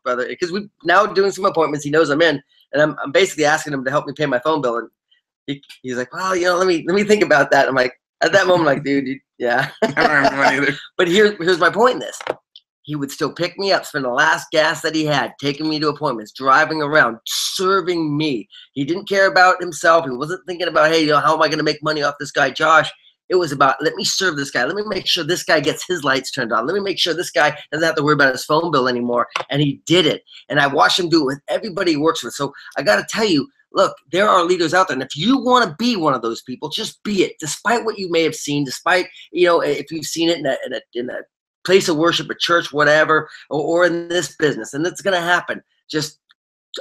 Speaker 1: brother, because we're now doing some appointments. He knows I'm in, and I'm basically asking him to help me pay my phone bill, and he's like, well, let me think about that. I'm like, at that moment, like, dude, yeah. I don't remember money either. But here's my point in this. He would still pick me up, spend the last gas that he had, taking me to appointments, driving around, serving me. He didn't care about himself. He wasn't thinking about, hey, how am I going to make money off this guy, Josh? It was about, let me serve this guy. Let me make sure this guy gets his lights turned on. Let me make sure this guy doesn't have to worry about his phone bill anymore. And he did it. And I watched him do it with everybody he works with. So I got to tell you, look, there are leaders out there. And if you want to be one of those people, just be it. Despite what you may have seen, despite, if you've seen it in a place of worship, a church, whatever, or in this business, and it's going to happen. Just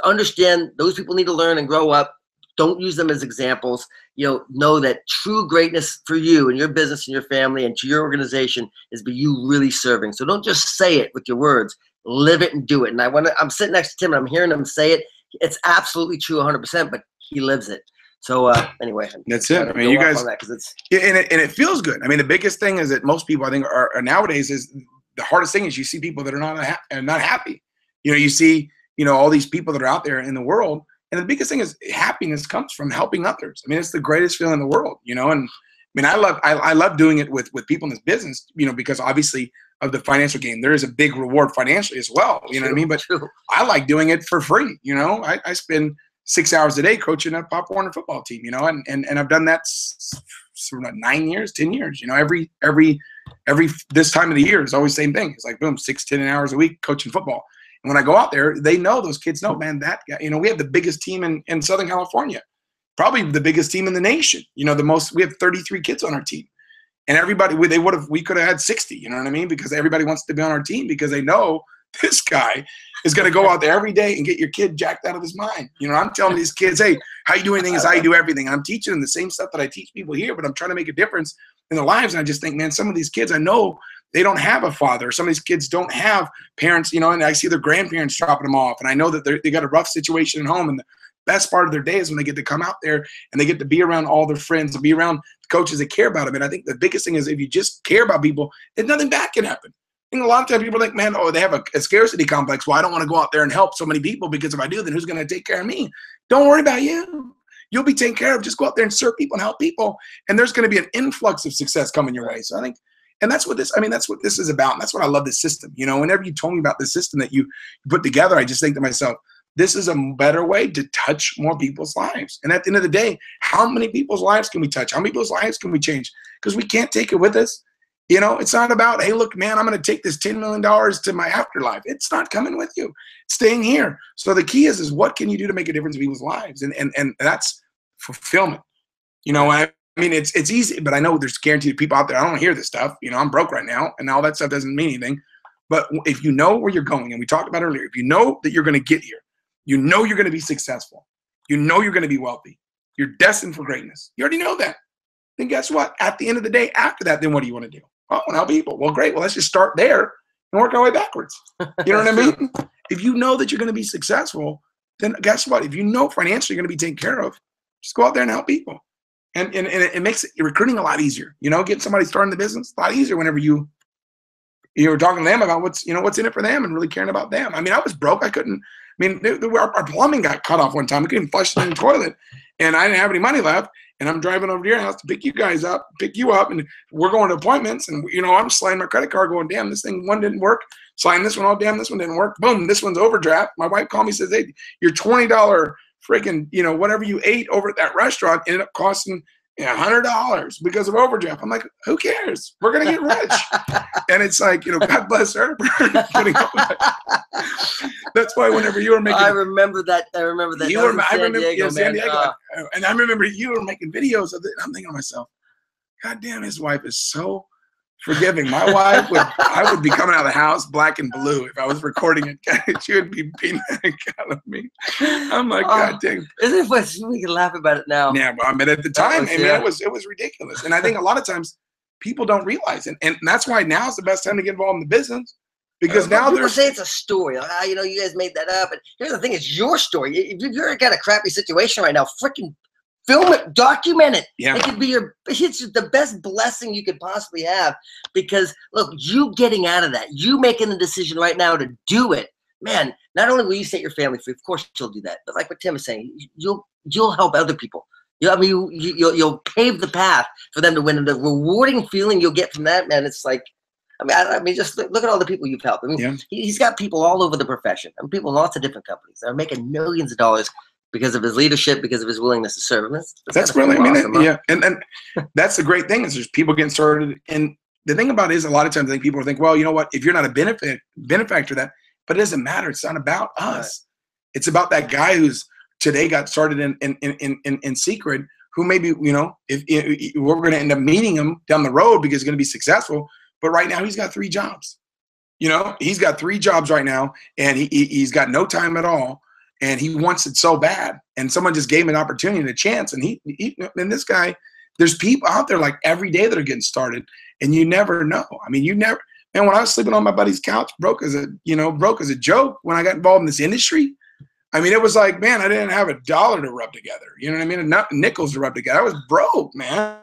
Speaker 1: understand those people need to learn and grow up. Don't use them as examples. Know that true greatness for you and your business and your family and to your organization is by you really serving. So don't just say it with your words. Live it and do it. And I'm sitting next to Tim and I'm hearing him say it. It's absolutely true 100%, but he lives it. So anyway.
Speaker 2: That's it. I mean, you guys, and it feels good. I mean, the biggest thing is that most people, I think, are nowadays is the hardest thing is you see people that are not happy. You see, all these people that are out there in the world. And the biggest thing is happiness comes from helping others. I mean, it's the greatest feeling in the world, and I mean, I love doing it with people in this business, because obviously of the financial gain, there is a big reward financially as well. You know what I mean? But I like doing it for free. I spend 6 hours a day coaching a Pop Warner football team, and I've done that for 9 years, 10 years, every this time of the year is always the same thing. It's like, boom, 6-10 hours a week coaching football. And when I go out there, they know, those kids know, man, that guy, we have the biggest team in Southern California, probably the biggest team in the nation. We have 33 kids on our team, and everybody, we could have had 60, you know what I mean? Because everybody wants to be on our team because they know this guy is going to go out there every day and get your kid jacked out of his mind. I'm telling these kids, hey, how you do anything is how you do everything. And I'm teaching them the same stuff that I teach people here, but I'm trying to make a difference in their lives. And I just think, man, some of these kids, I know they don't have a father. Some of these kids don't have parents, and I see their grandparents dropping them off. And I know that they got a rough situation at home. And the best part of their day is when they get to come out there and they get to be around all their friends and be around coaches that care about them. And I think the biggest thing is if you just care about people, then nothing bad can happen. I think a lot of times people are like, man, they have a scarcity complex. Well, I don't want to go out there and help so many people because if I do, then who's going to take care of me? Don't worry about you. You'll be taken care of. Just go out there and serve people and help people. And there's going to be an influx of success coming your way. So I think, and that's what this is about. And that's what I love this system. Whenever you told me about this system that you put together, I just think to myself, this is a better way to touch more people's lives. And at the end of the day, how many people's lives can we touch? How many people's lives can we change? Because we can't take it with us. It's not about, hey, look, man, I'm going to take this $10 million to my afterlife. It's not coming with you. It's staying here. So the key is what can you do to make a difference in people's lives? And that's fulfillment. I mean, it's easy, but I know there's guaranteed people out there. I don't hear this stuff. I'm broke right now, and all that stuff doesn't mean anything. But if you know where you're going, and we talked about earlier, if you know that you're going to get here, you're going to be successful, you're going to be wealthy, you're destined for greatness. You already know that. Then guess what? At the end of the day, after that, then what do you want to do? Oh, I want to help people. Well, great. Well, let's just start there and work our way backwards. You know what I mean? If you know that you're going to be successful, then guess what? If you know financially you're going to be taken care of, just go out there and help people. And it makes recruiting a lot easier. Getting somebody starting the business a lot easier whenever you're talking to them about what's in it for them and really caring about them. I mean, I was broke. I couldn't. I mean, our plumbing got cut off one time. We couldn't even flush the toilet, and I didn't have any money left. And I'm driving over to your house to pick you up, and we're going to appointments. And I'm sliding my credit card, going, damn, this one didn't work. Sliding this one, oh damn, this one didn't work. Boom, this one's overdraft. My wife called me, says, hey, your $20 freaking whatever you ate over at that restaurant ended up costing $100 because of overdraft. I'm like, who cares? We're gonna get rich. And it's like, God bless her for putting up with it. That's why whenever you were making,
Speaker 1: I remember that.
Speaker 2: I remember San Diego, and I remember you were making videos of it. And I'm thinking to myself, God damn, his wife is so forgiving. My wife I would be coming out of the house black and blue if I was recording it. She would be beating the heck out of me. I'm like, God dang.
Speaker 1: Isn't it funny? We can laugh about it now.
Speaker 2: Yeah, but I mean, at the time, it was ridiculous. And I think a lot of times people don't realize it. And that's why now is the best time to get involved in the business. Because now
Speaker 1: people say it's a story. Like, you guys made that up. And here's the thing: it's your story. If you're got a crappy situation right now, freaking film it, document it.
Speaker 2: Yeah.
Speaker 1: It could be it's the best blessing you could possibly have. Because look, you getting out of that, you making the decision right now to do it, man. Not only will you set your family free, of course you'll do that, but like what Tim is saying, you'll help other people. You'll pave the path for them to win. And the rewarding feeling you'll get from that, man, it's like. I mean, just look at all the people you've helped. I mean, he's got people all over the profession. I mean, people in lots of different companies that are making millions of dollars because of his leadership, because of his willingness to serve.
Speaker 2: That's really, awesome, yeah. And that's the great thing is there's people getting started. And the thing about it is a lot of times I think people think, well, you know what, if you're not a benefactor of that, but it doesn't matter. It's not about us. Right. It's about that guy who's today got started in Seacret, who maybe, you know, if we're going to end up meeting him down the road because he's going to be successful. But right now he's got 3 jobs. You know, he's got 3 jobs right now, and he's got no time at all, and he wants it so bad. And someone just gave him an opportunity and a chance. And and this guy, there's people out there like every day that are getting started, and you never know. I mean, man, when I was sleeping on my buddy's couch, broke as a joke when I got involved in this industry. I mean, it was like, man, I didn't have $1 to rub together. You know what I mean? Not nickels to rub together. I was broke, man.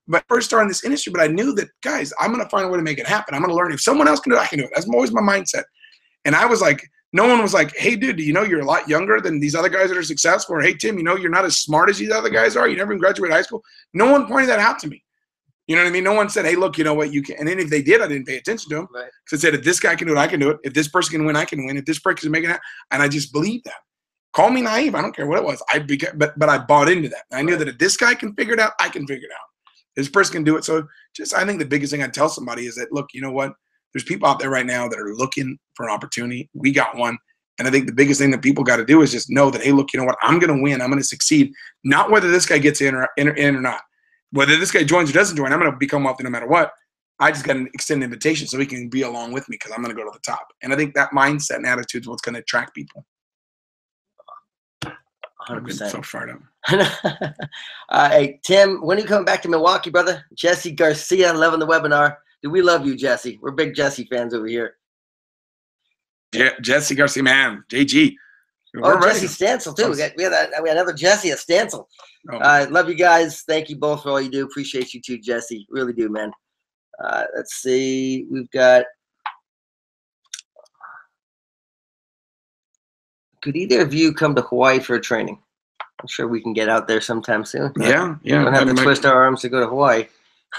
Speaker 2: But first started in this industry, but I knew that, guys, I'm going to find a way to make it happen. I'm going to learn. If someone else can do it, I can do it. That's always my mindset. And I was like, no one was like, hey, dude, do you know you're a lot younger than these other guys that are successful? Or, hey, Tim, you know you're not as smart as these other guys are. You never even graduated high school. No one pointed that out to me. You know what I mean? No one said, hey, look, you know what, you can. And then if they did, I didn't pay attention to them. Right. Because I said, if this guy can do it, I can do it. If this person can win, I can win. If this person can make it happen. And I just believed that. Call me naive. I don't care what it was. But I bought into that. And I knew that if this guy can figure it out, I can figure it out. This person can do it. So I think the biggest thing I tell somebody is that, look, you know what? There's people out there right now that are looking for an opportunity. We got one. And I think the biggest thing that people got to do is just know that, hey, look, you know what? I'm going to win. I'm going to succeed. Not whether this guy gets in or not. Whether this guy joins or doesn't join, I'm going to become wealthy no matter what. I just got an extended invitation so he can be along with me because I'm going to go to the top. And I think that mindset and attitude is what's going to attract people.
Speaker 1: 100%.
Speaker 2: So fired up.
Speaker 1: Hey, Tim, when are you coming back to Milwaukee, brother? Jesse Garcia, loving the webinar. Do we love you, Jesse? We're big Jesse fans over here.
Speaker 2: Yeah, Jesse Garcia, man. JG.
Speaker 1: Jesse Stansel, too. We had another Jesse at Stansel. Love you guys. Thank you both for all you do. Appreciate you too, Jesse. Really do, man. Let's see. We've got. Could either of you come to Hawaii for a training? I'm sure we can get out there sometime soon.
Speaker 2: Yeah.
Speaker 1: We don't have to twist our arms to go to Hawaii.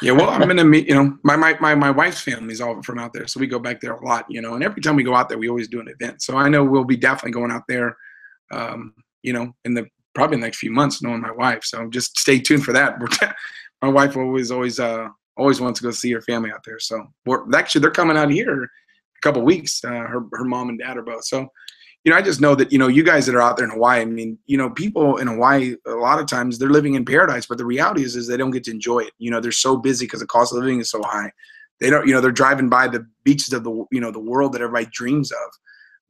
Speaker 2: Yeah, well, I'm going to meet, you know, my wife's family is all from out there. So we go back there a lot, you know, and every time we go out there, we always do an event. So I know we'll be definitely going out there, you know, in probably the next few months, knowing my wife. So just stay tuned for that. My wife always wants to go see her family out there. So they're coming out here in a couple of weeks. Her mom and dad are both. So, you know, I just know that, you know, you guys that are out there in Hawaii, I mean, you know, people in Hawaii, a lot of times they're living in paradise, but the reality is they don't get to enjoy it. You know, they're so busy because the cost of living is so high. They don't, you know, they're driving by the beaches of the, you know, the world that everybody dreams of,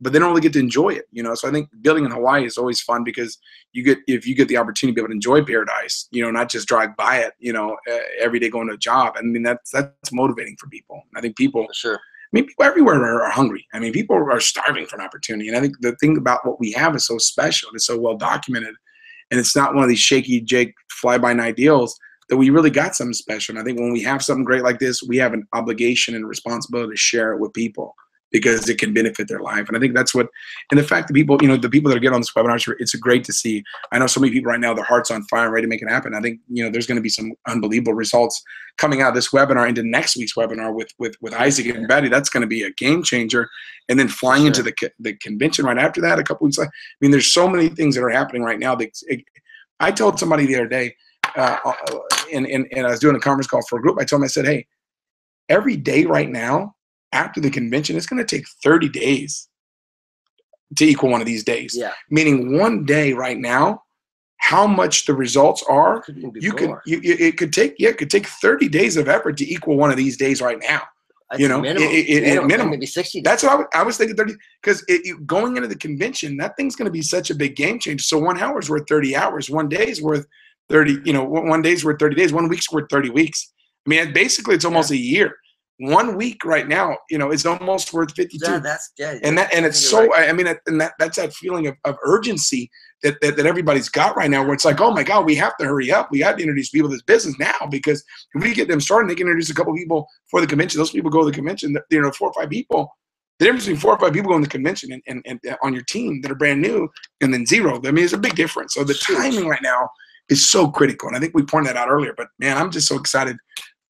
Speaker 2: but they don't really get to enjoy it, you know? So I think building in Hawaii is always fun because if you get the opportunity to be able to enjoy paradise, you know, not just drive by it, you know, every day going to a job. I mean, that's motivating for people. I think people,
Speaker 1: for sure.
Speaker 2: I mean, people everywhere are hungry. I mean, people are starving for an opportunity. And I think the thing about what we have is so special. It's so well documented. And it's not one of these shaky Jake fly-by-night deals that we really got something special. And I think when we have something great like this, we have an obligation and responsibility to share it with people because it can benefit their life. And I think that's what, and the fact that people, you know, the people that are getting on this webinar, it's great to see. I know so many people right now, their heart's on fire and ready to make it happen. I think, you know, there's going to be some unbelievable results coming out of this webinar into next week's webinar with Isaac and Betty. That's going to be a game changer. And then flying into the convention right after that, a couple weeks later. I mean, there's so many things that are happening right now. I told somebody the other day, and I was doing a conference call for a group. I told them, I said, hey, every day right now, after the convention, it's going to take 30 days to equal one of these days. Yeah. Meaning one day right now, how much the results are, it could take 30 days of effort to equal one of these days right now. That's, you know, minimum.
Speaker 1: Maybe 60 days.
Speaker 2: That's what I was thinking, 30, because going into the convention, that thing's going to be such a big game changer. So 1 hour is worth 30 hours. 1 day is worth 30, you know, 1 day's worth 30 days. 1 week's worth 30 weeks. I mean, basically it's almost a year. 1 week right now, you know, it's almost worth 52. And it's so, right. I mean, that's that feeling of urgency that everybody's got right now, where it's like, oh my God, we have to hurry up. We have to introduce people to this business now, because if we get them started, they can introduce a couple people for the convention. Those people go to the convention, you know, 4 or 5 people. The difference between 4 or 5 people going to the convention and on your team that are brand new and then 0. I mean, there's a big difference. So the timing right now is so critical. And I think we pointed that out earlier, but man, I'm just so excited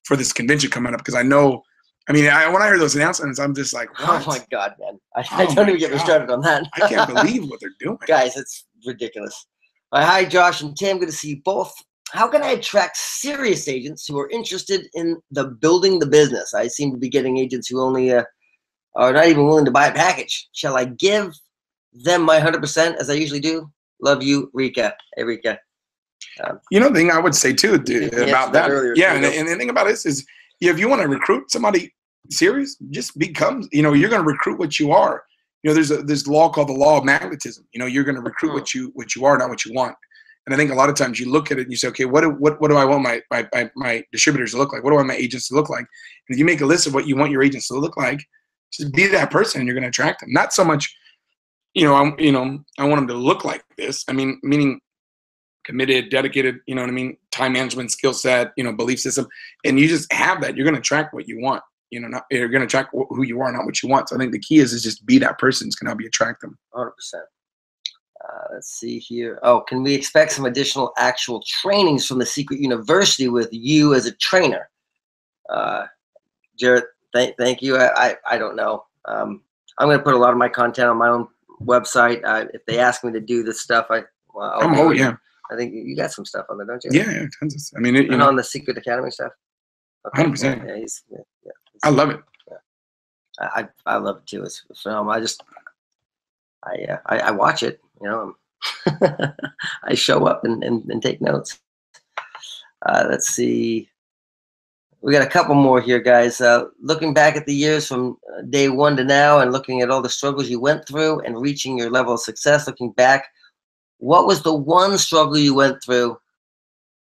Speaker 2: for this convention coming up, because I know I mean, when I heard those announcements, I'm just like, what?
Speaker 1: Oh my God, man. I don't even get me started on that.
Speaker 2: I can't believe what they're doing.
Speaker 1: Guys, it's ridiculous. Hi, Josh and Tim. Good to see you both. How can I attract serious agents who are interested in building the business? I seem to be getting agents who only are not even willing to buy a package. Shall I give them my 100% as I usually do? Love you, Rika. Hey, Rika.
Speaker 2: You know, the thing I would say too about that, yeah, and the thing about this is, if you want to recruit somebody serious, just become, you know, you're going to recruit what you are. You know, there's this law called the law of magnetism. You know, you're going to recruit what you are, not what you want. And I think a lot of times you look at it and you say, okay, what do I want my distributors to look like? What do I want my agents to look like? And if you make a list of what you want your agents to look like, just be that person and you're going to attract them. Not so much, I want them to look like this. I mean, meaning committed, dedicated, you know what I mean? Time management, skill set, belief system. And you just have that. You're going to attract what you want. You're going to attract who you are, not what you want. So I think the key is just be that person who's going to help you attract them.
Speaker 1: 100%. Let's see here. Oh, can we expect some additional actual trainings from the Seacret University with you as a trainer? Jarrett, thank you. I don't know. I'm going to put a lot of my content on my own website. If they ask me to do this stuff,
Speaker 2: yeah.
Speaker 1: I think you got some stuff on there, don't you?
Speaker 2: Yeah, tons of. I mean,
Speaker 1: on the Seacret Academy stuff.
Speaker 2: Okay. 100%.
Speaker 1: Yeah,
Speaker 2: I love it.
Speaker 1: Yeah. I love it too. It's phenomenal. I watch it. I show up and take notes. Let's see. We got a couple more here, guys. Looking back at the years from day one to now and looking at all the struggles you went through and reaching your level of success, looking back, what was the one struggle you went through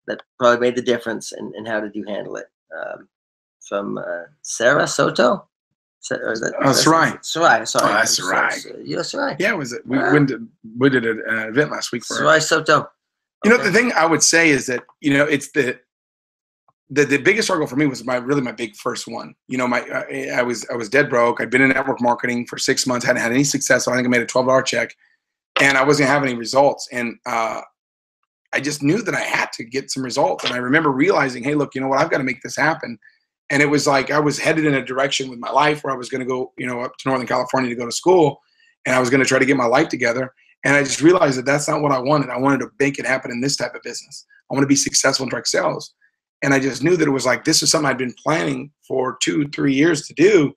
Speaker 1: that probably made the difference, and how did you handle it? From Sarah Soto?
Speaker 2: Sarai.
Speaker 1: Sarai, sorry.
Speaker 2: Sarai.
Speaker 1: You're Sarai.
Speaker 2: Yeah, was it? We did an event last week for
Speaker 1: Sarai Soto.
Speaker 2: Okay. The thing I would say is that, it's the biggest struggle for me was my big first one. I was dead broke. I'd been in network marketing for 6 months, hadn't had any success. So I think I made a $12 check, and I wasn't having any results. And I just knew that I had to get some results. And I remember realizing, hey, look, you know what? I've got to make this happen. And it was like I was headed in a direction with my life where I was going to go, up to Northern California to go to school, and I was going to try to get my life together. And I just realized that that's not what I wanted. I wanted to make it happen in this type of business. I want to be successful in direct sales. And I just knew that it was like, this is something I'd been planning for 2-3 years to do.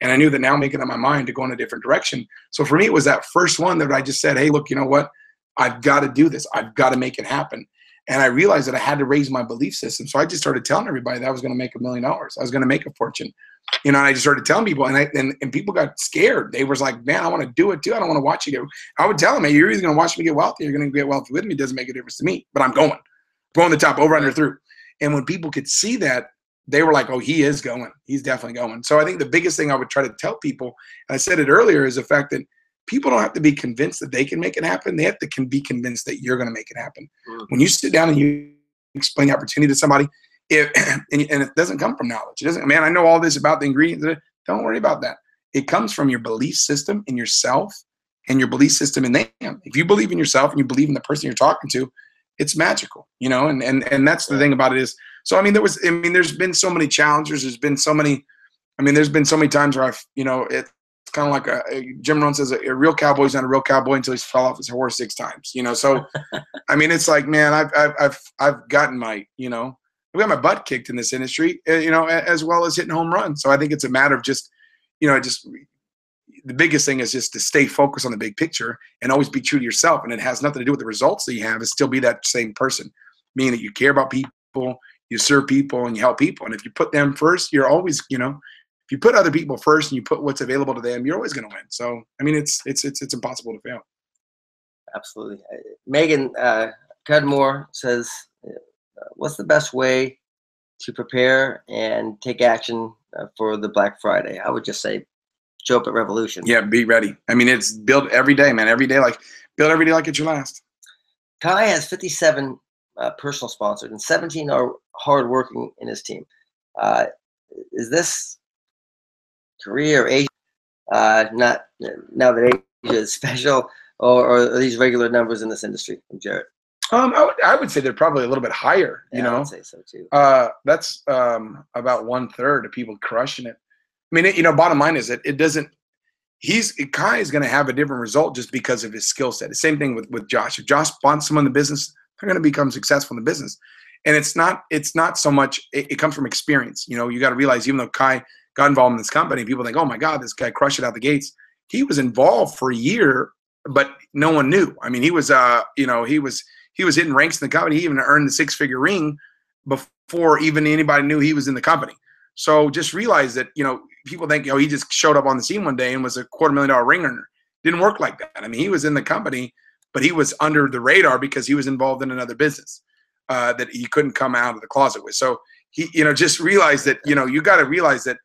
Speaker 2: And I knew that now I'm making up my mind to go in a different direction. So for me, it was that first one that I just said, hey, look, you know what? I've got to do this. I've got to make it happen. And I realized that I had to raise my belief system. So I just started telling everybody that I was going to make $1 million. I was going to make a fortune. And I just started telling people, and people got scared. They was like, man, I want to do it too. I don't want to watch you get. I would tell them, hey, you're either going to watch me get wealthy, or you're going to get wealthy with me. It doesn't make a difference to me, but I'm going the top, over, under, through. And when people could see that, they were like, oh, he is going. He's definitely going. So I think the biggest thing I would try to tell people, and I said it earlier, is the fact that people don't have to be convinced that they can make it happen. They have to be convinced that you're going to make it happen. When you sit down and you explain the opportunity to somebody, and it doesn't come from knowledge. It doesn't, man, I know all this about the ingredients. Don't worry about that. It comes from your belief system in yourself and your belief system in them. If you believe in yourself and you believe in the person you're talking to, it's magical, and that's the thing about it is, so, there's been so many challenges. There's been so many times where it's kind of like Jim Rohn says, a real cowboy's not a real cowboy until he's fell off his horse 6 times, so, it's like, man, I've gotten I've got my butt kicked in this industry, as well as hitting home runs. So I think it's a matter of just the biggest thing is just to stay focused on the big picture and always be true to yourself. And it has nothing to do with the results that you have. It's still be that same person, meaning that you care about people, you serve people, and you help people. And if you put them first, you're always, if you put other people first and you put what's available to them, you're always going to win. So, it's impossible to fail.
Speaker 1: Absolutely. Megan Cudmore says, what's the best way to prepare and take action for the Black Friday? I would just say, show up at Revolution.
Speaker 2: Yeah, be ready. It's build every day, man. Every day, build every day like it's your last.
Speaker 1: Kai has 57 personal sponsors, and 17 are hardworking in his team. Is this career or age? Not now that age is special, or are these regular numbers in this industry? From Jarrett.
Speaker 2: I would say they're probably a little bit higher. You
Speaker 1: I
Speaker 2: know,
Speaker 1: would say so too.
Speaker 2: That's about 1/3 of people crushing it. I mean, you know, bottom line is that it doesn't. Kai is going to have a different result just because of his skill set. The same thing with Josh. If Josh wants someone in the business, they're going to become successful in the business. And it's not so much. It comes from experience. You know, you got to realize even though Kai got involved in this company, people think, oh my God, this guy crushed it out the gates. He was involved for a year, but no one knew. I mean, he was hitting ranks in the company. He even earned the 6-figure ring before even anybody knew he was in the company. So just realize that, you know, people think, he just showed up on the scene one day and was a $250,000 ring earner. Didn't work like that. I mean, he was in the company, but he was under the radar because he was involved in another business that he couldn't come out of the closet with. So just realize that, you got to realize that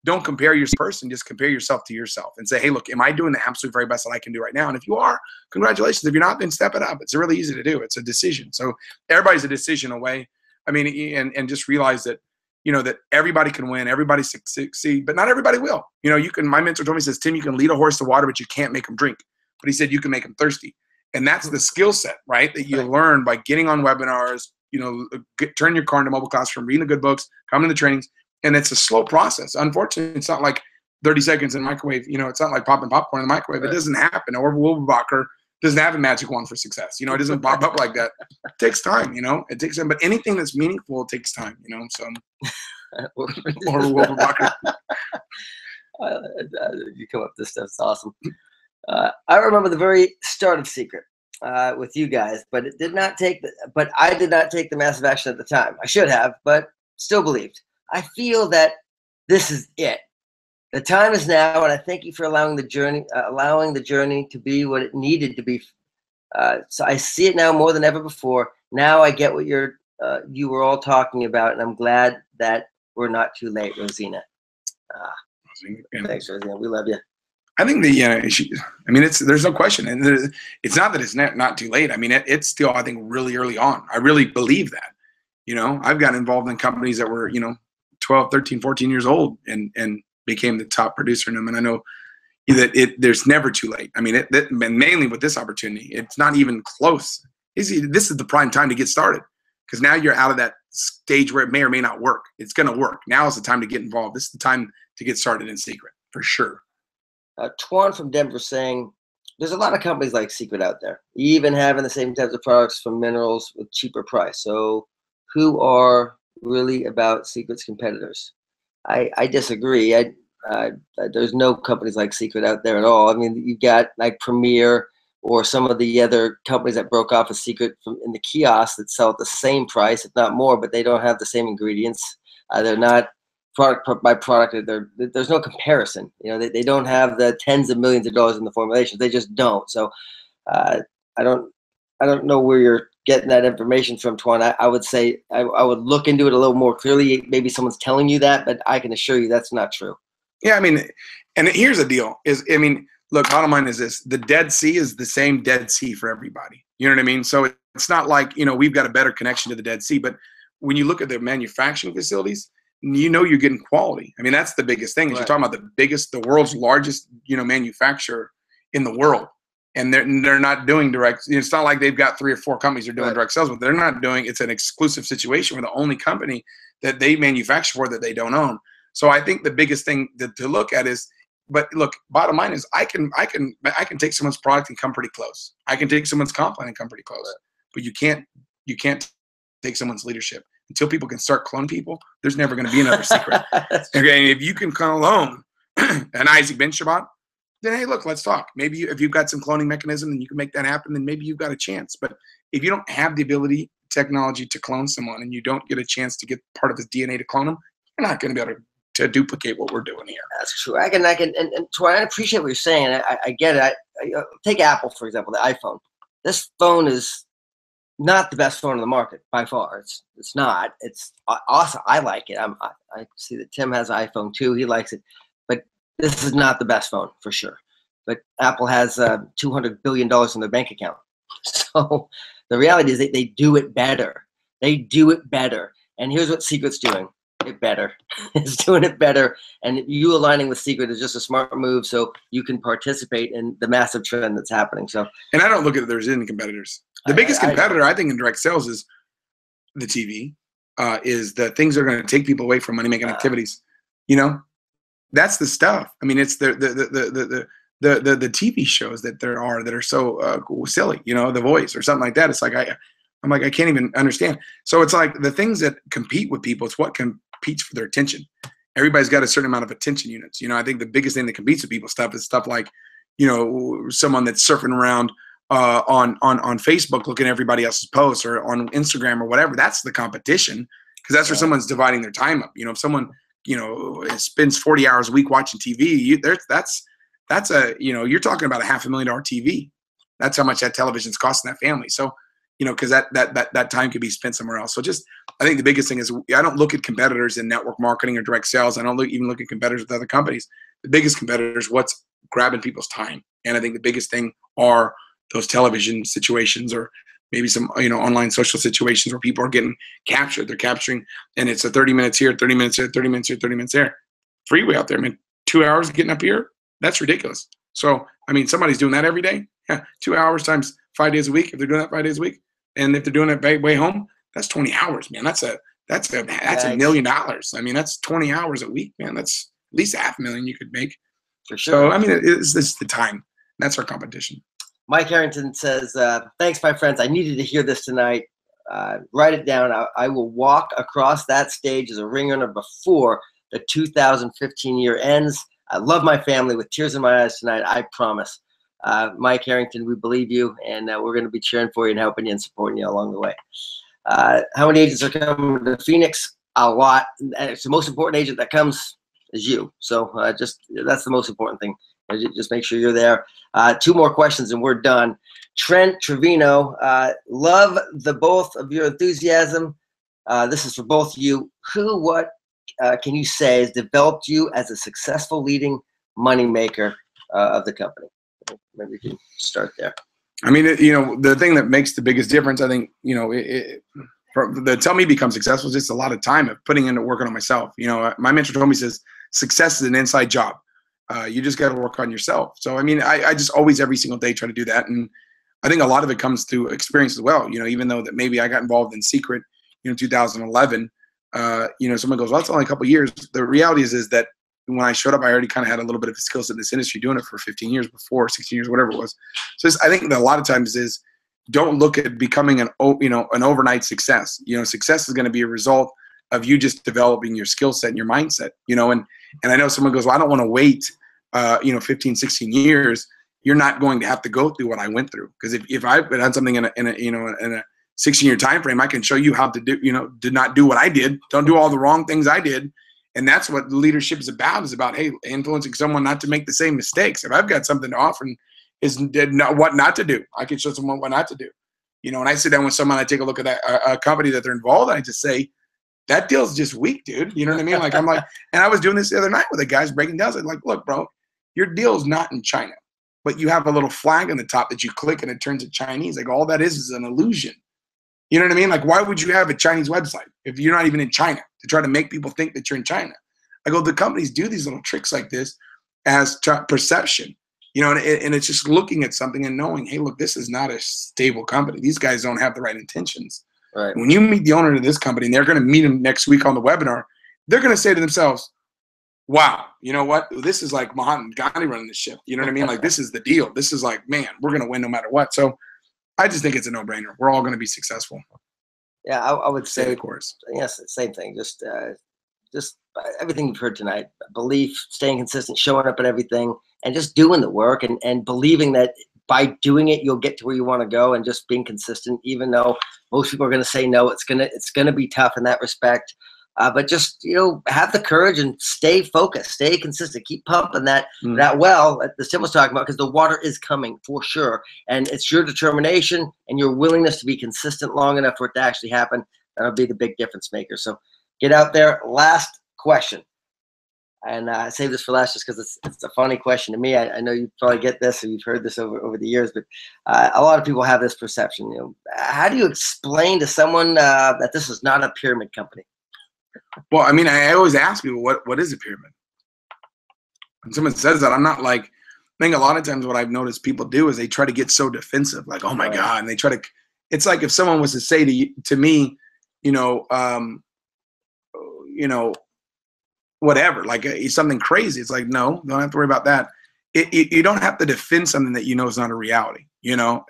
Speaker 2: don't compare your person, just compare yourself to yourself and say, hey, look, am I doing the absolute very best that I can do right now? And if you are, congratulations. If you're not, then step it up. It's really easy to do. It's a decision. So everybody's a decision away. I mean, and just realize that, that everybody can win, everybody succeed, but not everybody will. My mentor told me, says, Tim, you can lead a horse to water, but you can't make him drink. But he said, you can make him thirsty. And that's the skill set, right? That you learn by getting on webinars, turn your car into mobile classroom, reading the good books, coming to the trainings. And it's a slow process. Unfortunately, it's not like 30 seconds in the microwave. It's not like popping popcorn in the microwave. Right. It doesn't happen. Or Wilberbacher doesn't have a magic wand for success. It doesn't pop up like that. It takes time, It takes time. But anything that's meaningful, it takes time, So or Wilberbacher.
Speaker 1: You come up with this stuff. It's awesome. I remember the very start of Seacret with you guys, but I did not take the massive action at the time. I should have, but still believed. I feel that this is it. The time is now, and I thank you for allowing the journey to be what it needed to be. So I see it now more than ever before. Now I get what you were all talking about, and I'm glad that we're not too late, Rosina. Thanks, Rosina. We love you.
Speaker 2: I think there's no question, and it's not that it's not too late. I mean, it's still, I think, really early on. I really believe that. I've gotten involved in companies that were, 12, 13, 14 years old and became the top producer in them. And I know that there's never too late. I mean, mainly with this opportunity, it's not even close. This is the prime time to get started, because now you're out of that stage where it may or may not work. It's going to work. Now is the time to get involved. This is the time to get started in Seacret, for sure.
Speaker 1: Twan from Denver saying, there's a lot of companies like Seacret out there, even having the same types of products from minerals with cheaper price. So who are really about Seacret's competitors? I disagree. There's no companies like Seacret out there at all. I mean, you've got like Premier or some of the other companies that broke off a Seacret in the kiosk that sell at the same price, if not more, but they don't have the same ingredients. They're not product by product. There's no comparison. They don't have the tens of millions of dollars in the formulations. They just don't. So I don't know where you're getting that information from, Twan. I would say I would look into it a little more clearly. Maybe someone's telling you that, but I can assure you that's not true.
Speaker 2: Yeah, I mean, and here's the deal: look, bottom line is this: the Dead Sea is the same Dead Sea for everybody. You know what I mean? So it's not like we've got a better connection to the Dead Sea, but when you look at the manufacturing facilities, you're getting quality. I mean, that's the biggest thing. Is You're talking about the world's largest manufacturer in the world. And they're not doing direct. It's not like they've got 3 or 4 companies that are doing direct sales, but they're not doing. It's an exclusive situation. We're the only company that they manufacture for that they don't own. So I think the biggest thing to look at is, but look, bottom line is I can take someone's product and come pretty close. I can take someone's compound and come pretty close. But you can't take someone's leadership until people can start cloning people. There's never going to be another Seacret. Okay, if you can clone an Isaac Ben Shabbat, then hey, look, let's talk. Maybe if you've got some cloning mechanism and you can make that happen, then maybe you've got a chance. But if you don't have the ability, technology to clone someone, and you don't get a chance to get part of his DNA to clone him, you're not going to be able to duplicate what we're doing here.
Speaker 1: That's true. And Twan, I appreciate what you're saying. I get it. Take Apple, for example, the iPhone. This phone is not the best phone on the market by far. It's not. It's awesome. I like it. I see that Tim has an iPhone too. He likes it. But this is not the best phone for sure. But Apple has $200 billion in their bank account. So the reality is they do it better. They do it better. And here's what Seacret's doing it better. It's doing it better. And you aligning with Seacret is just a smart move so you can participate in the massive trend that's happening. So,
Speaker 2: and I don't look at it, there's any competitors. The biggest competitor, I think, in direct sales is the TV, is the things that are going to take people away from money-making activities. You know, that's the stuff. I mean, it's the TV shows that are so silly. You know, The Voice or something like that. It's like I'm like, I can't even understand. So it's like the things that compete with people. It's what competes for their attention. Everybody's got a certain amount of attention units. You know, I think the biggest thing that competes with people is stuff like, you know, someone that's surfing around on Facebook looking at everybody else's posts, or on Instagram or whatever. That's the competition, because that's where someone's dividing their time up. You know, if someone, you know, spends 40 hours a week watching TV, that's a, you know, you're talking about a $500,000 TV. That's how much that television's costing that family. So, you know, because that time could be spent somewhere else. So just, I think the biggest thing is, I don't look at competitors in network marketing or direct sales. I don't even look at competitors with other companies. The biggest competitor is what's grabbing people's time. And I think the biggest thing are those television situations, or maybe some, you know, online social situations where people are getting captured. They're capturing, and it's a 30 minutes here, 30 minutes here, 30 minutes here, 30 minutes there. Freeway out there, man. 2 hours getting up here, that's ridiculous. So, I mean, somebody's doing that every day. Yeah, 2 hours times 5 days a week. If they're doing that 5 days a week, and if they're doing it way home, that's 20 hours, man. That's $1 million. I mean, that's 20 hours a week, man. That's at least $500,000 you could make.
Speaker 1: For sure.
Speaker 2: So, I mean, it's the time. That's our competition.
Speaker 1: Mike Harrington says, thanks, my friends. I needed to hear this tonight. Write it down. I will walk across that stage as a ring runner before the 2015 year ends. I love my family with tears in my eyes tonight. I promise. Mike Harrington, we believe you, and we're going to be cheering for you and helping you and supporting you along the way. How many agents are coming to Phoenix? A lot. And it's the most important agent that comes is you. So just that's the most important thing. Just make sure you're there. 2 more questions and we're done. Trent Trevino, love the both of your enthusiasm. This is for both of you. What can you say has developed you as a successful leading moneymaker of the company? Maybe we can start there.
Speaker 2: I mean, you know, the thing that makes the biggest difference, I think, you know, the tell me become successful is just a lot of time of putting into working on myself. You know, my mentor told me, says, success is an inside job. You just got to work on yourself. So, I mean, I just always, every single day, try to do that. And I think a lot of it comes through experience as well. You know, even though that maybe I got involved in Seacret, you know, 2011, you know, someone goes, well, that's only a couple of years. The reality is that when I showed up, I already kind of had a little bit of a skill set in this industry, doing it for 15 years before, 16 years, whatever it was. So I think that a lot of times is, don't look at becoming an overnight success. You know, success is going to be a result of you just developing your skill set and your mindset, you know, and I know someone goes, well, I don't want to wait, you know, 15, 16 years. You're not going to have to go through what I went through. Because if I've done something in a 16-year time frame, I can show you how to do, you know, did not do what I did. Don't do all the wrong things I did. And that's what leadership is about, hey, influencing someone not to make the same mistakes. If I've got something to offer, is what not to do. I can show someone what not to do. You know, when I sit down with someone, I take a look at that a company that they're involved in, I just say, that deal's just weak, dude. You know what I mean? Like, I'm like, and I was doing this the other night with the guys breaking down. I'm like, look, bro, your deal's not in China, but you have a little flag on the top that you click and it turns to Chinese. Like, all that is an illusion. You know what I mean? Like, why would you have a Chinese website if you're not even in China to try to make people think that you're in China? I go, the companies do these little tricks like this as perception, you know, and it's just looking at something and knowing, hey, look, this is not a stable company. These guys don't have the right intentions.
Speaker 1: Right.
Speaker 2: When you meet the owner of this company and they're going to meet him next week on the webinar, they're going to say to themselves, wow, you know what? This is like Mahatma Gandhi running the ship. You know what I mean? Like, this is the deal. This is like, man, we're going to win no matter what. So I just think it's a no-brainer. We're all going to be successful.
Speaker 1: Yeah, I would say,
Speaker 2: of course.
Speaker 1: Yes, same thing. Just everything you've heard tonight: belief, staying consistent, showing up at everything, and just doing the work, and believing that by doing it, you'll get to where you want to go, and just being consistent, even though most people are going to say no. It's gonna be tough in that respect. But just, you know, have the courage and stay focused, stay consistent, keep pumping that well that Tim was talking about, because the water is coming for sure. And it's your determination and your willingness to be consistent long enough for it to actually happen. That'll be the big difference maker. So get out there. Last question. And I save this for last just because it's a funny question to me. I know you probably get this, or you've heard this over the years, but a lot of people have this perception. You know, how do you explain to someone that this is not a pyramid company?
Speaker 2: Well, I mean, I always ask people, what is a pyramid? When someone says that, I'm not like, I think a lot of times what I've noticed people do is they try to get so defensive, like, oh my God, and they try to it's like if someone was to say to me, you know, whatever, like something crazy. It's like, no, don't have to worry about that. You don't have to defend something that you know is not a reality. You know,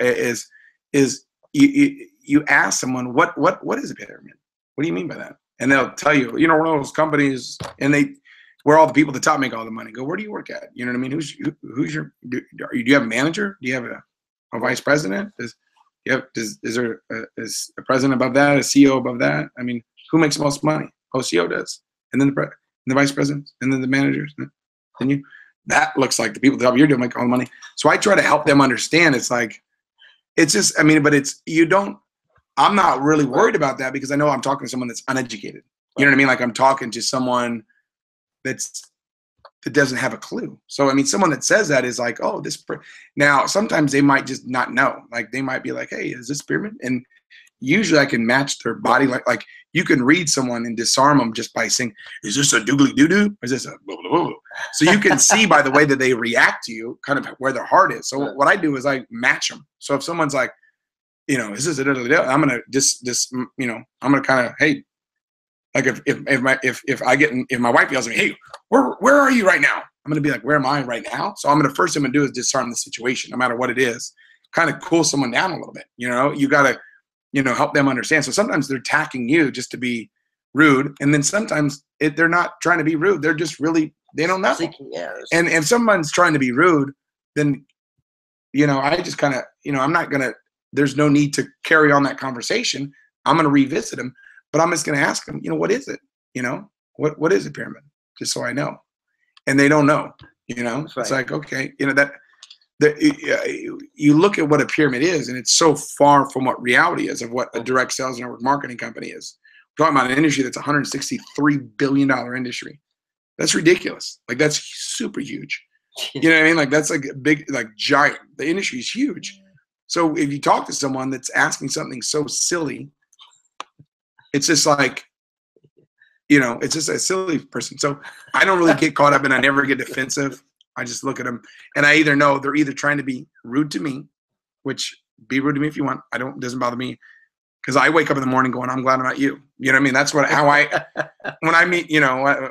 Speaker 2: you ask someone what is a pyramid? What do you mean by that? And they'll tell you, you know, one of those companies, and where all the people at the top make all the money. Go, where do you work at? You know what I mean? Who's your? Do you have a manager? Do you have a vice president? Is there a president above that? A CEO above that? I mean, who makes the most money? Oh, CEO does, and then the vice president, and then the managers, and you. That looks like the people at the top. You're doing make all the money. So I try to help them understand. It's like, it's just, I mean, but I'm not really worried about that because I know I'm talking to someone that's uneducated. You know what I mean? Like I'm talking to someone that doesn't have a clue. So, I mean, someone that says that is like, oh, now sometimes they might just not know. Like they might be like, hey, is this pyramid? And usually I can match their body. Like you can read someone and disarm them just by saying, is this a doogly doo-doo? Or is this a blah, blah, blah, blah? So you can see by the way that they react to you kind of where their heart is. So what I do is I match them. So if someone's like, you know, is this a I'm going to you know, I'm going to kind of, hey, like if my wife yells at me, hey, where are you right now? I'm going to be like, where am I right now? So first thing I'm going to do is disarm the situation, no matter what it is, kind of cool someone down a little bit. You know, you got to, you know, help them understand. So sometimes they're attacking you just to be rude. And then sometimes they're not trying to be rude. They're just really, they don't know. And if someone's trying to be rude, then, you know, I just kind of, you know, there's no need to carry on that conversation. I'm going to revisit them, but I'm just going to ask them, you know, what is it? You know, what is a pyramid? Just so I know. And they don't know, you know, right. It's like, okay, you know, you look at what a pyramid is, and it's so far from what reality is of what a direct sales network marketing company is. We're talking about an industry that's a $163 billion industry. That's ridiculous. Like that's super huge. You know what I mean? Like that's like a big, like giant. The industry is huge. So if you talk to someone that's asking something so silly, it's just like, you know, it's just a silly person. So I don't really get caught up, and I never get defensive. I just look at them, and I either know they're either trying to be rude to me, which be rude to me if you want. It doesn't bother me, because I wake up in the morning going, I'm glad I'm not you. You know what I mean? That's when I meet, you know,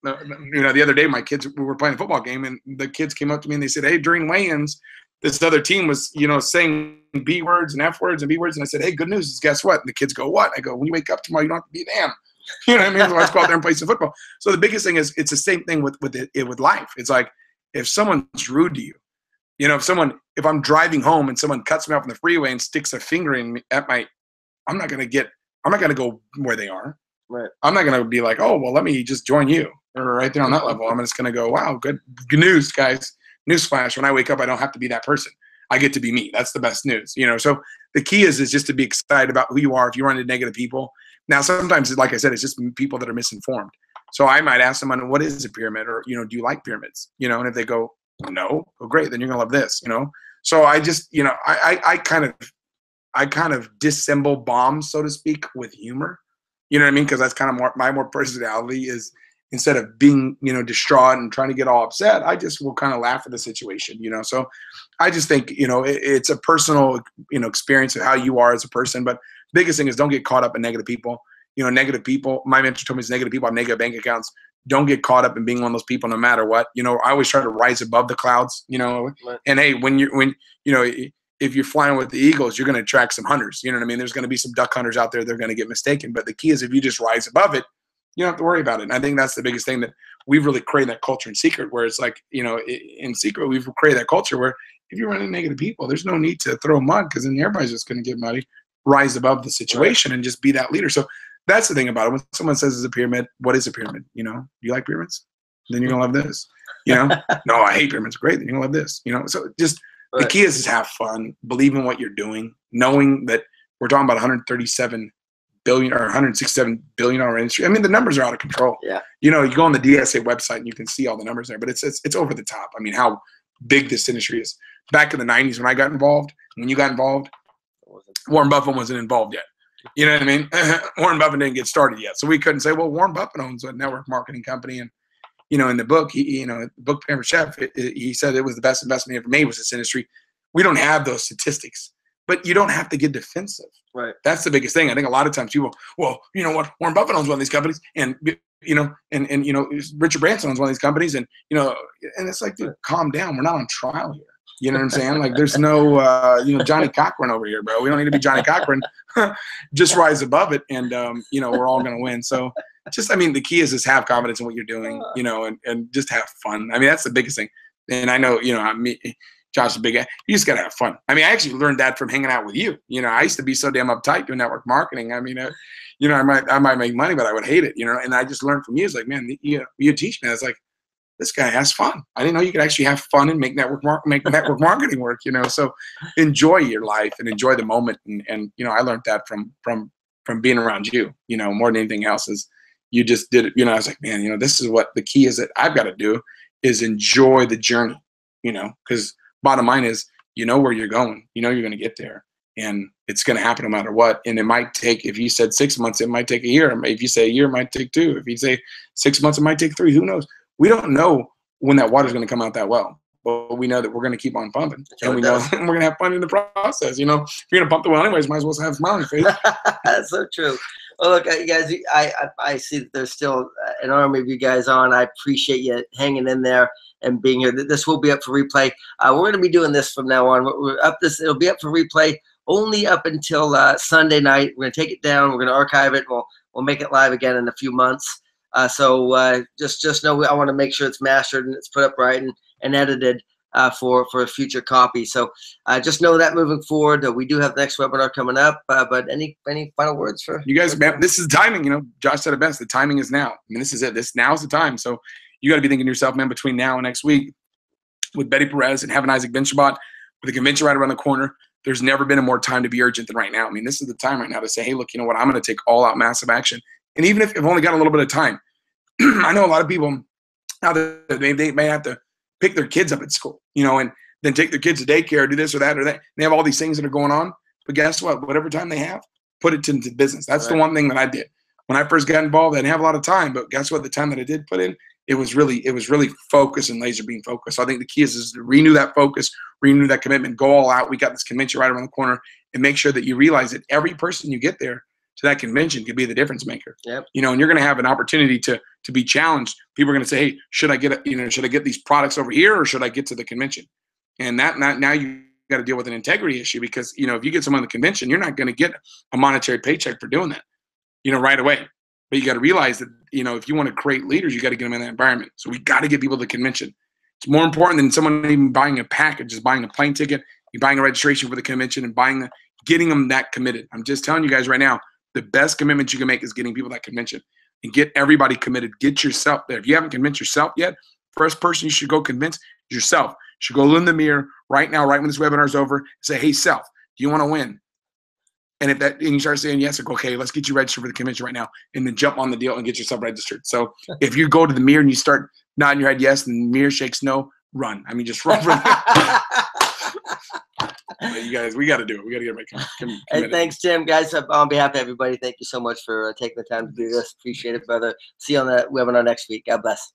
Speaker 2: the other day my kids, we were playing a football game, and the kids came up to me and they said, hey, during weigh-ins, this other team was, you know, saying B words and F words and B words. And I said, hey, good news is guess what? And the kids go, what? I go, when you wake up tomorrow, you don't have to be them. You know what I mean? So let's go out there and play some football. So the biggest thing is it's the same thing with life. It's like, if someone's rude to you, you know, if I'm driving home and someone cuts me off on the freeway and sticks a finger in me I'm not going to go where they are. Right. I'm not going to be like, oh, well, let me just join you, or right there on that level. I'm just going to go, wow, good news, guys. Newsflash. When I wake up, I don't have to be that person. I get to be me. That's the best news, you know? So the key is just to be excited about who you are. If you run into negative people, now, sometimes, like I said, it's just people that are misinformed. So I might ask someone, what is a pyramid? Or, you know, do you like pyramids? You know, and if they go, no, oh, great, then you're going to love this, you know? So I just, you know, I kind of dissemble bombs, so to speak, with humor. You know what I mean? Because that's kind of my personality is, instead of being, you know, distraught and trying to get all upset, I just will kind of laugh at the situation, you know? So I just think, you know, it's a personal, you know, experience of how you are as a person. But biggest thing is don't get caught up in negative people. You know, negative people, my mentor told me it's negative people have negative bank accounts. Don't get caught up in being one of those people no matter what. You know, I always try to rise above the clouds, you know. Right. And hey, when you know, if you're flying with the eagles, you're going to attract some hunters. You know what I mean? There's going to be some duck hunters out there. They're going to get mistaken. But the key is if you just rise above it, you don't have to worry about it. And I think that's the biggest thing that we've really created that culture in Seacret, where it's like, you know, in Seacret, we've created that culture where if you're running negative people, there's no need to throw mud, because then everybody's just going to get muddy. Rise above the situation, right, and just be that leader. So that's the thing about it. When someone says it's a pyramid, what is a pyramid? You know, do you like pyramids? Then you're going to love this. You know, no, I hate pyramids. Great. Then you're going to love this. You know, so just right. The key is just have fun, believe in what you're doing, knowing that we're talking about 137 billion or 167 billion dollar industry. I mean, the numbers are out of control. Yeah. You know, you go on the DSA website and you can see all the numbers there, but it's over the top. I mean, how big this industry is. Back in the 90s when I got involved, when you got involved, Warren Buffett wasn't involved yet. You know what I mean? Warren Buffett didn't get started yet. So we couldn't say, well, Warren Buffett owns a network marketing company. And, you know, in the book, book Pampered Chef, he said it was the best investment he ever made was this industry. We don't have those statistics. but you don't have to get defensive.
Speaker 1: Right.
Speaker 2: That's the biggest thing. I think a lot of times people, well, you know what, Warren Buffett owns one of these companies, and Richard Branson owns one of these companies, and and it's like, dude, calm down. We're not on trial here. You know what I'm saying? Like, there's no Johnny Cochran over here, bro. We don't need to be Johnny Cochran. Just rise above it, and we're all gonna win. So the key is just have confidence in what you're doing, and just have fun. I mean, that's the biggest thing. And I know, Josh is big. You just gotta have fun. I mean, I actually learned that from hanging out with you. I used to be so damn uptight doing network marketing. I mean, I might make money, but I would hate it. And I just learned from you. It's like, man, you teach me. It's like, this guy has fun. I didn't know you could actually have fun and make network marketing work. So enjoy your life and enjoy the moment. And I learned that from being around you. More than anything else, is you just did it. I was like, man, this is what the key is that I've got to do, is enjoy the journey. Because bottom line is, where you're going, you're going to get there, and it's going to happen no matter what. And it might take, if you said 6 months, it might take a year. If you say a year, it might take 2. If you say 6 months, it might take 3. Who knows? We don't know when that water's going to come out that well, but we know that we're going to keep on pumping, and we know we're going to have fun in the process. If you're going to pump the well anyways, might as well have a smile on your face.
Speaker 1: That's so true. Well, look, you guys, I see that there's still an army of you guys on. I appreciate you hanging in there and being here. This will be up for replay. We're going to be doing this from now on. It'll be up for replay only up until Sunday night. We're going to take it down. We're going to archive it. We'll make it live again in a few months. So just know I want to make sure it's mastered and it's put up right and edited for a future copy. So just know that moving forward, we do have the next webinar coming up. But any final words for
Speaker 2: you guys? Man, this is timing. Josh said it best. The timing is now. I mean, this is it. Now's the time. So you got to be thinking to yourself, man, between now and next week, with Betty Perez and having Isaac Ben-Shabbat, with the convention right around the corner, there's never been a more time to be urgent than right now. I mean, this is the time right now to say, hey, look, you know what? I'm going to take all out massive action. And even if I've only got a little bit of time, I know a lot of people now that they may have to pick their kids up at school, and then take their kids to daycare, do this or that or that. They have all these things that are going on. But guess what? Whatever time they have, put it into business. That's the one thing that I did. When I first got involved, I didn't have a lot of time. But guess what? The time that I did put in, it was really focused and laser beam focused. So I think the key is to renew that focus, renew that commitment, go all out. We got this convention right around the corner, and make sure that you realize that every person you get there to that convention could be the difference maker. Yep. And you're going to have an opportunity to be challenged. People are going to say, hey, should I get these products over here, or should I get to the convention? And now you got to deal with an integrity issue, because if you get someone at the convention, you're not going to get a monetary paycheck for doing that, right away. But you got to realize that if you want to create leaders, you got to get them in that environment. So we got to get people to the convention. It's more important than someone even buying a package, just buying a plane ticket, you buying a registration for the convention, and getting them that committed. I'm just telling you guys right now, the best commitment you can make is getting people that convention, and get everybody committed. Get yourself there. If you haven't convinced yourself yet, first person you should go convince is yourself. You should go look in the mirror right now, right when this webinar is over, and say, hey, self, do you want to win? And and you start saying yes, like, okay, let's get you registered for the convention right now, and then jump on the deal and get yourself registered. So if you go to the mirror and you start nodding your head yes, and the mirror shakes no, run. I mean, just run from there. You guys, we got to do it. We got to get committed.
Speaker 1: Hey, thanks, Tim. Guys, on behalf of everybody, thank you so much for taking the time to do this. Appreciate it, brother. See you on the webinar next week. God bless.